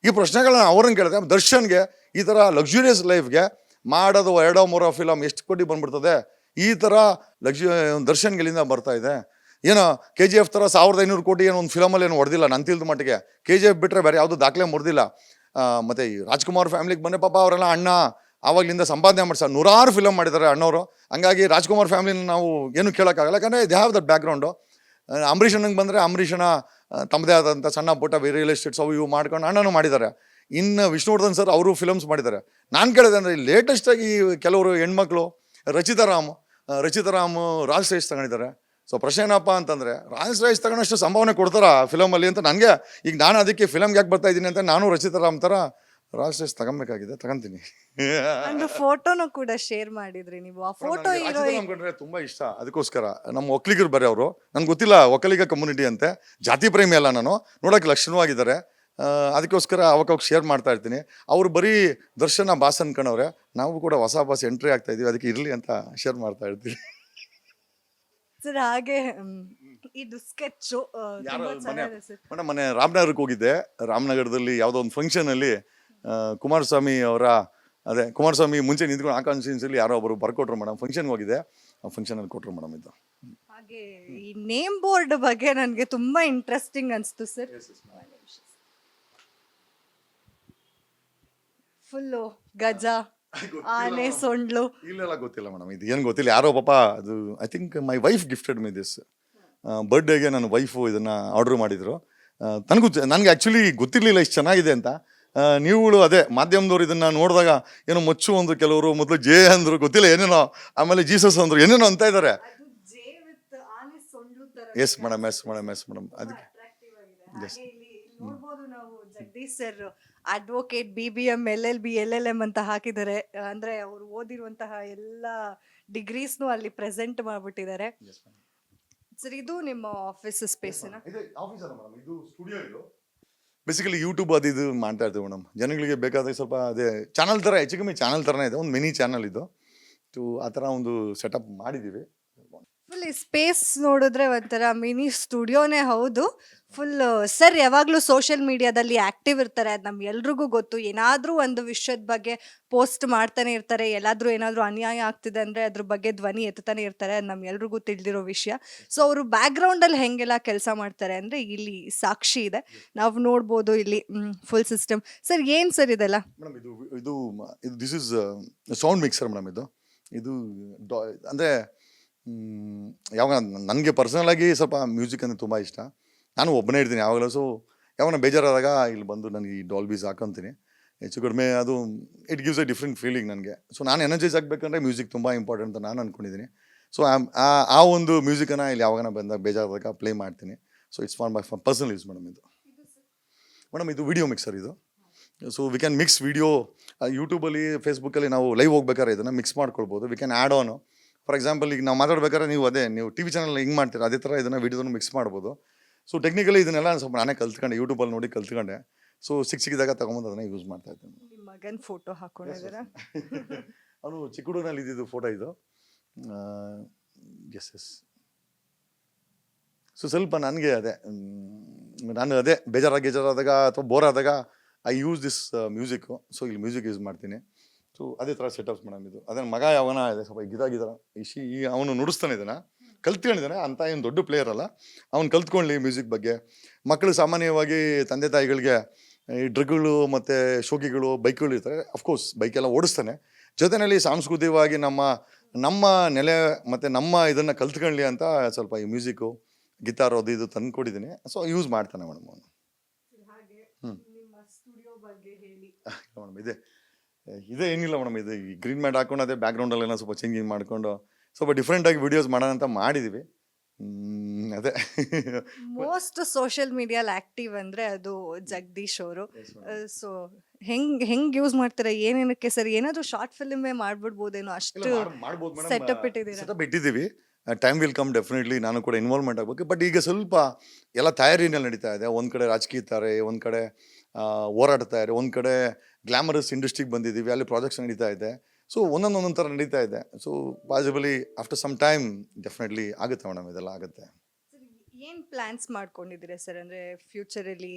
ಈ ಪ್ರಶ್ನೆಗಳನ್ನ ಅವ್ರನ್ನ ಕೇಳಿದೆ. ದರ್ಶನ್ಗೆ ಈ ಥರ ಲಕ್ಸುರಿಯಸ್ ಲೈಫ್ಗೆ ಮಾಡೋದು 2-3 ಫಿಲಮ್ ಎಷ್ಟು ಕೋಟಿ ಬಂದ್ಬಿಡ್ತದೆ. ಈ ಥರ ದರ್ಶನ್ಗೆ ಎಲ್ಲಿಂದ ಬರ್ತಾ ಇದೆ? ಏನೋ KGF ಥರ 1500 ಕೋಟಿ ಏನೋ ಒಂದು ಫಿಲಮಲ್ಲಿ ಏನು ಹೊಡೆದಿಲ್ಲ ನನ್ನ ತಿಳಿದ ಮಟ್ಟಿಗೆ. KGF ಬಿಟ್ಟರೆ ಬೇರೆ ಯಾವುದು ದಾಖಲೆ ಮುರಿದಿಲ್ಲ. ಮತ್ತು ಈ ರಾಜ್ಕುಮಾರ್ ಫ್ಯಾಮಿಲಿಗೆ ಬಂದರೆ ಪಾಪ ಅವರೆಲ್ಲ ಅಣ್ಣ ಆವಾಗಲಿಂದ ಸಂಪಾದನೆ ಮಾಡ್ತಾರೆ, 100 ಫಿಲಮ್ ಮಾಡಿದ್ದಾರೆ ಅಣ್ಣವರು. ಹಂಗಾಗಿ ರಾಜ್ಕುಮಾರ್ ಫ್ಯಾಮಿಲಿನ ನಾವು ಏನು ಕೇಳೋಕ್ಕಾಗಲ್ಲ, ಯಾಕಂದರೆ ದೇ ಹ್ಯಾವ್ ದಟ್ ಬ್ಯಾಕ್ಗ್ರೌಂಡು. ಅಂಬರೀಷನಿಗೆ ಬಂದರೆ ಅಂಬರೀಷನ ತಮ್ಮದೇ ಆದಂಥ ಸಣ್ಣ ಪುಟ್ಟ ರಿಯಲ್ ಎಸ್ಟೇಟ್ಸ್ ಅವು ಇವು ಮಾಡ್ಕೊಂಡು ಅಣ್ಣನೂ ಮಾಡಿದ್ದಾರೆ. ಇನ್ನು ವಿಷ್ಣುವರ್ಧನ್ ಸರ್ ಅವರು ಫಿಲಮ್ಸ್ ಮಾಡಿದ್ದಾರೆ. ನಾನು ಕೇಳಿದೆ ಅಂದರೆ ಲೇಟೆಸ್ಟಾಗಿ ಕೆಲವರು ಹೆಣ್ಮಕ್ಳು ರಚಿತಾರಾಮ್ ರಾಜ್ ರೇಸ್ ತಗೊಂಡಿದ್ದಾರೆ. ಸೊ ಪ್ರಶ್ನೆ ಏನಪ್ಪ ಅಂತಂದರೆ, ರಾಜ್ ರೇಸ್ ತಗೊಂಡಷ್ಟು ಸಂಭಾವನೆ ಕೊಡ್ತಾರ ಫಿಲಮಲ್ಲಿ ಅಂತ ನನಗೆ. ಈಗ ನಾನು ಅದಕ್ಕೆ ಫಿಲಮ್ಗೆ ಯಾಕೆ ಬರ್ತಾ ಇದ್ದೀನಿ ಅಂತ ನಾನು ರಚಿತಾರಾಮ್ ಥರ ರಾಜ್ ರೇಸ್ ತಗೊಬೇಕಾಗಿದೆ, ತಗೊಂತೀನಿ. ಒಂದು ಫೋಟೋನು ಕೂಡ ಶೇರ್ ಮಾಡಿದ್ರಿ ನೀವು. ಆ ಫೋಟೋ ಕಂಡ್ರೆ ತುಂಬ ಇಷ್ಟ. ಅದಕ್ಕೋಸ್ಕರ ನಮ್ಮ ಒಕ್ಕಲಿಗರು ಬರೀ ಅವರು, ನನ್ಗೆ ಗೊತ್ತಿಲ್ಲ ಒಕ್ಕಲಿಗ ಕಮ್ಯುನಿಟಿ ಅಂತೆ, ಜಾತಿ ಪ್ರೇಮಿ ಅಲ್ಲ ನಾನು, ನೋಡೋಕೆ ಲಕ್ಷಣವಾಗಿದ್ದಾರೆ. ಅದಕ್ಕೋಸ್ಕರ ಅವಾಗ ಶೇರ್ ಮಾಡ್ತಾ ಇರ್ತೀನಿ. ಅವರು ಬರೀ ದರ್ಶನ ಬಾಸ್ ಅನ್ಕೊಂಡವ್ರೆ, ನಾವು ಕೂಡ ಹೊಸ ಬಾಸ್ ಎಂಟ್ರಿ ಆಗ್ತಾ ಇದೀವಿ, ಅದಕ್ಕೆ ಇರಲಿ ಅಂತ ಶೇರ್ ಮಾಡ್ತಾ ಇರ್ತೀವಿ. ಸರ್ ಹಾಗೆ ಇದು ಸ್ಕೆಚ್ ಮೇಡಮ್ ಮೊನ್ನೆ ರಾಮನಗರಕ್ಕೆ ಹೋಗಿದ್ದೆ. ರಾಮನಗರದಲ್ಲಿ ಯಾವುದೋ ಒಂದು ಫಂಕ್ಷನಲ್ಲಿ ಕುಮಾರಸ್ವಾಮಿ ಅವರ ಕುಮಾರಸ್ವಾಮಿ ಮುಂಚೆ ನಿಂತ್ಕೊಂಡು ಆ ಕಾನ್ಸ್ಟಿಟ್ಯೂನ್ಸಿಲಿ ಯಾರೋ ಒಬ್ಬರು ಬರ್ಕೊಟ್ರು ಮೇಡಮ್. ಫಂಕ್ಷನ್ಗೆ ಹೋಗಿದ್ದೆ, ಆ ಫಂಕ್ಷನಲ್ಲಿ ಕೊಟ್ಟರು ಮೇಡಮ್. ಇದು ಹಾಗೆ ಈ ನೇಮ್ ಬೋರ್ಡ್ ಬಗ್ಗೆ ನನಗೆ ತುಂಬಾ ಇಂಟ್ರೆಸ್ಟಿಂಗ್ ಅನಿಸ್ತು ಸರ್. ಫುಲ್ಲು ಗಜ, ಆನೆ, ಸೊಂಡ್ಲು ಇಲ್ಲೆಲ್ಲ ಗೊತ್ತಿಲ್ಲ ಮೇಡಮ್, ಇದು ಏನು ಗೊತ್ತಿಲ್ಲ. ಯಾರೋ ಪಾಪ ಅದು I think my wife gifted me this. ಬರ್ಡೇಗೆ ನನ್ನ ವೈಫು ಇದನ್ನು ಆರ್ಡ್ರ್ ಮಾಡಿದರು. ನನಗೆ ಆ್ಯಕ್ಚುಲಿ ಗೊತ್ತಿರಲಿಲ್ಲ ಇಷ್ಟು ಚೆನ್ನಾಗಿದೆ ಅಂತ. ನೀವುಗಳು ಅದೇ ಮಾಧ್ಯಮದವ್ರು ಇದನ್ನು ನೋಡಿದಾಗ ಏನೋ ಮಚ್ಚು ಅಂದರು, ಕೆಲವರು ಮೊದಲು ಜೆ ಅಂದರು, ಗೊತ್ತಿಲ್ಲ ಏನೇನೋ, ಆಮೇಲೆ ಜೀಸಸ್ ಅಂದರು, ಏನೇನೋ ಅಂತ ಇದ್ದಾರೆ. ಎಸ್ ಮೇಡಮ್ ಅದಕ್ಕೆ ನೋಡ್ಬೋದು ನಾವು. Jagadish sir advocate, BBM, LLB, LLM ಅಂತ ಹಾಕಿದ್ದಾರೆ. ಅಂದ್ರೆ ಅವರು ಓದಿರುವಂತಹ ಎಲ್ಲ ಡಿಗ್ರೀಸ್ನು ಅಲ್ಲಿ ಪ್ರೆಸೆಂಟ್ ಮಾಡ್ಬಿಟ್ಟಿದ್ದಾರೆ. ಸರ್ ಇದು ನಿಮ್ಮ ಆಫೀಸ್ ಸ್ಪೇಸಿನ? ಇದು ಸ್ಟುಡಿಯೋ. ಇದು ಬೇಸಿಕಲಿ ಯೂಟ್ಯೂಬ್ ಅದು ಇದು ಮಾಡ್ತಾ ಇರ್ತೀವಿ ಮೇಡಮ್. ಜನಗಳಿಗೆ ಬೇಕಾದ್ರೆ ಸ್ವಲ್ಪ ಅದೇ ಚಾನಲ್ ಥರ, ಹೆಚ್ಚು ಕಮ್ಮಿ ಚಾನಲ್ ಥರನೇ ಇದೆ, ಒಂದು ಮಿನಿ ಚಾನಲ್ ಇದು. ಆ ಥರ ಒಂದು ಸೆಟಪ್ ಮಾಡಿದ್ದೀವಿ. ಫುಲ್ ಈ ಸ್ಪೇಸ್ ನೋಡಿದ್ರೆ ಒಂಥರ ಮಿನಿ ಸ್ಟುಡಿಯೋನೇ ಹೌದು. ಫುಲ್ ಸರ್ ಯಾವಾಗಲೂ ಸೋಷಿಯಲ್ ಮೀಡಿಯಾದಲ್ಲಿ ಆ್ಯಕ್ಟಿವ್ ಇರ್ತಾರೆ, ಅದು ನಮ್ಗೆಲ್ರಿಗೂ ಗೊತ್ತು. ಏನಾದರೂ ಒಂದು ವಿಷಯದ ಬಗ್ಗೆ ಪೋಸ್ಟ್ ಮಾಡ್ತಾನೆ ಇರ್ತಾರೆ, ಎಲ್ಲಾದರೂ ಏನಾದರೂ ಅನ್ಯಾಯ ಆಗ್ತಿದೆ ಅಂದರೆ ಅದ್ರ ಬಗ್ಗೆ ಧ್ವನಿ ಎತ್ತಾನೆ ಇರ್ತಾರೆ, ಅದು ನಮ್ಗೆಲ್ರಿಗೂ ತಿಳಿದಿರೋ ವಿಷಯ. ಸೊ ಅವರು ಬ್ಯಾಕ್ಗ್ರೌಂಡಲ್ಲಿ ಹೆಂಗೆಲ್ಲ ಕೆಲಸ ಮಾಡ್ತಾರೆ ಅಂದರೆ ಇಲ್ಲಿ ಸಾಕ್ಷಿ ಇದೆ, ನಾವು ನೋಡ್ಬೋದು ಇಲ್ಲಿ ಫುಲ್ ಸಿಸ್ಟಮ್. ಸರ್ ಏನು ಸರ್ ಇದೆಲ್ಲ? ಮೇಡಮ್ ಇದು this is sound mixer madam. ಇದು ಅಂದರೆ ಯಾವಾಗ ನನಗೆ ಪರ್ಸನಲಾಗಿ ಸ್ವಲ್ಪ ಮ್ಯೂಸಿಕ್ ಅಂದರೆ ತುಂಬ ಇಷ್ಟ. ನಾನು ಒಬ್ಬನೇ ಇರ್ತೀನಿ ಯಾವಾಗಲೂ. ಸೊ ಯಾವಾಗ ಬೇಜಾರಾದಾಗ ಇಲ್ಲಿ ಬಂದು ನನಗೆ ಈ ಡಾಲ್ಬೀಸ್ ಹಾಕೊತೀನಿ. ಹೆಚ್ಚು ಕಡಿಮೆ ಅದು it gives A different feeling ನನಗೆ. ಸೊ ನಾನು ಎನರ್ಜೈಸ್ ಆಗಬೇಕಂದ್ರೆ ಮ್ಯೂಸಿಕ್ ತುಂಬ ಇಂಪಾರ್ಟೆಂಟ್ ಅಂತ ನಾನು ಅಂದ್ಕೊಂಡಿದ್ದೀನಿ. ಸೊ ಆ ಒಂದು ಮ್ಯೂಸಿಕನ್ನು ಇಲ್ಲಿ ಯಾವಾಗ ಬಂದಾಗ ಬೇಜಾರಾದಾಗ ಪ್ಲೇ ಮಾಡ್ತೀನಿ. So it's for my personal use madam. ಇದು video mixer. So we can mix video ಯೂಟ್ಯೂಬಲ್ಲಿ ಫೇಸ್ಬುಕ್ಕಲ್ಲಿ ನಾವು ಲೈವ್ ಹೋಗ್ಬೇಕಾದ್ರೆ ಇದನ್ನು ಮಿಕ್ಸ್ ಮಾಡ್ಕೊಳ್ಬೋದು. We can add on. For example ಈಗ ನಾವು ಮಾತಾಡ್ಬೇಕಾದ್ರೆ ನೀವು ಟಿ ವಿ ಚಾನಲ್ ಹಿಂಗೆ ಮಾಡ್ತೀರಾ, ಅದೇ ಥರ ಇದನ್ನು ವಿಡಿಯೋದನ್ನು ಮಿಕ್ಸ್ ಮಾಡ್ಬೋದು. ಸೊ ಟೆಕ್ನಿಕಲಿ ಇದನ್ನೆಲ್ಲ ಸ್ವಲ್ಪ ನಾನೇ ಕಲ್ತ್ಕೊಂಡೆ, ಯೂಟ್ಯೂಬಲ್ಲಿ ನೋಡಿ ಕಲ್ತ್ಕೊಂಡೆ. ಸೊ ಸಿಕ್ಕಿದಾಗ ತೊಗೊಂಬಂದು ಅದನ್ನು ಯೂಸ್ ಮಾಡ್ತಾ ಇದ್ದೇನೆ. ನಿಮ್ಮ ಮಗನ ಫೋಟೋ ಹಾಕೊಂಡಿದ್ದೀರಾ? ಅವನು ಚಿಕ್ಕ ಹುಡುಗನಲ್ಲಿ ಇದ್ದಿದ್ದು ಫೋಟೋ ಇದು. ಎಸ್. ಸೊ ಸ್ವಲ್ಪ ನನಗೆ ನಾನು ಬೇಜಾರಾದಾಗ ಅಥವಾ ಬೋರ್ ಆದಾಗ I use this music. So ಇಲ್ಲಿ ಮ್ಯೂಸಿಕ್ ಯೂಸ್ ಮಾಡ್ತೀನಿ. ಸೊ ಅದೇ ಥರ ಸೆಟಪ್ಸ್ ಮೇಡಮ್ ಇದು. ಅದೇ ಮಗ ಯಾವನ ಇದೆ ಸ್ವಲ್ಪ ಗಿದ ಅವನು ನುಡಿಸ್ತಾನೆ, ಇದನ್ನು ಕಲ್ತ್ಕೊಂಡಿದ್ದಾನೆ. ಅಂತ ಏನು ದೊಡ್ಡ ಪ್ಲೇಯರ್ ಅಲ್ಲ, ಅವ್ನು ಕಲ್ತ್ಕೊಳ್ಳಿ ಮ್ಯೂಸಿಕ್ ಬಗ್ಗೆ. ಮಕ್ಕಳು ಸಾಮಾನ್ಯವಾಗಿ ತಂದೆ ತಾಯಿಗಳಿಗೆ ಈ ಡ್ರಗ್ಗಳು ಮತ್ತು ಶೋಕಿಗಳು ಬೈಕ್ಗಳು ಇರ್ತಾರೆ. ಅಫ್ಕೋರ್ಸ್ ಬೈಕೆಲ್ಲ ಓಡಿಸ್ತಾನೆ, ಜೊತೆಯಲ್ಲಿ ಸಾಂಸ್ಕೃತಿಕವಾಗಿ ನಮ್ಮ ನೆಲೆ ಮತ್ತು ನಮ್ಮ ಇದನ್ನು ಕಲ್ತ್ಕೊಳ್ಳಿ ಅಂತ ಸ್ವಲ್ಪ ಈ ಮ್ಯೂಸಿಕ್ಕು ಗಿಟಾರ್ ಅದು ಇದು ತಂದು ಕೊಟ್ಟಿದ್ದೀನಿ. ಸೊ ಯೂಸ್ ಮಾಡ್ತಾನೆ ಮೇಡಮ್ ಅವನು. ಮೇಡಮ್ ಇದೇ ಏನಿಲ್ಲ ಮೇಡಮ್, ಇದು ಈ ಗ್ರೀನ್ ಮ್ಯಾಟ್ ಹಾಕೊಂಡು ಅದೇ ಬ್ಯಾಕ್ಗ್ರೌಂಡಲ್ಲೆಲ್ಲ ಸ್ವಲ್ಪ ಚೇಂಜಿಂಗ್ ಮಾಡಿಕೊಂಡು ಸ್ವಲ್ಪ ಡಿಫ್ರೆಂಟಾಗಿ ವಿಡಿಯೋಸ್ ಮಾಡೋಣ ಅಂತ ಮಾಡಿದ್ದೀವಿ. ಅದೇ ಮೋಸ್ಟ್ ಸೋಷಿಯಲ್ ಮೀಡಿಯಾಲ್ ಆಕ್ಟಿವ್ ಅಂದ್ರೆ ಅದು ಜಗದೀಶ್ ಅವರು. ಸೊ ಹೆಂಗ್ ಯೂಸ್ ಮಾಡ್ತೀರಾ, ಏನೇನಕ್ಕೆ ಸರ್? ಏನಾದ್ರು ಶಾರ್ಟ್ ಫಿಲ್ಮೇ ಮಾಡ್ಬಿಡ್ಬೋದೇನೋ, ಅಷ್ಟು ಸೆಟಪ್ ಇಟ್ಟಿದ್ದೀರಾ? ಸೆಟಪ್ ಇಟ್ಟಿದ್ದೀವಿ. ಟೈಮ್ ವಿಲ್ ಕಮ್ ಡೆಫಿನೆಟ್ಲಿ, ನಾನು ಕೂಡ ಇನ್ವಾಲ್ವ್ಮೆಂಟ್ ಆಗಬೇಕು. ಬಟ್ ಈಗ ಸ್ವಲ್ಪ ಎಲ್ಲ ತಯಾರಿನಲ್ಲಿ ನಡೀತಾ ಇದೆ. ಒಂದು ಕಡೆ ರಾಜಕೀಯ ತಾರೆ, ಒಂದು ಕಡೆ ಹೋರಾಡ್ತಾ ಇದೆ, ಒಂದು ಕಡೆ ಗ್ಲಾಮರಸ್ ಇಂಡಸ್ಟ್ರಿಗೆ ಬಂದಿದ್ದೀವಿ, ಅಲ್ಲಿ ಪ್ರಾಜೆಕ್ಟ್ಸ್ ನಡೀತಾ ಇದೆ. ಸೊ ಒಂದೊಂದು ಥರ ನಡೀತಾ ಇದೆ. So possibly after some time definitely ಆಗುತ್ತೆ ಮೇಡಮ್, ಇದೆಲ್ಲ ಆಗುತ್ತೆ. ಏನು ಪ್ಲ್ಯಾನ್ಸ್ ಮಾಡ್ಕೊಂಡಿದ್ದೀರಾ ಸರ್? ಅಂದರೆ ಫ್ಯೂಚರಲ್ಲಿ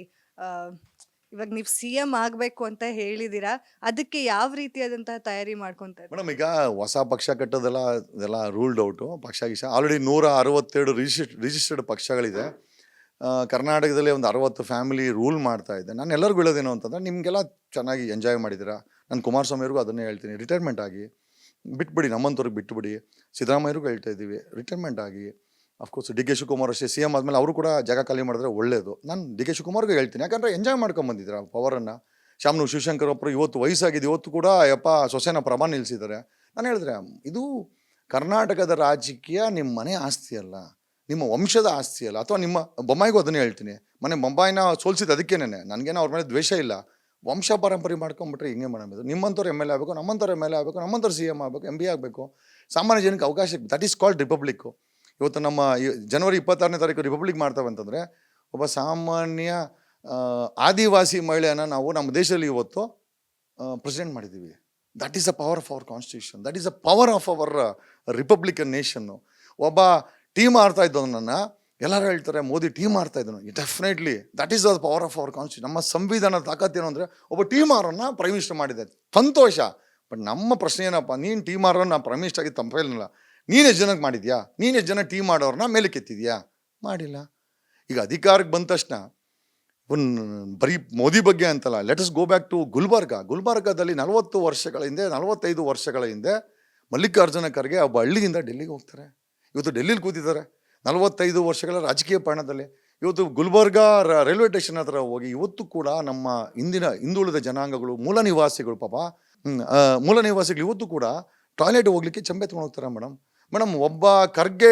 ಇವಾಗ ನೀವು CM ಆಗಬೇಕು ಅಂತ ಹೇಳಿದ್ದೀರಾ, ಅದಕ್ಕೆ ಯಾವ ರೀತಿಯಾದಂತಹ ತಯಾರಿ ಮಾಡ್ಕೊತಾ ಇದ್ದೀರಾ? ಮೇಡಮ್ ಈಗ ಹೊಸ ಪಕ್ಷ ಕಟ್ಟೋದೆಲ್ಲ ಇದೆಲ್ಲ ರೂಲ್ಡ್ ಔಟು. ಪಕ್ಷ ಆಲ್ರೆಡಿ 162 ರಿಜಿಸ್ಟರ್ಡ್ ಪಕ್ಷಗಳಿದೆ. ಕರ್ನಾಟಕದಲ್ಲಿ ಒಂದು 60 ಫ್ಯಾಮಿಲಿ ರೂಲ್ ಮಾಡ್ತಾ ಇದೆ. ನಾನು ಎಲ್ಲರಿಗೂ ಹೇಳೋದೇನು ಅಂತಂದರೆ, ನಿಮಗೆಲ್ಲ ಚೆನ್ನಾಗಿ ಎಂಜಾಯ್ ಮಾಡಿದ್ದೀರಾ. ನಾನು ಕುಮಾರಸ್ವಾಮಿಯವ್ರಿಗೂ ಅದನ್ನೇ ಹೇಳ್ತೀನಿ, ರಿಟೈರ್ಮೆಂಟ್ ಆಗಿ ಬಿಟ್ಬಿಡಿ, ನಮ್ಮಂಥವ್ರಿಗೆ ಬಿಟ್ಟುಬಿಡಿ. ಸಿದ್ದರಾಮಯ್ಯವ್ರಿಗೂ ಹೇಳ್ತಾ ಇದ್ದೀವಿ, ರಿಟೈರ್ಮೆಂಟ್ ಆಗಿ. ಅಫ್ಕೋರ್ಸ್ ಡಿ ಕೆ ಶಿವಕುಮಾರ್ ಅಷ್ಟೇ, CM ಆದಮೇಲೆ ಅವರು ಕೂಡ ಜಾಗ ಖಾಲಿ ಮಾಡಿದ್ರೆ ಒಳ್ಳೆಯದು. ನಾನು ಡಿ ಕೆ ಶಿವಕುಮಾರ್ಗೂ ಹೇಳ್ತೀನಿ, ಯಾಕಂದರೆ ಎಂಜಾಯ್ ಮಾಡ್ಕೊಂಬಂದಿದ್ದೀರಾ ಪವರನ್ನು. ಶಾಮನೂರು ಶಿವಶಂಕರ್ ಒಬ್ಬರು ಇವತ್ತು ವಯಸ್ಸಾಗಿದೆ, ಇವತ್ತು ಕೂಡ ಸೊಸೆನ ಪ್ರಭಾ ನಿಲ್ಲಿಸಿದ್ದಾರೆ. ನಾನು ಹೇಳಿದ್ರೆ, ಇದು ಕರ್ನಾಟಕದ ರಾಜಕೀಯ ನಿಮ್ಮ ಮನೆ ಆಸ್ತಿ ಅಲ್ಲ, ನಿಮ್ಮ ವಂಶದ ಆಸ್ತಿ ಅಲ್ಲ. ಅಥವಾ ನಿಮ್ಮ ಬೊಮ್ಮಾಯಿಗೂ ಅದನ್ನೇ ಹೇಳ್ತೀನಿ, ಬೊಮ್ಮಾಯಿನ ಸೋಲ್ಸಿದ್ದು ಅದಕ್ಕೇನೆ, ನನಗೇನೋ ಅವ್ರ ಮೇಲೆ ದ್ವೇಷ ಇಲ್ಲ. ವಂಶ ಪರಂಪರೆ ಮಾಡ್ಕೊಂಬಿಟ್ರೆ ಹಿಂಗೆ ಮೇಡಮ್ ಇದು. ನಿಮ್ಮಂಥವ್ರು MLA ಆಗಬೇಕು, ನಮ್ಮಂಥವ್ರು MLA ಆಗಬೇಕು, ನಮ್ಮಂಥವ್ರು CM ಆಗಬೇಕು, MB ಆಗಬೇಕು. ಸಾಮಾನ್ಯ ಜನಕ್ಕೆ ಅವಕಾಶ, ದಟ್ ಈಸ್ ಕಾಲ್ಡ್ ರಿಪಬ್ಲಿಕ್ಕು. ಇವತ್ತು ನಮ್ಮ ಜನವರಿ 26ನೇ ತಾರೀಕು ರಿಪಬ್ಲಿಕ್ ಮಾಡ್ತೇವೆ ಅಂತಂದರೆ, ಒಬ್ಬ ಸಾಮಾನ್ಯ ಆದಿವಾಸಿ ಮಹಿಳೆಯನ್ನು ನಾವು ನಮ್ಮ ದೇಶದಲ್ಲಿ ಇವತ್ತು ಪ್ರೆಸಿಡೆಂಟ್ ಮಾಡಿದ್ದೀವಿ. That is the power of our constitution, that is the power of our Republican nation. ಒಬ್ಬ ಟೀಮ್ ಆಡ್ತಾ ಇದ್ದವನನ್ನು ಎಲ್ಲರೂ ಹೇಳ್ತಾರೆ ಮೋದಿ ಟೀಮ್ ಆಡ್ತಾ ಇದ್ದನು. Definitely that is the power of our constitution. ನಮ್ಮ ಸಂವಿಧಾನದ ತಾಕತ್ತೇನು ಅಂದರೆ, ಒಬ್ಬ ಟೀಮ್ ಆರನ್ನು ಪ್ರೈಮ್ ಮಿನಿಸ್ಟರ್ ಮಾಡಿದೆ, ಸಂತೋಷ. ಬಟ್ ನಮ್ಮ ಪ್ರಶ್ನೆ ಏನಪ್ಪ, ನೀನು ಟೀಮ್ ಆರನ್ನು ಪ್ರೈಮ್ ಮಿನಿಸ್ಟರ್ ಆಗಿ ತಪ್ಪೇನಿಲ್ಲ. ನೀನು ಎಷ್ಟು ಜನಕ್ಕೆ ಮಾಡಿದ್ಯಾ? ನೀನು ಎಷ್ಟು ಜನ ಟೀಮ್ ಮಾಡೋರನ್ನ ಮೇಲೆ ಕೆತ್ತಿದ್ಯಾ? ಮಾಡಿಲ್ಲ. ಈಗ ಅಧಿಕಾರಕ್ಕೆ ಬಂದ ತಕ್ಷಣ ಬರೀ ಮೋದಿ ಬಗ್ಗೆ ಅಂತಲ್ಲ, let us go back to ಗುಲ್ಬರ್ಗಾದಲ್ಲಿ 45 ವರ್ಷಗಳ ಹಿಂದೆ ಮಲ್ಲಿಕಾರ್ಜುನ ಖರ್ಗೆ ಒಬ್ಬ ಹಳ್ಳಿಯಿಂದ ಡೆಲ್ಲಿಗೆ ಹೋಗ್ತಾರೆ. ಇವತ್ತು ಡೆಲ್ಲಿಲಿ ಕೂತಿದ್ದಾರೆ 45 ವರ್ಷಗಳ ರಾಜಕೀಯ ಪಯಣದಲ್ಲಿ. ಇವತ್ತು ಗುಲ್ಬರ್ಗಾ ರೈಲ್ವೆ ಸ್ಟೇಷನ್ ಹತ್ರ ಹೋಗಿ ಇವತ್ತು ಕೂಡ ನಮ್ಮ ಹಿಂದುಳಿದ ಜನಾಂಗಗಳು, ಮೂಲ ನಿವಾಸಿಗಳು ಇವತ್ತು ಕೂಡ ಟಾಯ್ಲೆಟ್ ಹೋಗ್ಲಿಕ್ಕೆ ಚಂಬೆ ತೊಗೊಂಡು ಹೋಗ್ತಾರೆ ಮೇಡಮ್. ಒಬ್ಬ ಖರ್ಗೆ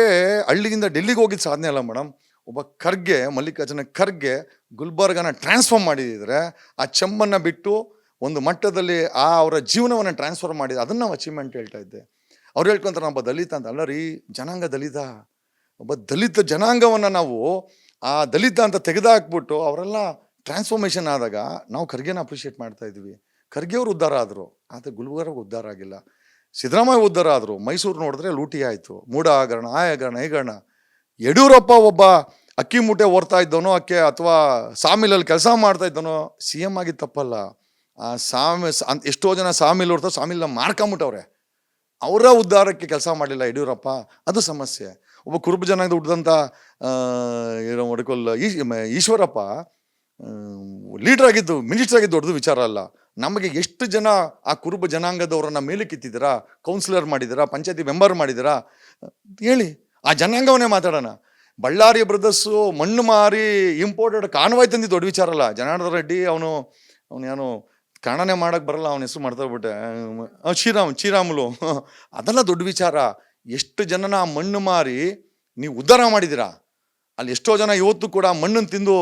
ಹಳ್ಳಿಯಿಂದ ಡೆಲ್ಲಿಗೆ ಹೋಗಿದ್ದು ಸಾಧನೆ ಅಲ್ಲ ಮೇಡಮ್. ಒಬ್ಬ ಖರ್ಗೆ, ಮಲ್ಲಿಕಾರ್ಜುನ ಖರ್ಗೆ ಗುಲ್ಬರ್ಗನ ಟ್ರಾನ್ಸ್ಫಾರ್ಮ್ ಮಾಡಿದರೆ, ಆ ಚೆಂಬನ್ನು ಬಿಟ್ಟು ಒಂದು ಮಟ್ಟದಲ್ಲಿ ಅವರ ಜೀವನವನ್ನು ಟ್ರಾನ್ಸ್ಫರ್ ಮಾಡಿದೆ. ಅದನ್ನು ನಾವು ಅಚೀವ್ಮೆಂಟ್ ಹೇಳ್ತಾ ಇದ್ದೆ. ಅವ್ರು ಹೇಳ್ಕೊಂತಾರೆ ಒಬ್ಬ ದಲಿತ ಅಂತ. ಅಲ್ಲ ರೀ, ಜನಾಂಗ ದಲಿತ. ಒಬ್ಬ ದಲಿತ ಜನಾಂಗವನ್ನು ನಾವು ಆ ದಲಿತ ಅಂತ ತೆಗೆದುಹಾಕ್ಬಿಟ್ಟು ಅವರೆಲ್ಲ ಟ್ರಾನ್ಸ್ಫಾರ್ಮೇಷನ್ ಆದಾಗ ನಾವು ಖರ್ಗೆನ ಅಪ್ರಿಷಿಯೇಟ್ ಮಾಡ್ತಾ ಇದ್ವಿ. ಖರ್ಗೆ ಅವರು ಉದ್ಧಾರ ಆದರು, ಆದರೆ ಗುಲ್ಬರ್ಗ ಉದ್ಧಾರ ಆಗಿಲ್ಲ. ಸಿದ್ದರಾಮಯ್ಯ ಉದ್ಧಾರ ಆದರು, ಮೈಸೂರು ನೋಡಿದ್ರೆ ಲೂಟಿ ಆಯಿತು. ಮೂಢ ಹಗರಣ, ಆ ಹಗರಣ, ಈ ಹಗರಣ. ಯಡಿಯೂರಪ್ಪ ಒಬ್ಬ ಅಕ್ಕಿ ಮೂಟೆ ಓರ್ತಾ ಇದ್ದವನೋ ಅಥವಾ ಸಾಮಿಲಲ್ಲಿ ಕೆಲಸ ಮಾಡ್ತಾ ಇದ್ದವನೋ, CM ಆಗಿದ್ದು ತಪ್ಪಲ್ಲ. ಎಷ್ಟೋ ಜನ ಸಾಮಿಲ್ ಓರ್ತಾ ಸಾಮಿಲ್ನ ಮಾರ್ಕೊಂಬಿಟ್ಟವ್ರೆ. ಅವರ ಉದ್ಧಾರಕ್ಕೆ ಕೆಲಸ ಮಾಡಲಿಲ್ಲ ಯಡಿಯೂರಪ್ಪ, ಅದು ಸಮಸ್ಯೆ. ಒಬ್ಬ ಕುರುಬ ಜನಾಂಗದ ಹುಟ್ಟಿದಂಥ ಈಶ್ವರಪ್ಪ ಲೀಡರ್ ಆಗಿದ್ದು, ಮಿನಿಸ್ಟರ್ ಆಗಿದ್ದು ದೊಡ್ಡದು ವಿಚಾರ ಅಲ್ಲ. ನಮಗೆ ಎಷ್ಟು ಜನ ಆ ಕುರುಬ ಜನಾಂಗದವರನ್ನ ಮೇಲೆ ಕಿತ್ತಿದ್ದೀರಾ, ಕೌನ್ಸಿಲರ್ ಮಾಡಿದ್ದೀರಾ, ಪಂಚಾಯತಿ ಮೆಂಬರ್ ಮಾಡಿದ್ದೀರಾ ಹೇಳಿ. ಆ ಜನಾಂಗವನ್ನೇ ಮಾತಾಡೋಣ. ಬಳ್ಳಾರಿ ಬ್ರದರ್ಸು ಮಣ್ಣು ಮಾರಿ ಇಂಪೋರ್ಟೆಡ್ ಕಾನ್ವಾಯ್ ತಂದಿದ್ದು ದೊಡ್ಡ ವಿಚಾರ ಅಲ್ಲ. ಜನಾರ್ದನ ರೆಡ್ಡಿ ಅವನು ಏನೋ ಕನ್ನಡನೇ ಮಾಡೋಕ್ಕೆ ಬರಲ್ಲ, ಅವನ ಹೆಸರು ಮಾಡ್ತಾ ಬಿಟ್ಟೆ, ಶ್ರೀರಾಮುಲು ಅದೆಲ್ಲ ದೊಡ್ಡ ವಿಚಾರ. ಎಷ್ಟು ಜನನ ಮಣ್ಣು ಮಾರಿ ನೀವು ಉದ್ಧಾರ ಮಾಡಿದ್ದೀರಾ. ಅಲ್ಲಿ ಎಷ್ಟೋ ಜನ ಇವತ್ತು ಕೂಡ ಮಣ್ಣನ್ನು ತಿಂದು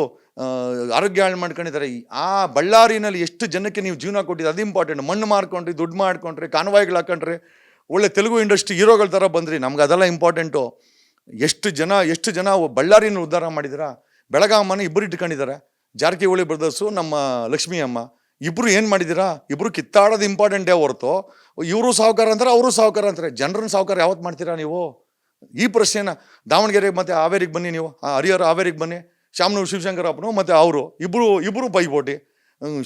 ಆರೋಗ್ಯ ಹಾಳು ಮಾಡ್ಕೊಂಡಿದ್ದಾರೆ. ಆ ಬಳ್ಳಾರಿನಲ್ಲಿ ಎಷ್ಟು ಜನಕ್ಕೆ ನೀವು ಜೀವನ ಕೊಟ್ಟಿದ್ದೀರಿ, ಅದು ಇಂಪಾರ್ಟೆಂಟ್. ಮಣ್ಣು ಮಾರ್ಕೊಂಡ್ರಿ, ದುಡ್ಡು ಮಾಡ್ಕೊಂಡ್ರಿ, ಕಾನ್ವಾಯ್ಗಳು ಹಾಕೊಂಡ್ರಿ, ಒಳ್ಳೆ ತೆಲುಗು ಇಂಡಸ್ಟ್ರಿ ಹೀರೋಗಳ ಥರ ಬಂದ್ರಿ. ನಮ್ಗೆ ಅದೆಲ್ಲ ಇಂಪಾರ್ಟೆಂಟು. ಎಷ್ಟು ಜನ ಬಳ್ಳಾರಿನ ಉದ್ಧಾರ ಮಾಡಿದ್ದೀರಾ. ಬೆಳಗಾಮನ ಇಬ್ಬರು ಇಟ್ಕೊಂಡಿದ್ದಾರೆ, ಜಾರಕಿಹೊಳಿ ಬ್ರದರ್ಸು, ನಮ್ಮ ಲಕ್ಷ್ಮೀ ಅಮ್ಮ ಇಬ್ಬರು ಏನು ಮಾಡಿದ್ದೀರಾ. ಇಬ್ಬರು ಕಿತ್ತಾಡೋದು ಇಂಪಾರ್ಟೆಂಟೇ ಹೊರತು ಇವರು ಸಾಹುಕಾರ ಅಂತಾರೆ, ಅವರು ಸಾಹುಕಾರ ಅಂತಾರೆ. ಜನರನ್ನ ಸಾಹುಕಾರ ಯಾವತ್ತು ಮಾಡ್ತೀರಾ ನೀವು? ಈ ಪ್ರಶ್ನೆನ ದಾವಣಗೆರೆಗೆ ಮತ್ತು ಹಾವೇರಿಗೆ ಬನ್ನಿ, ನೀವು ಹರಿಹರ ಹಾವೇರಿಗೆ ಬನ್ನಿ, ಶಾಮನೂರು ಶಿವಶಂಕರಪ್ಪನು ಮತ್ತು ಅವರು ಇಬ್ಬರು ಪೈಪೋಟಿ.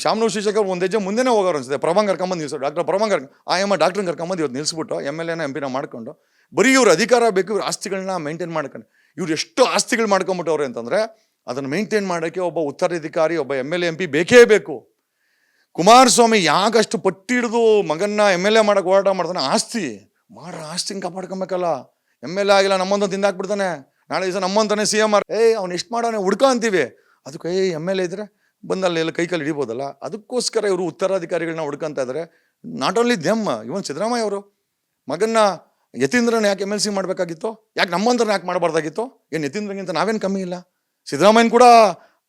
ಶಾಮನೂರು ಶಿವಶಂಕರ್ ಒಂದು ಹೆಜ್ಜೆ ಮುಂದೆನೇ ಹೋಗೋರು ಅನ್ಸುತ್ತೆ. ಪ್ರಭಾಂಗ್ ಕರ್ಕೊಂಬಂದು ನಿಲ್ಸೋ, ಡಾಕ್ಟರ್ ಪ್ರಭಾಂಗರ್ ಡಾಕ್ಟ್ರನ್ನ ಕರ್ಕೊಂಬಂದು ಇವತ್ತು ನಿಲ್ಲಿಸ್ಬಿಟ್ಟು MLA MP ಮಾಡ್ಕೊಂಡು ಬರೀ ಇವ್ರ ಅಧಿಕಾರ ಬೇಕು, ಇವ್ರ ಆಸ್ತಿಗಳನ್ನ ಮೇಂಟೈನ್ ಮಾಡ್ಕೊಂಡು ಇವ್ರು ಎಷ್ಟು ಆಸ್ತಿಗಳು ಮಾಡ್ಕೊಂಬಿಟ್ಟವ್ರೆ ಅಂತಂದರೆ ಅದನ್ನು ಮೇಂಟೈನ್ ಮಾಡೋಕ್ಕೆ ಒಬ್ಬ ಉತ್ತರಾಧಿಕಾರಿ, ಒಬ್ಬ MLA MP ಬೇಕೇ ಬೇಕು. ಕುಮಾರಸ್ವಾಮಿ ಯಾಕಷ್ಟು ಪಟ್ಟಿ ಹಿಡಿದು ಮಗನ್ನ MLA ಮಾಡೋಕೆ ಹೋರಾಟ ಮಾಡ್ತಾನೆ? ಆಸ್ತಿನ ಕಾಪಾಡ್ಕೊಬೇಕಲ್ಲ. MLA ಆಗಿಲ್ಲ ನಮ್ಮೊಂದು ತಿಂದಾಕ್ಬಿಡ್ತಾನೆ, ನಾಳೆ ದಿವಸ ನಮ್ಮಂತಾನೆ CM ಅವ್ನು ಎಷ್ಟು ಮಾಡೋಣ ಹುಡ್ಕ ಅಂತೀವಿ. ಅದಕ್ಕೆ MLA ಇದ್ರೆ ಬಂದಲ್ಲಿ ಎಲ್ಲ ಕೈ ಹಿಡಿಬೋದಲ್ಲ. ಅದಕ್ಕೋಸ್ಕರ ಇವರು ಉತ್ತರಾಧಿಕಾರಿಗಳನ್ನ ಹುಡ್ಕೊಂತ ಇದ್ದಾರೆ. ನಾಟ್ ಓನ್ಲಿ ದೆಮ್, ಇವನ್ ಸಿದ್ದರಾಮಯ್ಯ ಅವರು ಮಗನ್ನ ಯತೀಂದ್ರನ ಯಾಕೆ MLC ಮಾಡಬೇಕಾಗಿತ್ತು? ಯಾಕೆ ನಮ್ಮಂದ್ರನ್ನ ಯಾಕೆ ಮಾಡಬಾರ್ದಾಗಿತ್ತು? ಏನು ಯತೀಂದ್ರಗಿಂತ ನಾವೇನು ಕಮ್ಮಿ ಇಲ್ಲ. ಸಿದ್ದರಾಮಯ್ಯನ ಕೂಡ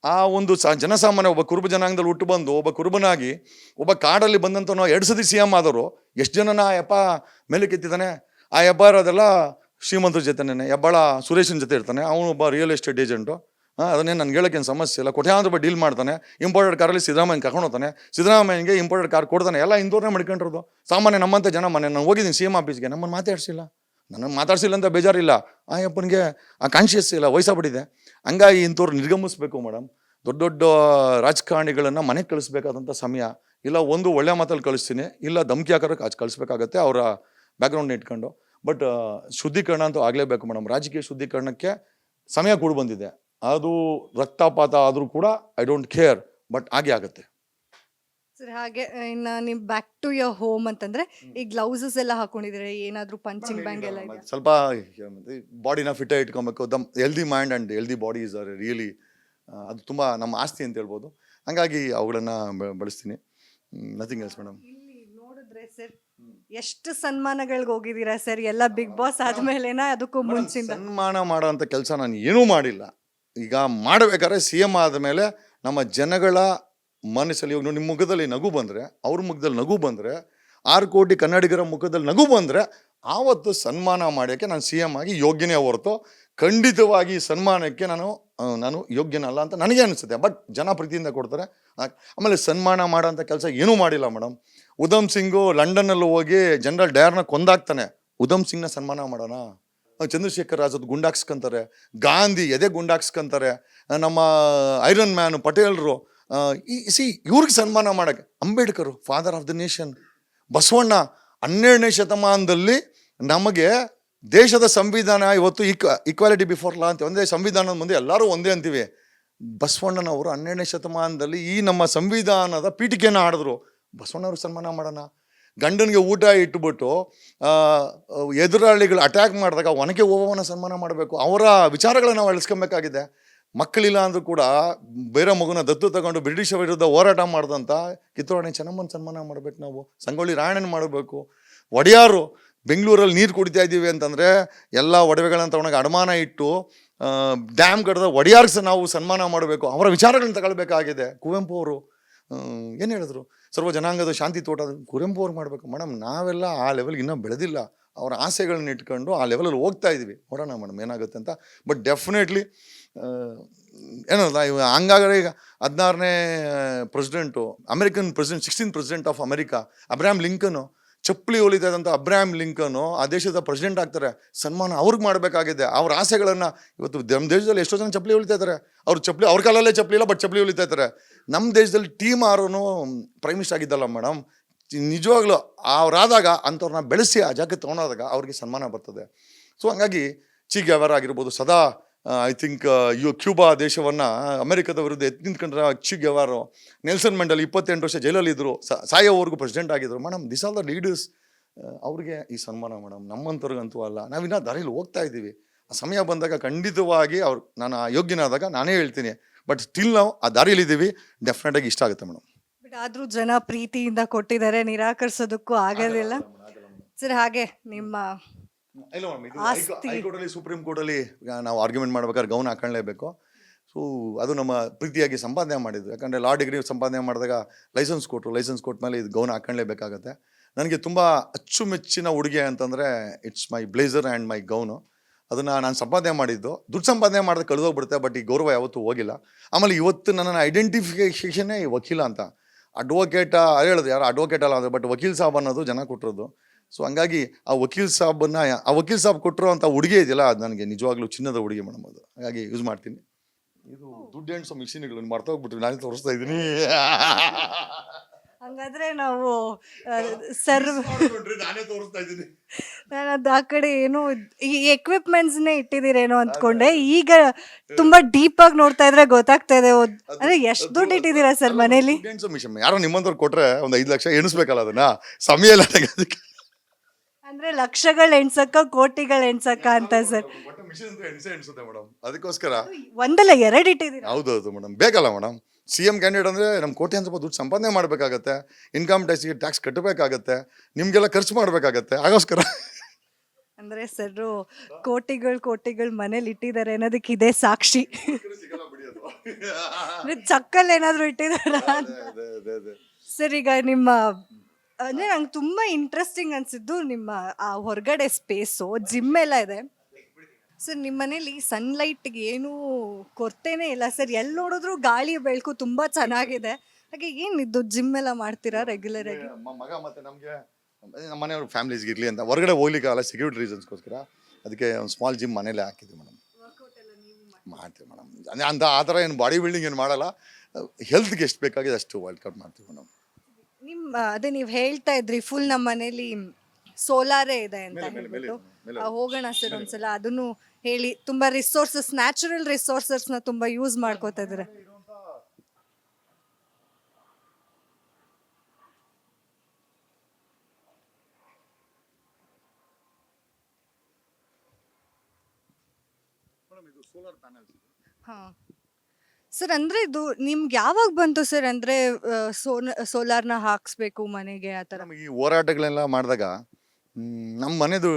ಆ ಒಂದು ಜನಸಾಮಾನ್ಯ ಒಬ್ಬ ಕುರುಬ ಜನಾಂಗದಲ್ಲಿ ಹುಟ್ಟು ಬಂದು ಒಬ್ಬ ಕುರುಬನಾಗಿ ಒಬ್ಬ ಕಾಡಲ್ಲಿ ಬಂದಂತ 2 ಸತಿ CM ಆದವರು ಎಷ್ಟು ಜನನ ಆ ಯಪ್ಪ ಮೇಲೆ ಕೆತ್ತಿದ್ದಾನೆ. ಆ ಯಬ್ಬ ಇರೋದೆಲ್ಲ ಶ್ರೀಮಂತರ ಜೊತೆನೇ, ಹೆಬ್ಬಾಳ ಸುರೇಶನ ಜೊತೆ ಇರ್ತಾನೆ. ಅವನು ಒಬ್ಬ ರಿಯಲ್ ಎಸ್ಟೇಟ್ ಏಜೆಂಟು. ಅದನ್ನೇನು ನನಗೆ ಹೇಳೋಕ್ಕೇನು ಸಮಸ್ಯೆ ಇಲ್ಲ. ಕೋಟ್ಯಾಂತರ ರೂಪಾಯಿ ಡೀಲ್ ಮಾಡ್ತಾನೆ. ಇಂಪೋರ್ಟೆಡ್ ಕಾರಲ್ಲಿ ಸಿದ್ದರಾಮಯ್ಯನ ಕರ್ಕೊಂಡು ಹೋಗ್ತಾನೆ, ಸಿದ್ದರಾಮಯ್ಯನಿಗೆ ಇಂಪೋರ್ಟೆಡ್ ಕಾರ್ ಕೊಡ್ತಾನೆ. ಎಲ್ಲ ಇಂದೋರ್ನೇ ಮಾಡ್ಕೊಂಡಿರೋದು. ಸಾಮಾನ್ಯ ನಮ್ಮಂಥ ಜನ ನಾನು ಹೋಗಿದ್ದೀನಿ CM ಆಫೀಸ್ಗೆ, ನಮ್ಮನ್ನು ಮಾತಾಡ್ಸಿಲ್ಲ ಅಂತ ಬೇಜಾರಿಲ್ಲ. ಆ ಯಪ್ಪನಿಗೆ ಆ ಕಾನ್ಷಿಯಸ್ ಇಲ್ಲ, ವಯಸ್ಸಾಗ್ಬಿಟ್ಟಿದೆ. ಹಂಗಾಗಿ ಇಂಥವ್ರು ನಿರ್ಗಮಿಸ್ಬೇಕು ಮೇಡಮ್. ದೊಡ್ಡ ರಾಜಕಾರಣಿಗಳನ್ನು ಮನೆಗೆ ಕಳಿಸ್ಬೇಕಾದಂಥ ಸಮಯ ಇಲ್ಲ. ಒಂದು ಒಳ್ಳೆ ಮಾತಲ್ಲಿ ಕಳಿಸ್ತೀನಿ, ಇಲ್ಲ ಧಮಕಿ ಹಾಕೋಕ್ಕೆ ಕಳಿಸ್ಬೇಕಾಗತ್ತೆ ಅವರ ಬ್ಯಾಕ್ಗ್ರೌಂಡ್ನ ಇಟ್ಕೊಂಡು. ಬಟ್ ಶುದ್ಧೀಕರಣ ಅಂತೂ ಆಗಲೇಬೇಕು ಮೇಡಮ್. ರಾಜಕೀಯ ಶುದ್ಧೀಕರಣಕ್ಕೆ ಸಮಯ ಕೂಡ ಬಂದಿದೆ. ಅದು ರಕ್ತಪಾತ ಆದರೂ ಕೂಡ ಐ ಡೋಂಟ್ ಕೇರ್, ಬಟ್ ಹಾಗೆ ಆಗುತ್ತೆ ಸರ್. ಹಾಗೆ ಇನ್ನು ನೀವು ಬ್ಯಾಕ್ ಟು ಯೋರ್ ಹೋಮ್ ಅಂತಂದ್ರೆ ಈ ಗ್ಲೌಸಸ್ ಎಲ್ಲ ಹಾಕೊಂಡಿದ್ರೆ ಏನಾದರೂ ಪಂಚಿಂಗ್ ಬ್ಯಾಂಗ್ ಎಲ್ಲ ಇದೆ? ಸ್ವಲ್ಪ ಬಾಡಿನ ಫಿಟ್ ಇಟ್ಕೊಬೇಕು. Healthy mind and healthy body is are really, ಅದು ತುಂಬ ನಮ್ಮ ಆಸ್ತಿ ಅಂತ ಹೇಳ್ಬೋದು. ಹಂಗಾಗಿ ಅವುಗಳನ್ನು ಬಳಸ್ತೀನಿ. Nothing else madam. ಇಲ್ಲಿ ನೋಡಿದ್ರೆ ಸರ್ ಎಷ್ಟು ಸನ್ಮಾನಗಳಿಗೆ ಹೋಗಿದ್ದೀರಾ ಸರ್, ಎಲ್ಲ ಬಿಗ್ ಬಾಸ್ ಆದ್ಮೇಲೆನ ಅದಕ್ಕೂ ಮುಂಚಿಂದ? ಸನ್ಮಾನ ಮಾಡೋ ಅಂಥ ಕೆಲಸ ನಾನು ಏನೂ ಮಾಡಿಲ್ಲ. ಈಗ ಮಾಡಬೇಕಾದ್ರೆ CM ಆದಮೇಲೆ ನಮ್ಮ ಜನಗಳ ಮನಸ್ಸಲ್ಲಿ ಇವಾಗ ನಿಮ್ಮ ಮುಖದಲ್ಲಿ ನಗು ಬಂದರೆ, ಅವ್ರ ಮುಖದಲ್ಲಿ ನಗು ಬಂದರೆ, 6 ಕೋಟಿ ಕನ್ನಡಿಗರ ಮುಖದಲ್ಲಿ ನಗು ಬಂದರೆ ಆವತ್ತು ಸನ್ಮಾನ ಮಾಡೋಕ್ಕೆ ನಾನು CM ಆಗಿ ಯೋಗ್ಯನೇ ಹೊರತು ಖಂಡಿತವಾಗಿ ಸನ್ಮಾನಕ್ಕೆ ನಾನು ಯೋಗ್ಯನಲ್ಲ ಅಂತ ನನಗೆ ಅನಿಸುತ್ತೆ. ಬಟ್ ಜನ ಪ್ರೀತಿಯಿಂದ ಕೊಡ್ತಾರೆ. ಆಮೇಲೆ ಸನ್ಮಾನ ಮಾಡೋಂಥ ಕೆಲಸ ಏನೂ ಮಾಡಿಲ್ಲ ಮೇಡಮ್. ಉಧಮ್ ಸಿಂಗು ಲಂಡನ್ನಲ್ಲಿ ಹೋಗಿ ಜನರಲ್ ಡಯರ್ನ ಕೊಂದಾಕ್ತಾನೆ, ಉಧಮ್ ಸಿಂಗ್ನ ಸನ್ಮಾನ ಮಾಡೋಣ? ಚಂದ್ರಶೇಖರ್ ಆಜಾದ್ ಗುಂಡಾಕ್ಸ್ಕೊಂತಾರೆ, ಗಾಂಧಿ ಎದೆ ಗುಂಡಾಕ್ಸ್ಕೊಂತಾರೆ, ನಮ್ಮ ಐರನ್ ಮ್ಯಾನು ಪಟೇಲ್ರು. ಇವ್ರಿಗೆ ಸನ್ಮಾನ ಮಾಡೋಕ್ಕೆ Ambedkar father of the nation, Basavanna 12ನೇ ಶತಮಾನದಲ್ಲಿ ನಮಗೆ ದೇಶದ ಸಂವಿಧಾನ ಇವತ್ತು ಈಕ್ವಾಲಿಟಿ ಬಿಫೋರ್ ಲಾ ಅಂತ ಒಂದೇ ಸಂವಿಧಾನದ ಮುಂದೆ ಎಲ್ಲರೂ ಒಂದೇ ಅಂತೀವಿ. ಬಸವಣ್ಣನವರು 12ನೇ ಶತಮಾನದಲ್ಲಿ ಈ ನಮ್ಮ ಸಂವಿಧಾನದ ಪೀಠಿಕೆಯನ್ನು ಆಡಿದ್ರು. ಬಸವಣ್ಣವ್ರಿಗೆ ಸನ್ಮಾನ ಮಾಡೋಣ. ಗಂಡನಿಗೆ ಊಟ ಇಟ್ಬಿಟ್ಟು ಎದುರಾಳಿಗಳು ಅಟ್ಯಾಕ್ ಮಾಡಿದಾಗ ಒನಕೆ ಓವನ ಸನ್ಮಾನ ಮಾಡಬೇಕು. ಅವರ ವಿಚಾರಗಳನ್ನು ನಾವು ಅಳಿಸ್ಕೊಬೇಕಾಗಿದೆ. ಮಕ್ಕಳಿಲ್ಲ ಅಂದರೂ ಕೂಡ ಬೇರೆ ಮಗುನ ದತ್ತು ತಗೊಂಡು ಬ್ರಿಟಿಷ್ ವಿರುದ್ಧ ಹೋರಾಟ ಮಾಡಿದಂಥ ಕಿತ್ತೂರಾಣಿ ಚೆನ್ನಮ್ಮನ ಸನ್ಮಾನ ಮಾಡಬೇಕು ನಾವು. ಸಂಗೊಳ್ಳಿ ರಾಯಣ್ಣನ ಮಾಡಬೇಕು. ಒಡೆಯಾರು ಬೆಂಗಳೂರಲ್ಲಿ ನೀರು ಕುಡಿತಾ ಇದ್ದೀವಿ ಅಂತಂದರೆ ಎಲ್ಲ ಒಡವೆಗಳನ್ನ ತಗೊಂಡಾಗ ಅಡಮಾನ ಇಟ್ಟು ಡ್ಯಾಮ್ ಕಟ್ಟದ ಒಡೆಯಾರ್ಗೆ ನಾವು ಸನ್ಮಾನ ಮಾಡಬೇಕು. ಅವರ ವಿಚಾರಗಳನ್ನ ತಗೊಳ್ಬೇಕಾಗಿದೆ. ಕುವೆಂಪು ಅವರು ಏನು ಹೇಳಿದ್ರು? ಸರ್ವ ಜನಾಂಗದ ಶಾಂತಿ ತೋಟ, ಕುವೆಂಪು ಅವ್ರು ಮಾಡಬೇಕು. ಮೇಡಮ್ ನಾವೆಲ್ಲ ಆ ಲೆವೆಲ್ಗೆ ಇನ್ನೂ ಬೆಳೆದಿಲ್ಲ. ಅವರ ಆಸೆಗಳನ್ನ ಇಟ್ಕೊಂಡು ಆ ಲೆವೆಲಲ್ಲಿ ಹೋಗ್ತಾ ಇದ್ದೀವಿ. ನೋಡೋಣ ಮೇಡಮ್ ಏನಾಗುತ್ತೆ ಅಂತ. ಬಟ್ ಡೆಫಿನೆಟ್ಲಿ ಏನಲ್ಲ ಹಂಗಾದ್ರೆ ಈಗ 16ನೇ president, American president, 16th president of America Abraham Lincoln, ಚಪ್ಪಲಿ ಹೊಲಿತಾ ಇದ್ದಂಥ ಅಬ್ರಹಾಂ ಲಿಂಕನು ಆ ದೇಶದ ಪ್ರೆಸಿಡೆಂಟ್ ಆಗ್ತಾರೆ. ಸನ್ಮಾನ ಅವ್ರಿಗೆ ಮಾಡಬೇಕಾಗಿದೆ. ಅವ್ರ ಆಸೆಗಳನ್ನು ಇವತ್ತು ನಮ್ಮ ದೇಶದಲ್ಲಿ ಎಷ್ಟೋ ಜನ ಚಪ್ಪಲಿ ಹೊಲಿತಾ ಇದ್ದಾರೆ. ಅವ್ರ ಕಾಲಲ್ಲೇ ಚಪ್ಪಲಿ ಇಲ್ಲ, ಬಟ್ ಚಪ್ಪಲಿ ಹೊಲಿತಾ ಇದ್ದಾರೆ. ನಮ್ಮ ದೇಶದಲ್ಲಿ ಟೀಮ್ ಆರು ಪ್ರೈಮ್ ಮಿನಿಸ್ಟರ್ ಆಗಿದ್ದಲ್ಲ ಮೇಡಮ್. ನಿಜವಾಗ್ಲೂ ಅವರಾದಾಗ ಅಂಥವ್ರನ್ನ ಬೆಳೆಸಿ ಆ ಜಾಗಕ್ಕೆ ತೊಗೊಂಡಾದಾಗ ಅವ್ರಿಗೆ ಸನ್ಮಾನ ಬರ್ತದೆ. ಸೊ ಹಂಗಾಗಿ ಚಿ ಗೆವಾರ ಆಗಿರ್ಬೋದು, ಸದಾ ಐ ಥಿಂಕ್ ಕ್ಯೂಬಾ ದೇಶವನ್ನು ಅಮೆರಿಕದ ವಿರುದ್ಧ ಎತ್ತಿ ನಿಂತ್ಕೊಂಡ್ರೆ ಚಿ ಗೆವಾರೋ, ನೆಲ್ಸನ್ ಮಂಡೇಲ 28 ವರ್ಷ ಜೈಲಲ್ಲಿದ್ದರು, ಸಾಯೋವರೆಗೂ ಪ್ರೆಸಿಡೆಂಟ್ ಆಗಿದ್ರು. Madam this are the leaders. ಅವ್ರಿಗೆ ಈ ಸನ್ಮಾನ ಮೇಡಮ್. ನಮ್ಮಂಥವ್ರಿಗಂತೂ ಅಲ್ಲ. ನಾವಿನ್ನ ದಾರಿಯಲ್ಲಿ ಹೋಗ್ತಾ ಇದ್ದೀವಿ. ಆ ಸಮಯ ಬಂದಾಗ ಖಂಡಿತವಾಗಿ ನಾನು ಯೋಗ್ಯನಾದಾಗ ನಾನೇ ಹೇಳ್ತೀನಿ. ಬಟ್ ಸ್ಟಿಲ್ ನಾವು ಆ ದಾರಿಯಲ್ಲಿದ್ದೀವಿ. ಡೆಫಿನೆಟಾಗಿ ಇಷ್ಟ ಆಗುತ್ತೆ ಮೇಡಮ್. ಬಟ್ ಆದರೂ ಜನ ಪ್ರೀತಿಯಿಂದ ಕೊಟ್ಟಿದ್ದಾರೆ, ನಿರಾಕರಿಸೋದಕ್ಕೂ ಆಗೋದಿಲ್ಲ ಸರ್. ಹಾಗೆ ನಿಮ್ಮ ಹೈಕೋರ್ಟಲ್ಲಿ ಸುಪ್ರೀಂ ಕೋರ್ಟಲ್ಲಿ ನಾವು ಆರ್ಗ್ಯುಮೆಂಟ್ ಮಾಡ್ಬೇಕಾದ್ರೆ ಗೌನ್ ಹಾಕೊಳ್ಳೇಬೇಕು. ಸೊ ಅದು ನಮ್ಮ ಪ್ರೀತಿಯಾಗಿ ಸಂಪಾದನೆ ಮಾಡಿದ್ದು. ಯಾಕಂದರೆ ಲಾ ಡಿಗ್ರಿ ಸಂಪಾದನೆ ಮಾಡಿದಾಗ ಲೈಸೆನ್ಸ್ ಕೊಟ್ಟರು. ಲೈಸೆನ್ಸ್ ಕೊಟ್ಟ ಮೇಲೆ ಇದು ಗೌನ್ ಹಾಕ್ಕೊಳ್ಳೇಬೇಕಾಗತ್ತೆ. ನನಗೆ ತುಂಬ ಅಚ್ಚುಮೆಚ್ಚಿನ ಉಡುಗೆ ಅಂತಂದರೆ it's my blazer and my gown. ಅದನ್ನು ನಾನು ಸಂಪಾದನೆ ಮಾಡಿದ್ದು. ದುಡ್ಡು ಸಂಪಾದನೆ ಮಾಡಿದ್ರೆ ಕಳೆದೋಗ್ಬಿಡುತ್ತೆ, ಬಟ್ ಈ ಗೌರವ ಯಾವತ್ತೂ ಹೋಗಿಲ್ಲ. ಆಮೇಲೆ ಇವತ್ತು ನನ್ನ ಐಡೆಂಟಿಫಿಕೇಷನ್ನೇ ಈ ವಕೀಲ ಅಂತ. ಅಡ್ವೊಕೇಟ ಹೇಳಿದ್ರು, ಯಾರು ಅಡ್ವೊಕೇಟ್ ಅಲ್ಲ ಅಂದರೆ, ಬಟ್ ವಕೀಲ್ ಸಾಬ್ ಅನ್ನೋದು ಜನ ಕೊಟ್ಟಿರೋದು. ಸೊ ಹಂಗಾಗಿ ಆ ವಕೀಲ್ ಸಾಬ್ ಕೊಟ್ಟಿರೋ ಅಂಥ ಉಡುಗೆ ಇದೆಯಲ್ಲ, ಅದು ನನಗೆ ನಿಜವಾಗ್ಲೂ ಚಿನ್ನದ ಉಡುಗೆ ಮೇಡಮ್. ಅದು ಹಾಗಾಗಿ ಯೂಸ್ ಮಾಡ್ತೀನಿ. ಇದು ದುಡ್ಡು ಎಣಿಸೋ ಮಿಷಿನ್ಗಳು ಮರ್ತೋಗ್ಬಿಟ್ರಿ, ನಾನೇ ತೋರಿಸ್ತಾ ಇದ್ದೀನಿ. ಹಂಗಾದ್ರೆ ನಾವು ಸರ್ ನಾನೇ ತೋರಿಸ್ತಾ ಇದ್ದೀನಿ. ನಾನು ಅದು ಆ ಕಡೆ ಏನೋ ಈ ಎಕ್ವಿಪ್ಮೆಂಟ್ಸ್ನೇ ಇಟ್ಟಿದ್ದೀರೇನೋ ಅಂದ್ಕೊಂಡೆ. ಈಗ ತುಂಬಾ ಡೀಪ್ ಆಗಿ ನೋಡ್ತಾ ಇದ್ರೆ ಗೊತ್ತಾಗ್ತಾ ಇದೆ. ಅಂದ್ರೆ ಎಷ್ಟು ದುಡ್ಡು ಇಟ್ಟಿದ್ದೀರಾ ಸರ್ ಮನೇಲಿ? ದುಡ್ಡು ಎಣಿಸೋ ಮಿಷನ್ ಯಾರೋ ನಿಮ್ಮಂತವ್ರು ಕೊಟ್ರೆ ಒಂದು 5 ಲಕ್ಷ ಎಣಿಸ್ಬೇಕಲ್ಲ, ಅದನ್ನ ಸಮಯ ಇಲ್ಲ ನನಗೆ ಅದಕ್ಕೆ. ಅಂದ್ರೆ ಲಕ್ಷಗಳು ಎಣ್ಸಕ್ಕ ಕೋಟಿಗಳು ಎಣ್ಸಕ್ಕ ಅಂತ ಸರ್? ಮಿಷನ್ ಅಂತ ಎಣಿಸುತ್ತೆ ಮೇಡಮ್, ಅದಕ್ಕೋಸ್ಕರ ಒಂದಲ್ಲ ಎರಡು ಇಟ್ಟಿದ್ದೀರಾ? ಹೌದೌದು ಮೇಡಮ್, ಬೇಕಲ್ಲ ಮೇಡಮ್. CM ಕ್ಯಾಂಡಿಡೇಟ್ ಅಂದರೆ ನಮ್ಮ ಕೋಟಿ ಅಂತ ದುಡ್ಡು ಸಂಪಾದನೆ ಮಾಡಬೇಕಾಗತ್ತೆ, ಇನ್ಕಮ್ ಟ್ಯಾಕ್ಸ್ ಕಟ್ಟಬೇಕಾಗತ್ತೆ, ನಿಮಗೆಲ್ಲ ಖರ್ಚು ಮಾಡಬೇಕಾಗತ್ತೆ. ಆಗೋಸ್ಕರ ಅಂದ್ರೆ ಸರ್ ಕೋಟಿಗಳು ಮನೇಲಿ ಇಟ್ಟಿದ್ದಾರೆ ಅನ್ನೋದಕ್ಕೆ ಇದೇ ಸಾಕ್ಷಿ. ಚಕ್ಕಲ್ಲಿ ಏನಾದ್ರು ಇಟ್ಟಿದಾರ ಸರ್? ಈಗ ನಿಮ್ಮ ಅಂದ್ರೆ ನಂಗೆ ತುಂಬಾ ಇಂಟ್ರೆಸ್ಟಿಂಗ್ ಅನ್ಸಿದ್ದು ನಿಮ್ಮ ಆ ಹೊರಗಡೆ ಸ್ಪೇಸು, ಜಿಮ್ ಎಲ್ಲ ಇದೆ ಸರ್. ನಿಮ್ಮ ಮನೇಲಿ ಸನ್ಲೈಟ್ಗೆ ಏನೂ ಕೊರತೆನೇ ಇಲ್ಲ ಸರ್. ಎಲ್ಲಿ ನೋಡಿದ್ರು ಗಾಳಿ ಬೆಳಕು ತುಂಬಾ ಚೆನ್ನಾಗಿದೆ. ಹಾಗೆ ಏನಿದ್ದು ಜಿಮ್ ಎಲ್ಲ ಮಾಡ್ತೀರಾ ರೆಗ್ಯುಲರ್ ಆಗಿ? ಮಗ ಮತ್ತೆ ನಮಗೆ ನಮ್ಮ ಮನೆಯವ್ರ ಫ್ಯಾಮಿಲೀಸ್ಗೆ ಇರಲಿ ಅಂತ ಹೊರಗಡೆ ಹೋಗ್ಲಿಕ್ಕೆ ಅಲ್ಲ, ಸೆಕ್ಯೂರಿಟಿ ರೀಸನ್ಸ್ಗೋಸ್ಕರ ಅದಕ್ಕೆ ಒಂದು ಸ್ಮಾಲ್ ಜಿಮ್ ಮನೇಲೆ ಹಾಕಿದ್ವಿ ಮೇಡಮ್. ಮಾಡ್ತೀವಿ ಮೇಡಮ್. ಅಂತ ಆ ಥರ ಏನು ಬಾಡಿ ಬಿಲ್ಡಿಂಗ್ ಏನು ಮಾಡಲ್ಲ, ಹೆಲ್ತ್ಗೆ ಎಷ್ಟು ಬೇಕಾಗಿದೆ ಅಷ್ಟು ವರ್ಕೌಟ್ ಮಾಡ್ತೀವಿ ಮೇಡಮ್. ಅದೇ ನೀವು ಹೇಳ್ತಾ ಇದ್ರಿ ಫುಲ್ ನಮ್ಮ ಮನೇಲಿ ಸೋಲಾರೇ ಇದೆ ಅಂತ ಹೇಳ್ಬಿಟ್ಟು. ಹೋಗೋಣ ಸರ್ ಒಂದ್ಸಲ, ಅದನ್ನು ಹೇಳಿ. ತುಂಬಾ ರಿಸೋರ್ಸಸ್, ನ್ಯಾಚುರಲ್ ರಿಸೋರ್ಸಸ್ನ ತುಂಬಾ ಯೂಸ್ ಮಾಡ್ಕೋತಾ ಇದ್ದಾರೆ. ಹಾ ಸರ್, ಅಂದ್ರೆ ಇದು ನಿಮ್ಗೆ ಯಾವಾಗ ಬಂತು ಸರ್? ಅಂದ್ರೆ ಸೋಲಾರ್ನ ಹಾಕ್ಸ್ಬೇಕು ಮನೆಗೆ ಆ ಥರ? ಈ ಹೋರಾಟಗಳೆಲ್ಲ ಮಾಡಿದಾಗ ನಮ್ಮ ಮನೆದು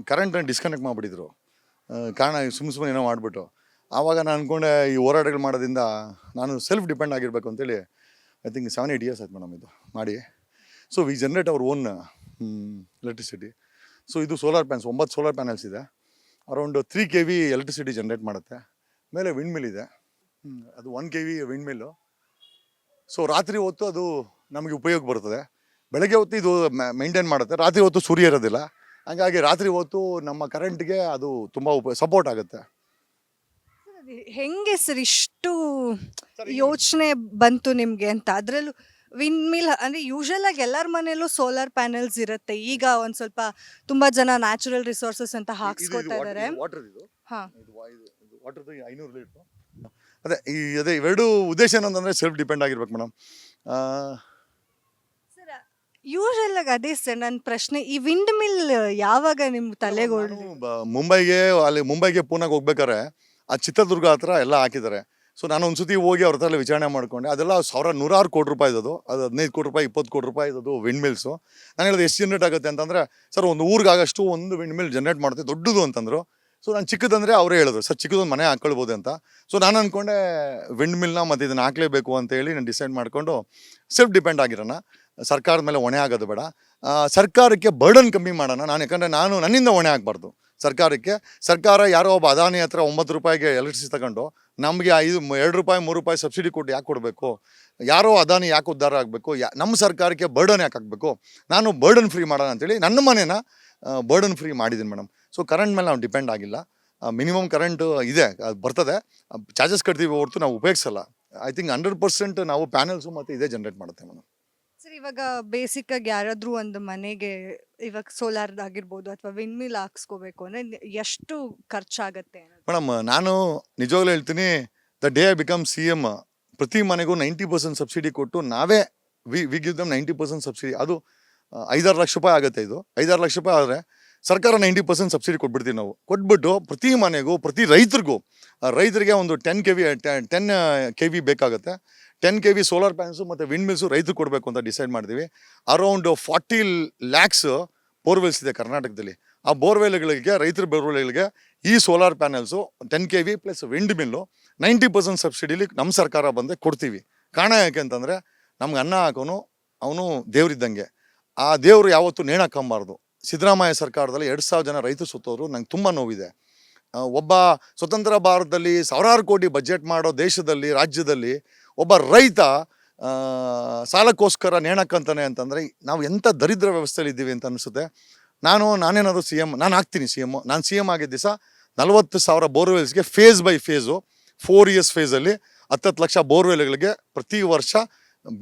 ಕರೆಂಟನ್ನು ಡಿಸ್ಕನೆಕ್ಟ್ ಮಾಡಿಬಿಟ್ಟಿದ್ರು. ಕಾರಣ ಸುಮ್ಮನೆ ಏನೋ ಮಾಡಿಬಿಟ್ಟು. ಆವಾಗ ನಾನು ಅಂದ್ಕೊಂಡೆ ಈ ಹೋರಾಟಗಳು ಮಾಡೋದ್ರಿಂದ ನಾನು ಸೆಲ್ಫ್ ಡಿಪೆಂಡ್ ಆಗಿರಬೇಕು ಅಂತೇಳಿ ಐ ಥಿಂಕ್ 7-8 ಇಯರ್ಸ್ ಆಯ್ತು ಮೇಡಮ್ ಇದು ಮಾಡಿ. So we generate our own electricity. So ಇದು ಸೋಲಾರ್ ಪ್ಯಾನ್ಸ್, 9 ಸೋಲಾರ್ ಪ್ಯಾನಲ್ಸ್ ಇದೆ. ಅರೌಂಡ್ 3 kV ಎಲೆಕ್ಟ್ರಿಸಿಟಿ ಜನ್ರೇಟ್ ಮಾಡುತ್ತೆ. ಮೇಲೆ ವಿಂಡ್ ಮಿಲ್ ಇದೆ, ಅದು 1 kV ವಿಂಡ್ ಮಿಲ್ಲು. ಸೊ ರಾತ್ರಿ ಹೊತ್ತು ಅದು ನಮಗೆ ಉಪಯೋಗ ಬರ್ತದೆ. ಬೆಳಗ್ಗೆ ಹೊತ್ತು ಇದು ಮೇಂಟೈನ್ ಮಾಡುತ್ತೆ, ರಾತ್ರಿ ಹೊತ್ತು ಸೂರ್ಯ ಇರೋದಿಲ್ಲ. ಹಾಗಾಗಿ ರಾತ್ರಿ ಹೊತ್ತು ನಮ್ಮ ಕರೆಂಟ್ಗೆ ಅದು ತುಂಬ ಸಪೋರ್ಟ್ ಆಗುತ್ತೆ. ಹೆಂಗೆ ಸರ್ ಇಷ್ಟು ಯೋಚನೆ ಬಂತು ನಿಮ್ಗೆ ಅಂತ? ಅದರಲ್ಲೂ ವಿಂಡ್ ಮಿಲ್ ಅಂದ್ರೆ ಯೂಶಲ್ ಆಗಿ ಎಲ್ಲರ ಮನೆಯಲ್ಲೂ ಸೋಲಾರ್ ಪ್ಯಾನೆಲ್ಸ್ ಇರುತ್ತೆ. ಈಗ ಒಂದ್ ಸ್ವಲ್ಪ ತುಂಬಾ ಜನ ನ್ಯಾಚುರಲ್ ರಿಸೋರ್ಸಸ್ ಅಂತ ಹಾಕ್ಸ್ಕೊತಾ ಇದ್ದಾರೆ. ಹಾ, ವಾಟರ್ದು 500 ಲೀಟ್ರು. ಅದೇ ಇವೆರಡು ಉದ್ದೇಶ ಏನಂತಂದರೆ ಸೆಲ್ಫ್ ಡಿಪೆಂಡ್ ಆಗಿರ್ಬೇಕು ಮೇಡಮ್. ಸರ್ ಯೂಶಲ್ ಆಗಿ ಅದೇ ಸರ್ ನನ್ನ ಪ್ರಶ್ನೆ. ಈ ವಿಂಡ್ ಮಿಲ್ ಯಾವಾಗ ನಿಮ್ಮ ತಲೆಗೆ ಮುಂಬೈಗೆ ಪೂನಾಗೆ ಹೋಗ್ಬೇಕಾರೆ ಆ ಚಿತ್ರದುರ್ಗ ಹತ್ರ ಎಲ್ಲ ಹಾಕಿದ್ದಾರೆ. ಸೊ ನಾನು ಒಂದು ಸತಿ ಹೋಗಿ ಅವ್ರ ಹತ್ರ ವಿಚಾರಣೆ ಮಾಡ್ಕೊಂಡೆ. ಅದೆಲ್ಲ ನೂರಾರು ಕೋಟಿ ರೂಪಾಯಿ ಅದು 15 ಕೋಟಿ ರೂಪಾಯಿ 20 ಕೋಟಿ ರೂಪಾಯಿ ಅದು ವಿಂಡ್ ಮಿಲ್ಸು. ನಾನು ಹೇಳಿದೆ ಎಷ್ಟು ಜನರೇಟ್ ಆಗುತ್ತೆ ಅಂತಂದರೆ, ಸರ್ ಒಂದು ಊರಿಗಾಗಷ್ಟು ಒಂದು ವಿಂಡ್ ಮಿಲ್ ಜನರೇಟ್ ಮಾಡುತ್ತೆ, ದೊಡ್ಡದು ಅಂತಂದರು. ಸೊ ನಾನು ಚಿಕ್ಕದಂದರೆ ಅವರೇ ಹೇಳಿದ್ರು, ಸರ್ ಚಿಕ್ಕದೊಂದು ಮನೆ ಹಾಕ್ಕೊಳ್ಬೋದು ಅಂತ. ಸೊ ನಾನು ಅಂದ್ಕೊಂಡೆ ವಿಂಡ್ ಮಿಲ್ನ ಮತ್ತು ಇದನ್ನು ಹಾಕಲೇಬೇಕು ಅಂತ ಹೇಳಿ ನಾನು ಡಿಸೈಡ್ ಮಾಡಿಕೊಂಡು ಸೆಲ್ಫ್ ಡಿಪೆಂಡ್ ಆಗಿರೋಣ, ಸರ್ಕಾರದ ಮೇಲೆ ಹೊಣೆ ಆಗೋದು ಬೇಡ, ಸರ್ಕಾರಕ್ಕೆ ಬರ್ಡನ್ ಕಮ್ಮಿ ಮಾಡೋಣ. ಯಾಕಂದರೆ ನನ್ನಿಂದ ಹೊಣೆ ಆಗಬಾರ್ದು ಸರ್ಕಾರಕ್ಕೆ. ಸರ್ಕಾರ ಯಾರೋ ಒಬ್ಬ ಅದಾನಿ ಹತ್ರ 9 ರೂಪಾಯಿಗೆ ಎಲೆಕ್ಟ್ರಿಸಿಟಿ ತಗೊಂಡು ನಮಗೆ 2 ರೂಪಾಯಿ 3 ರೂಪಾಯಿ ಸಬ್ಸಿಡಿ ಕೊಟ್ಟು ಯಾಕೆ ಕೊಡಬೇಕು? ಯಾರೋ ಅದಾನಿ ಯಾಕೆ ಉದ್ಧಾರ ಆಗಬೇಕು? ನಮ್ಮ ಸರ್ಕಾರಕ್ಕೆ ಬರ್ಡನ್ ಯಾಕೆ ಆಗಬೇಕು? ನಾನು ಬರ್ಡನ್ ಫ್ರೀ ಮಾಡೋಣ ಅಂತೇಳಿ ನನ್ನ ಮನೇನ ಬರ್ಡನ್ ಫ್ರೀ ಮಾಡಿದ್ದೀನಿ ಮೇಡಮ್. ಸೊ ಕರೆಂಟ್ ಮೇಲೆ ನಾವು ಡಿಪೆಂಡ್ ಆಗಿಲ್ಲ. ಮಿನಿಮಮ್ ಕರೆಂಟು ಇದೆ, ಅದು ಬರ್ತದೆ, ಚಾರ್ಜಸ್ ಕಟ್ತೀವಿ ಹೊರತು ನಾವು ಉಪಯೋಗಿಸಲ್ಲ. ಐ ಥಿಂಕ್ 100% ನಾವು ಪ್ಯಾನಲ್ಸು ಮತ್ತು ಇದೇ ಜನರೇಟ್ ಮಾಡುತ್ತೆ ಮೇಡಮ್. ಸರ್ ಇವಾಗ ಬೇಸಿಕ್ ಆಗಿ ಯಾರಾದ್ರೂ ಒಂದು ಮನೆಗೆ ಇವಾಗ ಸೋಲಾರ್ ಆಗಿರ್ಬೋದು ಅಥವಾ ವಿಂಡ್ ಮಿಲ್ ಹಾಕ್ಸ್ಕೋಬೇಕು ಅಂದ್ರೆ ಎಷ್ಟು ಖರ್ಚಾಗತ್ತೆ ಮೇಡಮ್? ನಾನು ನಿಜವಾಗ್ಲೂ ಹೇಳ್ತೀನಿ, the day I become CM ಪ್ರತಿ ಮನೆಗೂ 90% ಸಬ್ಸಿಡಿ ಕೊಟ್ಟು ನಾವೇ ವಿ ಗಿವ್ ದಮ್ 90% ಸಬ್ಸಿಡಿ. ಅದು 5-6 ಲಕ್ಷ ರೂಪಾಯಿ ಆಗುತ್ತೆ. ಇದು 5-6 ಲಕ್ಷ ರೂಪಾಯಿ ಆದರೆ ಸರ್ಕಾರ 90% ಸಬ್ಸಿಡಿ ಕೊಟ್ಬಿಡ್ತೀವಿ ನಾವು. ಕೊಟ್ಬಿಟ್ಟು ಪ್ರತಿ ಮನೆಗೂ ಪ್ರತಿ ರೈತರಿಗೆ ಒಂದು 10 kV ಬೇಕಾಗುತ್ತೆ. 10 kV ಸೋಲಾರ್ ಪ್ಯಾನ್ಸು ಮತ್ತು ವಿಂಡ್ ಮಿಲ್ಸು ರೈತರು ಕೊಡಬೇಕು ಅಂತ ಡಿಸೈಡ್ ಮಾಡಿದ್ದೀವಿ. ಅರೌಂಡ್ 40 lakhs ಬೋರ್ವೆಲ್ಸ್ ಇದೆ ಕರ್ನಾಟಕದಲ್ಲಿ. ಆ ಬೋರ್ವೆಲ್ಗಳಿಗೆ, ರೈತರ ಬೋರ್ವೆಲ್ಗಳಿಗೆ ಈ solar panels 10 kV plus wind mill 90% ಸಬ್ಸಿಡಿಲಿ ನಮ್ಮ ಸರ್ಕಾರ ಬಂದರೆ ಕೊಡ್ತೀವಿ. ಕಾರಣ ಯಾಕೆ ಅಂತಂದರೆ ನಮ್ಗೆ ಅನ್ನ ಹಾಕೋನು ಅವನು ದೇವ್ರಿದ್ದಂಗೆ. ಆ ದೇವರು ಯಾವತ್ತೂ ನೇಣು ಹಾಕೊಂಬಾರ್ದು. ಸಿದ್ದರಾಮಯ್ಯ ಸರ್ಕಾರದಲ್ಲಿ 2,000 ಜನ ರೈತರು ಸುತ್ತೋರು ನಂಗೆ ತುಂಬ ನೋವಿದೆ. ಒಬ್ಬ ಸ್ವತಂತ್ರ ಭಾರತದಲ್ಲಿ ಸಾವಿರಾರು ಕೋಟಿ ಬಜೆಟ್ ಮಾಡೋ ದೇಶದಲ್ಲಿ, ರಾಜ್ಯದಲ್ಲಿ ಒಬ್ಬ ರೈತ ಸಾಲಕ್ಕೋಸ್ಕರ ನೇಣಕ್ಕಂತಾನೆ ಅಂತಂದರೆ ನಾವು ಎಂಥ ದರಿದ್ರ ವ್ಯವಸ್ಥೆಯಲ್ಲಿ ಇದ್ದೀವಿ ಅಂತ ಅನಿಸುತ್ತೆ. ನಾನೇನಾದರೂ ನಾನು ಆಗ್ತೀನಿ ನಾನು ಸಿ ಎಮ್ ಆಗಿದ್ದ ದಿವಸ 40,000 ಬೋರ್ವೆಲ್ಸ್ಗೆ ಫೇಸ್ ಬೈ ಫೇಸು 4 ಇಯರ್ಸ್ ಫೇಸಲ್ಲಿ 10 ಲಕ್ಷ ಬೋರ್ವೆಲ್ಗಳಿಗೆ ಪ್ರತಿ ವರ್ಷ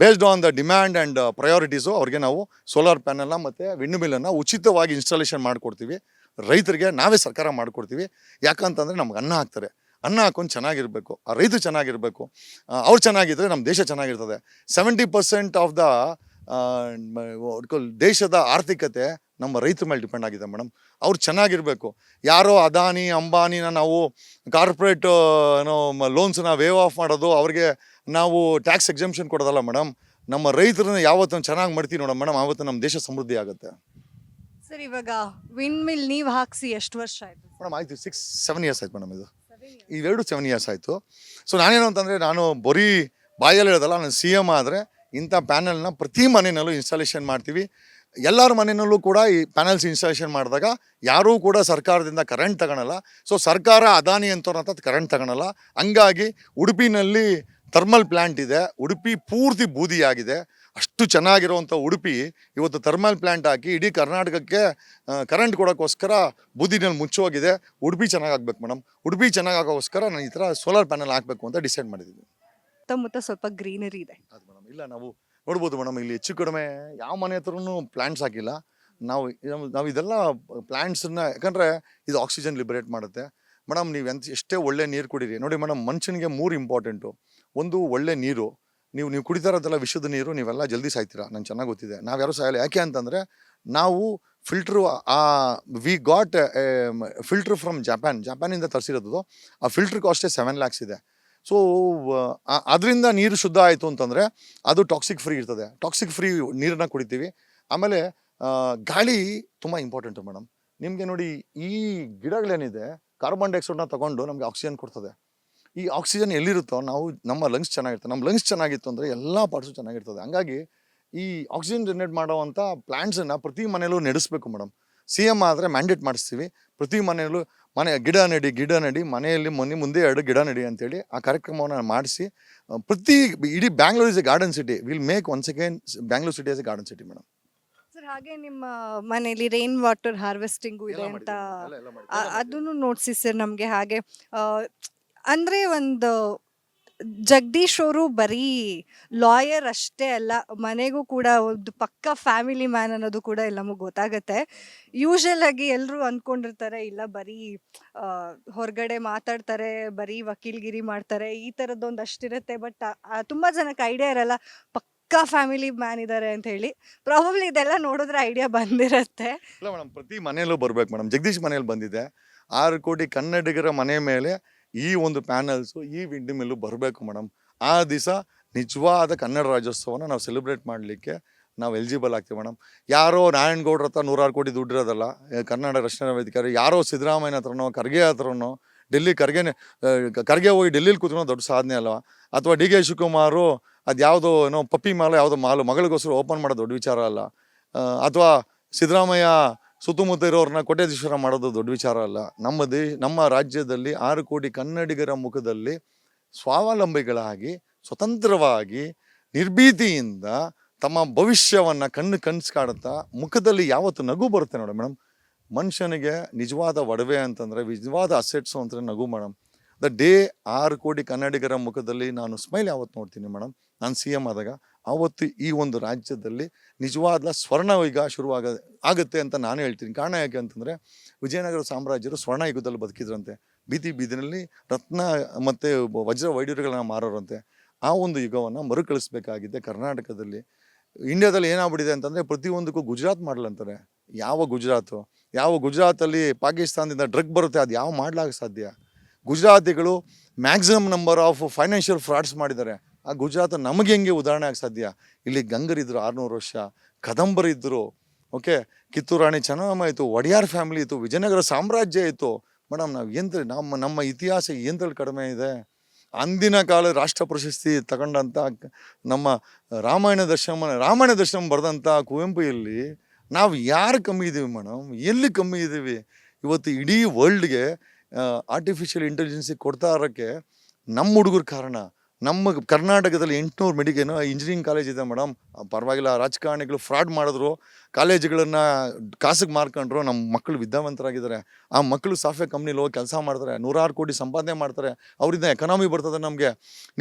based on the demand and priorities ಅವ್ರಿಗೆ ನಾವು ಸೋಲಾರ್ ಪ್ಯಾನಲ್ನ ಮತ್ತು ವಿಂಡ್ ಮಿಲ್ಲನ್ನು ಉಚಿತವಾಗಿ ಇನ್ಸ್ಟಾಲೇಷನ್ ಮಾಡಿಕೊಡ್ತೀವಿ. ರೈತರಿಗೆ ನಾವೇ ಸರ್ಕಾರ ಮಾಡಿಕೊಡ್ತೀವಿ. ಯಾಕಂತಂದರೆ ನಮ್ಗೆ ಅನ್ನ ಹಾಕ್ತಾರೆ. ಅನ್ನ ಹಾಕೊಂಡು ಚೆನ್ನಾಗಿರಬೇಕು, ಆ ರೈತ ಚೆನ್ನಾಗಿರಬೇಕು. ಅವ್ರು ಚೆನ್ನಾಗಿದ್ದರೆ ನಮ್ಮ ದೇಶ ಚೆನ್ನಾಗಿರ್ತದೆ. 70% ಆಫ್ ದ ದೇಶದ ಆರ್ಥಿಕತೆ ನಮ್ಮ ರೈತರ ಮೇಲೆ ಡಿಪೆಂಡ್ ಆಗಿದೆ ಮೇಡಮ್. ಅವ್ರು ಚೆನ್ನಾಗಿರಬೇಕು. ಯಾರೋ ಅದಾನಿ ಅಂಬಾನಿನ ನಾವು ಕಾರ್ಪೊರೇಟ್ ಲೋನ್ಸ್ನ ವೇವ್ ಆಫ್ ಮಾಡೋದು, ಅವ್ರಿಗೆ ನಾವು ಟ್ಯಾಕ್ಸ್ ಎಕ್ಸಂಪ್ಷನ್ ಕೊಡೋದಲ್ಲ ಮೇಡಮ್. ನಮ್ಮ ರೈತರನ್ನ ಯಾವತ್ತೂ ಚೆನ್ನಾಗಿ ಮಾಡ್ತೀವಿ ನೋಡೋಣ ಮೇಡಮ್, ಆವತ್ತು ನಮ್ಮ ದೇಶ ಸಮೃದ್ಧಿ ಆಗುತ್ತೆ. ಸರ್, ಇವಾಗ ವಿಂಡ್ ಮಿಲ್ ನೀವು ಹಾಕ್ಸಿ ಎಷ್ಟು ವರ್ಷ ಆಯ್ತು ಮೇಡಮ್? ಆಯಿತು 6-7 ಇಯರ್ಸ್ ಆಯ್ತು ಮೇಡಮ್. ಇವೆರಡು 7 ಇಯರ್ಸ್ ಆಯಿತು. ಸೊ ನಾನೇನು ಅಂತಂದರೆ, ನಾನು ಬರೀ ಬಾಯಲ್ಲಿ ಹೇಳೋದಲ್ಲ, ನಾನು ಸಿ ಎಮ್ ಆದರೆ ಇಂಥ ಪ್ಯಾನಲ್ನ ಪ್ರತಿ ಮನೆಯಲ್ಲೂ ಇನ್ಸ್ಟಾಲೇಷನ್ ಮಾಡ್ತೀವಿ. ಎಲ್ಲರ ಮನೆಯಲ್ಲೂ ಕೂಡ ಈ ಪ್ಯಾನಲ್ಸ್ ಇನ್ಸ್ಟಾಲೇಷನ್ ಮಾಡಿದಾಗ ಯಾರೂ ಕೂಡ ಸರ್ಕಾರದಿಂದ ಕರೆಂಟ್ ತಗೊಳಲ್ಲ. ಸೊ ಸರ್ಕಾರ ಅದಾನಿ ಅಂತವ್ರಂತ ಕರೆಂಟ್ ತಗೊಳಲ್ಲ. ಹಂಗಾಗಿ ಉಡುಪಿನಲ್ಲಿ ಥರ್ಮಲ್ ಪ್ಲ್ಯಾಂಟ್ ಇದೆ. ಉಡುಪಿ ಪೂರ್ತಿ ಬೂದಿಯಾಗಿದೆ. ಅಷ್ಟು ಚೆನ್ನಾಗಿರುವಂಥ ಉಡುಪಿ ಇವತ್ತು ಥರ್ಮಲ್ ಪ್ಲ್ಯಾಂಟ್ ಹಾಕಿ ಇಡೀ ಕರ್ನಾಟಕಕ್ಕೆ ಕರೆಂಟ್ ಕೊಡೋಕ್ಕೋಸ್ಕರ ಬೂದಿನಲ್ಲಿ ಮುಚ್ಚೋಗಿದೆ. ಉಡುಪಿ ಚೆನ್ನಾಗಾಗ್ಬೇಕು ಮೇಡಮ್. ಉಡುಪಿ ಚೆನ್ನಾಗೋಕ್ಕೋಸ್ಕರ ನಾನು ಈ ಥರ ಸೋಲಾರ್ ಪ್ಯಾನಲ್ ಹಾಕಬೇಕು ಅಂತ ಡಿಸೈಡ್ ಮಾಡಿದ್ದೀವಿ. ಸುತ್ತಮುತ್ತ ಸ್ವಲ್ಪ ಗ್ರೀನರಿ ಇದೆ. ಅದು ಮೇಡಮ್, ಇಲ್ಲ ನಾವು ನೋಡ್ಬೋದು ಮೇಡಮ್, ಇಲ್ಲಿ ಹೆಚ್ಚು ಕಡಿಮೆ ಯಾವ ಮನೆ ಹತ್ರನೂ ಪ್ಲ್ಯಾಂಟ್ಸ್ ಹಾಕಿಲ್ಲ ನಾವು ಇದೆಲ್ಲ ಪ್ಲ್ಯಾಂಟ್ಸನ್ನ. ಯಾಕಂದರೆ ಇದು ಆಕ್ಸಿಜನ್ ಲಿಬರೇಟ್ ಮಾಡುತ್ತೆ ಮೇಡಮ್. ನೀವು ಎಷ್ಟೇ ಒಳ್ಳೆ ನೀರು ಕುಡೀರಿ ನೋಡಿ ಮೇಡಮ್, ಮನುಷ್ಯನಿಗೆ 3 ಇಂಪಾರ್ಟೆಂಟು. ಒಂದು ಒಳ್ಳೆ ನೀರು. ನೀವು ಕುಡಿತಾ ಇರೋದೆಲ್ಲ ವಿಶುದ್ಧ ನೀರು, ನೀವೆಲ್ಲ ಜಲ್ದಿ ಸಾಯ್ತೀರಾ, ನಂಗೆ ಚೆನ್ನಾಗಿ ಗೊತ್ತಿದೆ. ನಾವು ಯಾರೂ ಸಾಯಲ್ಲ. ಯಾಕೆ ಅಂತಂದರೆ ನಾವು filter we got filter from ಜಪಾನಿಂದ ತರಿಸಿರೋದು. ಆ ಫಿಲ್ಟ್ರ್ ಕಾಸ್ಟೇ 7 lakhs ಇದೆ. ಸೊ ಅದರಿಂದ ನೀರು ಶುದ್ಧ ಆಯಿತು ಅಂತಂದರೆ ಅದು ಟಾಕ್ಸಿಕ್ ಫ್ರೀ ಇರ್ತದೆ. ಟಾಕ್ಸಿಕ್ ಫ್ರೀ ನೀರನ್ನ ಕುಡಿತೀವಿ. ಆಮೇಲೆ ಗಾಳಿ ತುಂಬ ಇಂಪಾರ್ಟೆಂಟು ಮೇಡಮ್. ನಿಮಗೆ ನೋಡಿ, ಈ ಗಿಡಗಳೇನಿದೆ ಕಾರ್ಬನ್ ಡೈಆಕ್ಸೈಡ್ನ ತೊಗೊಂಡು ನಮಗೆ ಆಕ್ಸಿಜನ್ ಕೊಡ್ತದೆ. ಈ ಆಕ್ಸಿಜನ್ ಎಲ್ಲಿರುತ್ತೋ ನಮ್ಮ ಲಂಗ್ಸ್ ಚೆನ್ನಾಗಿರ್ತದೆ. ನಮ್ಮ ಲಂಗ್ಸ್ ಚೆನ್ನಾಗಿತ್ತು ಅಂದರೆ ಎಲ್ಲ ಪಾರ್ಟ್ಸು ಚೆನ್ನಾಗಿರ್ತದೆ. ಹಂಗಾಗಿ ಈ ಆಕ್ಸಿಜನ್ ಜನರೇಟ್ ಮಾಡೋವಂಥ ಪ್ಲ್ಯಾಂಟ್ಸನ್ನು ಪ್ರತಿ ಮನೆಯಲ್ಲೂ ನಡೆಸಬೇಕು ಮೇಡಮ್. ಸಿ ಎಮ್ ಆದರೆ ಮ್ಯಾಂಡೇಟ್ ಮಾಡಿಸ್ತೀವಿ. ಪ್ರತಿ ಮನೆಯಲ್ಲೂ ಗಿಡ ನಡಿ, ಮನೆಯಲ್ಲಿ ಮುಂದೆ 2 ಗಿಡ ನಡಿ ಅಂತೇಳಿ ಆ ಕಾರ್ಯಕ್ರಮವನ್ನು ಮಾಡಿಸಿ ಇಡೀ Bangalore is A garden city. Will make once again Bangalore city as A garden city madam. Sir, ಹಾಗೆ ನಿಮ್ಮ ಮನೇಲಿ ರೈನ್ ವಾಟರ್ ಹಾರ್ವೆಸ್ಟಿಂಗು ಇದೆ ಅಂತ ಅದನ್ನು ನೋಡ್ಸಿ ಸರ್ ನಮಗೆ. ಹಾಗೆ ಅಂದರೆ ಒಂದು ಜಗದೀಶ್ ಅವರು ಬರೀ ಲಾಯರ್ ಅಷ್ಟೇ ಅಲ್ಲ, ಮನೆಗೂ ಕೂಡ ಒಂದು ಪಕ್ಕ ಫ್ಯಾಮಿಲಿ ಮ್ಯಾನ್ ಅನ್ನೋದು ಕೂಡ ನಮಗೆ ಗೊತ್ತಾಗುತ್ತೆ. ಯೂಶಲ್ ಆಗಿ ಎಲ್ಲರೂ ಅಂದ್ಕೊಂಡಿರ್ತಾರೆ, ಇಲ್ಲ ಬರೀ ಹೊರಗಡೆ ಮಾತಾಡ್ತಾರೆ, ಬರೀ ವಕೀಲ್ಗಿರಿ ಮಾಡ್ತಾರೆ, ಈ ಥರದ್ದೊಂದು ಅಷ್ಟಿರುತ್ತೆ. ಬಟ್ ತುಂಬ ಜನಕ್ಕೆ ಐಡಿಯಾ ಇರಲ್ಲ ಪಕ್ಕಾ ಫ್ಯಾಮಿಲಿ ಮ್ಯಾನ್ ಇದ್ದಾರೆ ಅಂತ ಹೇಳಿ. ಪ್ರಾಬಬ್ಲಿ ಇದೆಲ್ಲ ನೋಡಿದ್ರೆ ಐಡಿಯಾ ಬಂದಿರುತ್ತೆ. ಇಲ್ಲ ಮೇಡಮ್, ಪ್ರತಿ ಮನೆಯಲ್ಲೂ ಬರ್ಬೇಕು ಮೇಡಮ್. ಜಗದೀಶ್ ಮನೆಯಲ್ಲಿ ಬಂದಿದೆ. 6 ಕೋಟಿ ಕನ್ನಡಿಗರ ಮನೆ ಮೇಲೆ ಈ ಒಂದು ಪ್ಯಾನಲ್ಸು, ಈ ವಿಂಡ್ ಮಿಲ್ಲು ಬರಬೇಕು ಮೇಡಮ್. ಆ ದಿವಸ ನಿಜವಾದ ಕನ್ನಡ ರಾಜ್ಯೋತ್ಸವನ ನಾವು ಸೆಲೆಬ್ರೇಟ್ ಮಾಡಲಿಕ್ಕೆ ನಾವು ಎಲಿಜಿಬಲ್ ಆಗ್ತೀವಿ ಮೇಡಮ್. ಯಾರೋ ನಾರಾಯಣಗೌಡ್ರ ಹತ್ರ 106 ಕೋಟಿ ದುಡ್ಡು ಇರೋದಲ್ಲ. ಕರ್ನಾಟಕ ರಕ್ಷಣಾ ವೇದಿಕೆ ಯಾರೋ ಸಿದ್ದರಾಮಯ್ಯನ ಹತ್ರನೋ ಖರ್ಗೆ ಹತ್ರನೋ ಖರ್ಗೆ ಹೋಗಿ ಡೆಲ್ಲಿಲಿ ಕೂತ್ಕೊಳ್ಳೋ ದೊಡ್ಡ ಸಾಧನೆ ಅಲ್ವಾ? ಅಥವಾ ಡಿ ಕೆ ಶಿವಕುಮಾರು ಅದು ಯಾವುದೋ ಪಪ್ಪಿ ಮಾಲು ಯಾವುದೋ ಮಗಳಿಗೋಸ್ಕರ ಓಪನ್ ಮಾಡೋದು ದೊಡ್ಡ ವಿಚಾರ ಅಲ್ಲ. ಅಥವಾ ಸಿದ್ದರಾಮಯ್ಯ ಸುತ್ತಮುತ್ತ ಇರೋರನ್ನ ಕೋಟ್ಯಾಧೀಶ್ವರ ಮಾಡೋದು ದೊಡ್ಡ ವಿಚಾರ ಅಲ್ಲ. ನಮ್ಮ ರಾಜ್ಯದಲ್ಲಿ 6 ಕೋಟಿ ಕನ್ನಡಿಗರ ಮುಖದಲ್ಲಿ ಸ್ವಾವಲಂಬಿಗಳಾಗಿ ಸ್ವತಂತ್ರವಾಗಿ ನಿರ್ಭೀತಿಯಿಂದ ತಮ್ಮ ಭವಿಷ್ಯವನ್ನು ಕನಸು ಕಾಡುತ್ತಾ ಮುಖದಲ್ಲಿ ಯಾವತ್ತು ನಗು ಬರುತ್ತೆ ನೋಡಿ ಮೇಡಮ್. ಮನುಷ್ಯನಿಗೆ ನಿಜವಾದ ಒಡವೆ ಅಂತಂದರೆ, ನಿಜವಾದ ಅಸೆಟ್ಸು ಅಂತಂದರೆ ನಗು ಮೇಡಮ್. ದ ಡೇ 6 ಕೋಟಿ ಕನ್ನಡಿಗರ ಮುಖದಲ್ಲಿ ನಾನು ಸ್ಮೈಲ್ ಯಾವತ್ತು ನೋಡ್ತೀನಿ ಮೇಡಮ್, ನಾನು ಸಿ ಎಮ್ ಆದಾಗ, ಆವತ್ತು ಈ ಒಂದು ರಾಜ್ಯದಲ್ಲಿ ನಿಜವಾದ ಸ್ವರ್ಣಯುಗ ಆಗುತ್ತೆ ಅಂತ ನಾನು ಹೇಳ್ತೀನಿ. ಕಾರಣ ಯಾಕೆ ಅಂತಂದರೆ, ವಿಜಯನಗರ ಸಾಮ್ರಾಜ್ಯರು ಸ್ವರ್ಣಯುಗದಲ್ಲಿ ಬದುಕಿದ್ರಂತೆ. ಬೀದಿನಲ್ಲಿ ರತ್ನ ಮತ್ತು ವಜ್ರ ವೈಡೂರ್ಯಗಳನ್ನ ಮಾರೋರಂತೆ. ಆ ಒಂದು ಯುಗವನ್ನು ಮರುಕಳಿಸ್ಬೇಕಾಗಿದೆ ಕರ್ನಾಟಕದಲ್ಲಿ. ಇಂಡಿಯಾದಲ್ಲಿ ಏನಾಗ್ಬಿಟ್ಟಿದೆ ಅಂತಂದರೆ, ಪ್ರತಿಯೊಂದಕ್ಕೂ ಗುಜರಾತ್ ಮಾಡಲ್ ಅಂತಾರೆ. ಯಾವ ಗುಜರಾತಲ್ಲಿ ಪಾಕಿಸ್ತಾನದಿಂದ ಡ್ರಗ್ ಬರುತ್ತೆ, ಅದು ಯಾವ ಮಾಡ್ಲಾಗ ಸಾಧ್ಯ? ಗುಜರಾತಿಗಳು maximum number of financial frauds ಮಾಡಿದ್ದಾರೆ. ಆ ಗುಜರಾತ್ ನಮಗೆ ಹೆಂಗೆ ಉದಾಹರಣೆ ಆಗಿ ಸಾಧ್ಯ? ಇಲ್ಲಿ ಗಂಗರಿದ್ರು 600 ವರ್ಷ, ಕದಂಬರಿದ್ದರು, ಓಕೆ, ಕಿತ್ತೂರು ರಾಣಿ ಚೆನ್ನಮ್ಮ ಇತ್ತು, ಒಡೆಯಾರ್ ಫ್ಯಾಮಿಲಿ ಇತ್ತು, ವಿಜಯನಗರ ಸಾಮ್ರಾಜ್ಯ ಇತ್ತು. ಮೇಡಮ್, ನಾವು ನಮ್ಮ ಇತಿಹಾಸ ಎಂತಲ್ಲಿ ಕಡಿಮೆ ಇದೆ? ಅಂದಿನ ಕಾಲ ರಾಷ್ಟ್ರ ಪ್ರಶಸ್ತಿ ತಗೊಂಡಂಥ ನಮ್ಮ ರಾಮಾಯಣ ದರ್ಶನಂ ಬರೆದಂಥ ಕುವೆಂಪು ಇಲ್ಲಿ ನಾವು ಯಾರು ಕಮ್ಮಿ ಇದ್ದೀವಿ ಮೇಡಮ್, ಎಲ್ಲಿ ಕಮ್ಮಿ ಇದ್ದೀವಿ? ಇವತ್ತು ಇಡೀ ವರ್ಲ್ಡ್ಗೆ ಆರ್ಟಿಫಿಷಿಯಲ್ ಇಂಟೆಲಿಜೆನ್ಸಿ ಕೊಡ್ತಾ ಇರೋಕ್ಕೆ ನಮ್ಮ ಹುಡುಗರ ಕಾರಣ. ನಮ್ಮ ಕರ್ನಾಟಕದಲ್ಲಿ 800 ಇಂಜಿನಿಯರಿಂಗ್ ಕಾಲೇಜ್ ಇದೆ ಮೇಡಮ್. ಪರವಾಗಿಲ್ಲ, ರಾಜಕಾರಣಿಗಳು ಫ್ರಾಡ್ ಮಾಡಿದ್ರು, ಕಾಲೇಜುಗಳನ್ನು ಕಾಸಿಗೆ ಮಾರ್ಕೊಂಡ್ರು, ನಮ್ಮ ಮಕ್ಕಳು ವಿದ್ಯಾವಂತರಾಗಿದ್ದಾರೆ. ಆ ಮಕ್ಕಳು ಸಾಫ್ಟ್ವೇರ್ ಕಂಪ್ನಿಲಿ ಹೋಗಿ ಕೆಲಸ ಮಾಡ್ತಾರೆ, 100 ಕೋಟಿ ಸಂಪಾದನೆ ಮಾಡ್ತಾರೆ, ಅವರಿಂದ ಎಕನಾಮಿ ಬರ್ತದೆ ನಮಗೆ.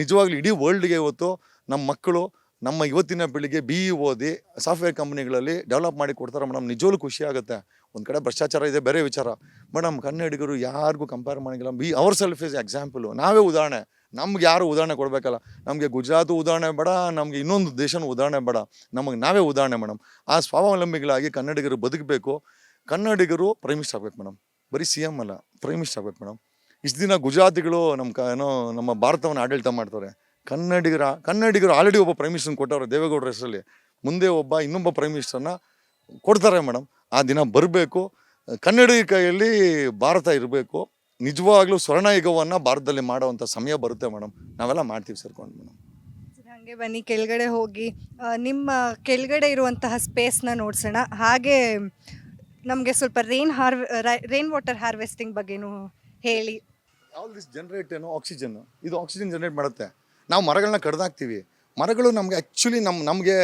ನಿಜವಾಗ್ಲೂ ಇಡೀ ವರ್ಲ್ಡ್ಗೆ ಇವತ್ತು ನಮ್ಮ ಮಕ್ಕಳು, ನಮ್ಮ ಇವತ್ತಿನ ಪೀಳಿಗೆ BE ಓದಿ ಸಾಫ್ಟ್ವೇರ್ ಕಂಪ್ನಿಗಳಲ್ಲಿ ಡೆವಲಪ್ ಮಾಡಿ ಕೊಡ್ತಾರೆ ಮೇಡಮ್. ನಿಜವಾಗ್ಲೂ ಖುಷಿ ಆಗುತ್ತೆ. ಒಂದು ಕಡೆ ಭ್ರಷ್ಟಾಚಾರ ಇದೆ, ಬೇರೆ ವಿಚಾರ. ಮೇಡಮ್, ಕನ್ನಡಿಗರು ಯಾರಿಗೂ ಕಂಪೇರ್ ಮಾಡೋಂಗಿಲ್ಲ. ಅವರ್ ಸೆಲ್ಫ್ ಇಸ್ ಎಕ್ಸಾಂಪಲು, ನಾವೇ ಉದಾಹರಣೆ. ನಮ್ಗೆ ಯಾರು ಉದಾಹರಣೆ ಕೊಡಬೇಕಲ್ಲ. ನಮಗೆ ಗುಜರಾತು ಉದಾಹರಣೆ ಬೇಡ, ನಮಗೆ ಇನ್ನೊಂದು ದೇಶನೂ ಉದಾಹರಣೆ ಬೇಡ, ನಮಗೆ ನಾವೇ ಉದಾಹರಣೆ ಮೇಡಮ್. ಆ ಸ್ವಾವಲಂಬಿಗಳಾಗಿ ಕನ್ನಡಿಗರು ಬದುಕಬೇಕು. ಕನ್ನಡಿಗರು ಪ್ರೈಮ್ ಮಿನಿಸ್ಟರ್ ಆಗಬೇಕು ಮೇಡಮ್, ಬರೀ CM ಅಲ್ಲ, ಪ್ರೈಮ್ ಮಿನಿಸ್ಟರ್ ಆಗಬೇಕು ಮೇಡಮ್. ಇಷ್ಟು ದಿನ ಗುಜರಾತಿಗಳು ನಮ್ಮ ಭಾರತವನ್ನು ಆಡಳಿತ ಮಾಡ್ತಾರೆ. ಕನ್ನಡಿಗರು ಆಲ್ರೆಡಿ ಒಬ್ಬ ಪ್ರೈಮ್ ಮಿನಿಸ್ಟರ್ನ ಕೊಟ್ಟವ್ರೆ ದೇವೇಗೌಡರ ಹೆಸರಲ್ಲಿ. ಮುಂದೆ ಇನ್ನೊಬ್ಬ ಪ್ರೈಮ್ ಮಿನಿಸ್ಟರ್ನ ಕೊಡ್ತಾರೆ ಮೇಡಮ್. ಆ ದಿನ ಬರಬೇಕು. ಕನ್ನಡಿಗರ ಕೈಯಲ್ಲಿ ಭಾರತ ಇರಬೇಕು. ನಿಜವಾಗ್ಲೂ ಸ್ವರ್ಣಯುಗವನ್ನು ಭಾರತದಲ್ಲಿ ಮಾಡೋವಂಥ ಸಮಯ ಬರುತ್ತೆ ಮೇಡಮ್. ನಾವೆಲ್ಲ ಮಾಡ್ತೀವಿ ಸೇರ್ಕೊಂಡು ಮೇಡಮ್. ಹಾಗೆ ಬನ್ನಿ ಕೆಳಗಡೆ ಹೋಗಿ ನಿಮ್ಮ ಕೆಳಗಡೆ ಇರುವಂತಹ ಸ್ಪೇಸ್ನ ನೋಡ್ಸೋಣ. ಹಾಗೆ ನಮಗೆ ಸ್ವಲ್ಪ ರೈನ್ ವಾಟರ್ ಹಾರ್ವೆಸ್ಟಿಂಗ್ ಬಗ್ಗೆನೂ ಹೇಳಿ. ಆಲ್ ದಿಸ್ ಜನರೇಟ್ ಆಕ್ಸಿಜನ್, ಇದು ಆಕ್ಸಿಜನ್ ಜನರೇಟ್ ಮಾಡುತ್ತೆ. ನಾವು ಮರಗಳನ್ನ ಕಡ್ದಾಕ್ತೀವಿ. ಮರಗಳು ನಮಗೆ ಆ್ಯಕ್ಚುಲಿ ನಮಗೆ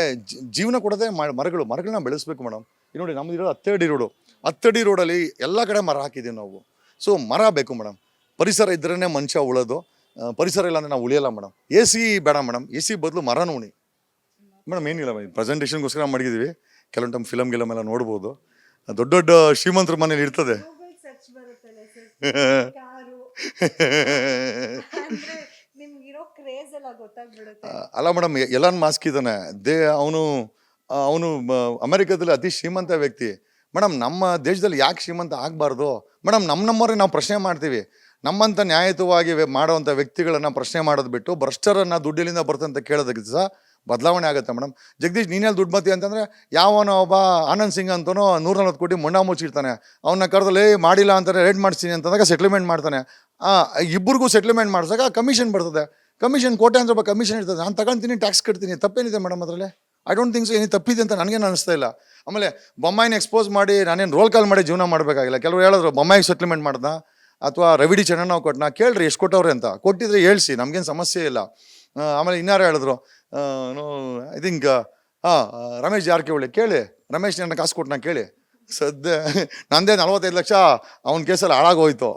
ಜೀವನ ಕೊಡೋದೇ ಮರಗಳನ್ನ ಬೆಳೆಸಬೇಕು ಮೇಡಮ್. ಈಗ ನೋಡಿ, ನಮ್ದು ಇರೋದು 10 ಅಡಿ ರೋಡು. 10 ಅಡಿ ರೋಡಲ್ಲಿ ಎಲ್ಲ ಕಡೆ ಮರ ಹಾಕಿದ್ದೀವಿ ನಾವು. ಸೊ ಮರ ಬೇಕು ಮೇಡಮ್. ಪರಿಸರ ಇದ್ರೇ ಮನುಷ್ಯ ಉಳೋದು. ಪರಿಸರ ಇಲ್ಲ ಅಂದರೆ ನಾವು ಉಳಿಯಲ್ಲ ಮೇಡಮ್. AC ಬೇಡ ಮೇಡಮ್, AC ಬದಲು ಮರನೂ ಉಣಿ ಮೇಡಮ್. ಏನಿಲ್ಲ ಪ್ರೆಸೆಂಟೇಷನ್ಗೋಸ್ಕರ ಮಾಡಿದ್ದೀವಿ. ಕೆಲವೊಂದು ಟೈಮ್ ಫಿಲಮ್ ಎಲ್ಲ ನೋಡ್ಬೋದು. ದೊಡ್ಡ ದೊಡ್ಡ ಶ್ರೀಮಂತರ ಮನೇಲಿ ಇರ್ತದೆ. ಅಲ್ಲ ಮೇಡಮ್, ಎಲಾನ್ ಮಾಸ್ಕ್ ಇದ್ದಾನೆ, ಅವನು ಅಮೆರಿಕದಲ್ಲಿ ಅತಿ ಶ್ರೀಮಂತ ವ್ಯಕ್ತಿ ಮೇಡಮ್. ನಮ್ಮ ದೇಶದಲ್ಲಿ ಯಾಕೆ ಶ್ರೀಮಂತ ಆಗಬಾರ್ದು ಮೇಡಮ್? ನಮ್ಮವ್ರಿಗೆ ನಾವು ಪ್ರಶ್ನೆ ಮಾಡ್ತೀವಿ. ನಮ್ಮಂಥ ನ್ಯಾಯಯುತವಾಗಿ ಮಾಡೋವಂಥ ವ್ಯಕ್ತಿಗಳನ್ನು ಪ್ರಶ್ನೆ ಮಾಡೋದು ಬಿಟ್ಟು ಭ್ರಷ್ಟರನ್ನು ದುಡ್ಡಿಲಿಂದ ಬರ್ತಂತ ಕೇಳೋದಕ್ಕೆ ಸಹ ಬದಲಾವಣೆ ಆಗುತ್ತೆ ಮೇಡಮ್. ಜಗದೀಶ್, ನೀನೇಲಿ ದುಡ್ಡು ಮತಿ ಅಂತಂದರೆ ಯಾವನೋ ಒಬ್ಬ ಆನಂದ್ ಸಿಂಗ್ ಅಂತನೋ 140 ಕೋಟಿ ಮೊಂಡ ಮುಚ್ಚಿರ್ತಾನೆ. ಅವನ್ನ ಕರೆದಲ್ಲಿ ಮಾಡಿಲ್ಲ ಅಂತಾರೆ, ರೇಟ್ ಮಾಡಿಸ್ತೀನಿ ಅಂತಂದಾಗ ಸೆಟ್ಲ್ಮೆಂಟ್ ಮಾಡ್ತಾನೆ. ಇಬ್ಬರಿಗೂ ಸೆಟ್ಲ್ಮೆಂಟ್ ಮಾಡಿದಾಗ ಕಮಿಷನ್ ಬರ್ತದೆ. ಕಮಿಷನ್ ಕೋಟ್ಯಾಂತರ ರೂಪಾಯಿ ಕಮಿಷನ್ ಇರ್ತದೆ. ನಾನು ತಗೊಳ್ತೀನಿ, ಟ್ಯಾಕ್ಸ್ ಕಟ್ತೀನಿ. ತಪ್ಪೇನಿದೆ ಮೇಡಮ್ ಅದರಲ್ಲಿ? ಐ ಡೋಂಟ್ ಥಿಂಕ್ ಸೊ ಏನಿ ತಪ್ಪಿದೆ ಅಂತ ನನಗೇನು ಅನಿಸ್ತಾ ಇಲ್ಲ. ಆಮೇಲೆ ಬೊಮ್ಮಾಯಿನ ಎಕ್ಸ್ಪೋಸ್ ಮಾಡಿ ನಾನೇನು ರೋಲ್ ಕಾಲ್ ಮಾಡಿ ಜೀವನ ಮಾಡಬೇಕಾಗಿಲ್ಲ. ಕೆಲವರು ಹೇಳಿದ್ರು ಬೊಮ್ಮಾಯಿಗೆ ಸೆಟ್ಲ್ಮೆಂಟ್ ಮಾಡ್ದ ಅಥವಾ ರವಿಡಿ ಚೆನ್ನಣ್ಣ ಕೊಟ್ಟನ, ಕೇಳ್ರಿ ಎಷ್ಟು ಕೊಟ್ಟವ್ರೆ ಅಂತ. ಕೊಟ್ಟಿದ್ರೆ ಹೇಳ್ಸಿ, ನಮಗೇನು ಸಮಸ್ಯೆ ಇಲ್ಲ. ಆಮೇಲೆ ಇನ್ನಾರು ಹೇಳಿದ್ರು, ಐ ಥಿಂಕ್ ರಮೇಶ್ ಜಾರಕಿಹೊಳಿ ಕೇಳಿ, ರಮೇಶ್ ನನ್ನ ಕಾಸು ಕೊಟ್ಟನ ಕೇಳಿ. ಸದ್ಯ ನಂದೇ 45 ಲಕ್ಷ ಅವನ ಕೇಸಲ್ಲಿ ಹಾಳಾಗೋಯ್ತು.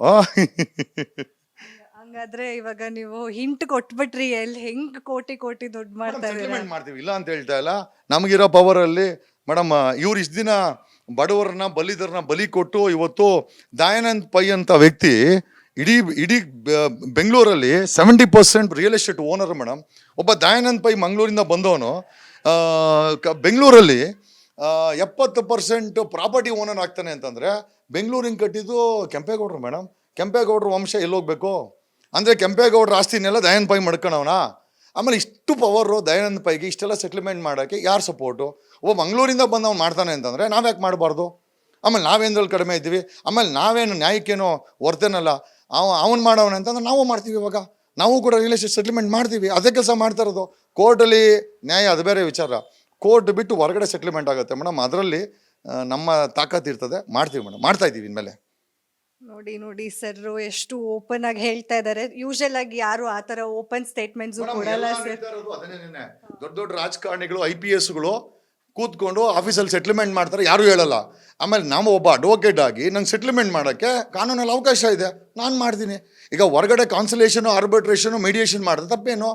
ಹಂಗಾದ್ರೆ ಇವಾಗ ನೀವು ಹಿಂಟ್ ಕೊಟ್ಬಿಟ್ರಿ, ಎಲ್ಲಿ ಹೆಂಗ್ ಕೋಟಿ ದುಡ್ಡು ಮಾಡ್ತೀವಿ, ಇಲ್ಲ ಅಂತ ಹೇಳ್ತಾ ಇಲ್ಲ. ನಮಗಿರೋ ಪವರಲ್ಲಿ ಮೇಡಮ್, ಇವ್ರು ಇಷ್ಟು ದಿನ ಬಡವರನ್ನ ಬಲಿ ಕೊಟ್ಟು ಇವತ್ತು ದಯಾನಂದ್ ಪೈ ಅಂತ ವ್ಯಕ್ತಿ ಇಡೀ ಬೆಂಗಳೂರಲ್ಲಿ 70% ರಿಯಲ್ ಎಸ್ಟೇಟ್ ಓನರ್ ಮೇಡಮ್. ಒಬ್ಬ ದಯಾನಂದ್ ಪೈ ಮಂಗಳೂರಿಂದ ಬಂದವನು ಬೆಂಗಳೂರಲ್ಲಿ 70% ಪ್ರಾಪರ್ಟಿ ಓನರ್ ಆಗ್ತಾನೆ ಅಂತಂದರೆ ಬೆಂಗಳೂರಿನ ಕಟ್ಟಿದ್ದು ಕೆಂಪೇಗೌಡರು ಮೇಡಮ್. ಕೆಂಪೇಗೌಡರ ವಂಶ ಎಲ್ಲೋಗ್ಬೇಕು ಅಂದರೆ ಕೆಂಪೇಗೌಡರ ಆಸ್ತಿನೆಲ್ಲ ದಯಾನಂದ್ ಪೈ ಮಾಡ್ಕೊಳವನ. ಆಮೇಲೆ ಇಷ್ಟು ಪವರು ದಯಾನಂದ್ ಪೈಗೆ ಇಷ್ಟೆಲ್ಲ ಸೆಟ್ಲ್ಮೆಂಟ್ ಮಾಡೋಕ್ಕೆ ಯಾರು ಸಪೋರ್ಟು? ಒಬ್ಬ ಮಂಗಳೂರಿಂದ ಬಂದವ್ನು ಮಾಡ್ತಾನೆ ಅಂತಂದರೆ ನಾವ್ಯಾಕೆ ಮಾಡಬಾರ್ದು? ಆಮೇಲೆ ನಾವೇಂದ್ರಲ್ಲಿ ಕಡಿಮೆ ಇದ್ದೀವಿ? ಆಮೇಲೆ ನಾವೇನು ನ್ಯಾಯಕ್ಕೇನೋ ವರ್ತೇನಲ್ಲ, ಅವನು ಮಾಡೋವನೆ ಅಂತಂದ್ರೆ ನಾವು ಮಾಡ್ತೀವಿ. ಇವಾಗ ನಾವು ಕೂಡ ರಿಯಲ್ ಎಸ್ಟೇಟ್ ಸೆಟ್ಲ್ಮೆಂಟ್ ಮಾಡ್ತೀವಿ. ಅದೇ ಕೆಲಸ ಮಾಡ್ತಾ ಇರೋದು. ಕೋರ್ಟಲ್ಲಿ ನ್ಯಾಯ ಅದು ಬೇರೆ ವಿಚಾರ. ಕೋರ್ಟ್ ಬಿಟ್ಟು ಹೊರಗಡೆ ಸೆಟ್ಲ್ಮೆಂಟ್ ಆಗುತ್ತೆ ಮೇಡಮ್. ಅದರಲ್ಲಿ ನಮ್ಮ ತಾಕತ್ತು ಇರ್ತದೆ, ಮಾಡ್ತೀವಿ ಮೇಡಮ್, ಮಾಡ್ತಾ ಇದ್ದೀವಿ ಇನ್ಮೇಲೆ. ನೋಡಿ ಸರ್ ಎಷ್ಟು ಓಪನ್ ಆಗಿ ಹೇಳ್ತಾ ಇದ್ದಾರೆ. ಯೂಶಲ್ ಆಗಿ ಯಾರು ಆ ತರ ಓಪನ್ ಸ್ಟೇಟ್ಮೆಂಟ್ಸ್ ಕೊಡಲ್ಲ ಸರ್. ದೊಡ್ಡ ರಾಜಕಾರಣಿಗಳು IPSಗಳು ಕೂತ್ಕೊಂಡು ಆಫೀಸಲ್ಲಿ ಸೆಟ್ಲ್ಮೆಂಟ್ ಮಾಡ್ತಾರೆ, ಯಾರು ಹೇಳಲ್ಲ. ಆಮೇಲೆ ನಾವು ಒಬ್ಬ ಅಡ್ವೊಕೇಟ್ ಆಗಿ ನಂಗೆ ಸೆಟ್ಲ್ಮೆಂಟ್ ಮಾಡೋಕ್ಕೆ ಕಾನೂನಲ್ಲಿ ಅವಕಾಶ ಇದೆ, ನಾನು ಮಾಡ್ತೀನಿ. ಈಗ ಹೊರಗಡೆ ಕಾನ್ಸಲೇಷನು, ಆರ್ಬಿಟ್ರೇಷನು, ಮೀಡಿಯೇಷನ್ ಮಾಡಿದ್ರೆ ತಪ್ಪೇನು?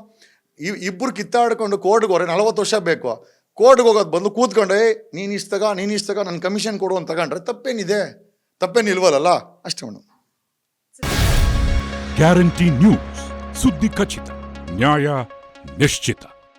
ಇಬ್ಬರು ಕಿತ್ತಾಡ್ಕೊಂಡು ಕೋರ್ಟ್ಗೆ ಹೋದ್ರೆ 40 ವರ್ಷ ಬೇಕು. ಕೋರ್ಟ್ಗೆ ಹೋಗೋದು ಬಂದು ಕೂತ್ಕೊಂಡೆ ನೀನು ಇಷ್ಟಗ ನನ್ನ ಕಮಿಷನ್ ಕೊಡು ಅಂತ ತಗೊಂಡ್ರೆ ತಪ್ಪೇನಿಲ್ವಲ್ಲ? ಅಷ್ಟೇ ಮೇಡಮ್. ಗ್ಯಾರಂಟಿ ನ್ಯೂಸ್, ಸುದ್ದಿ ಖಚಿತ, ನ್ಯಾಯ ನಿಶ್ಚಿತ.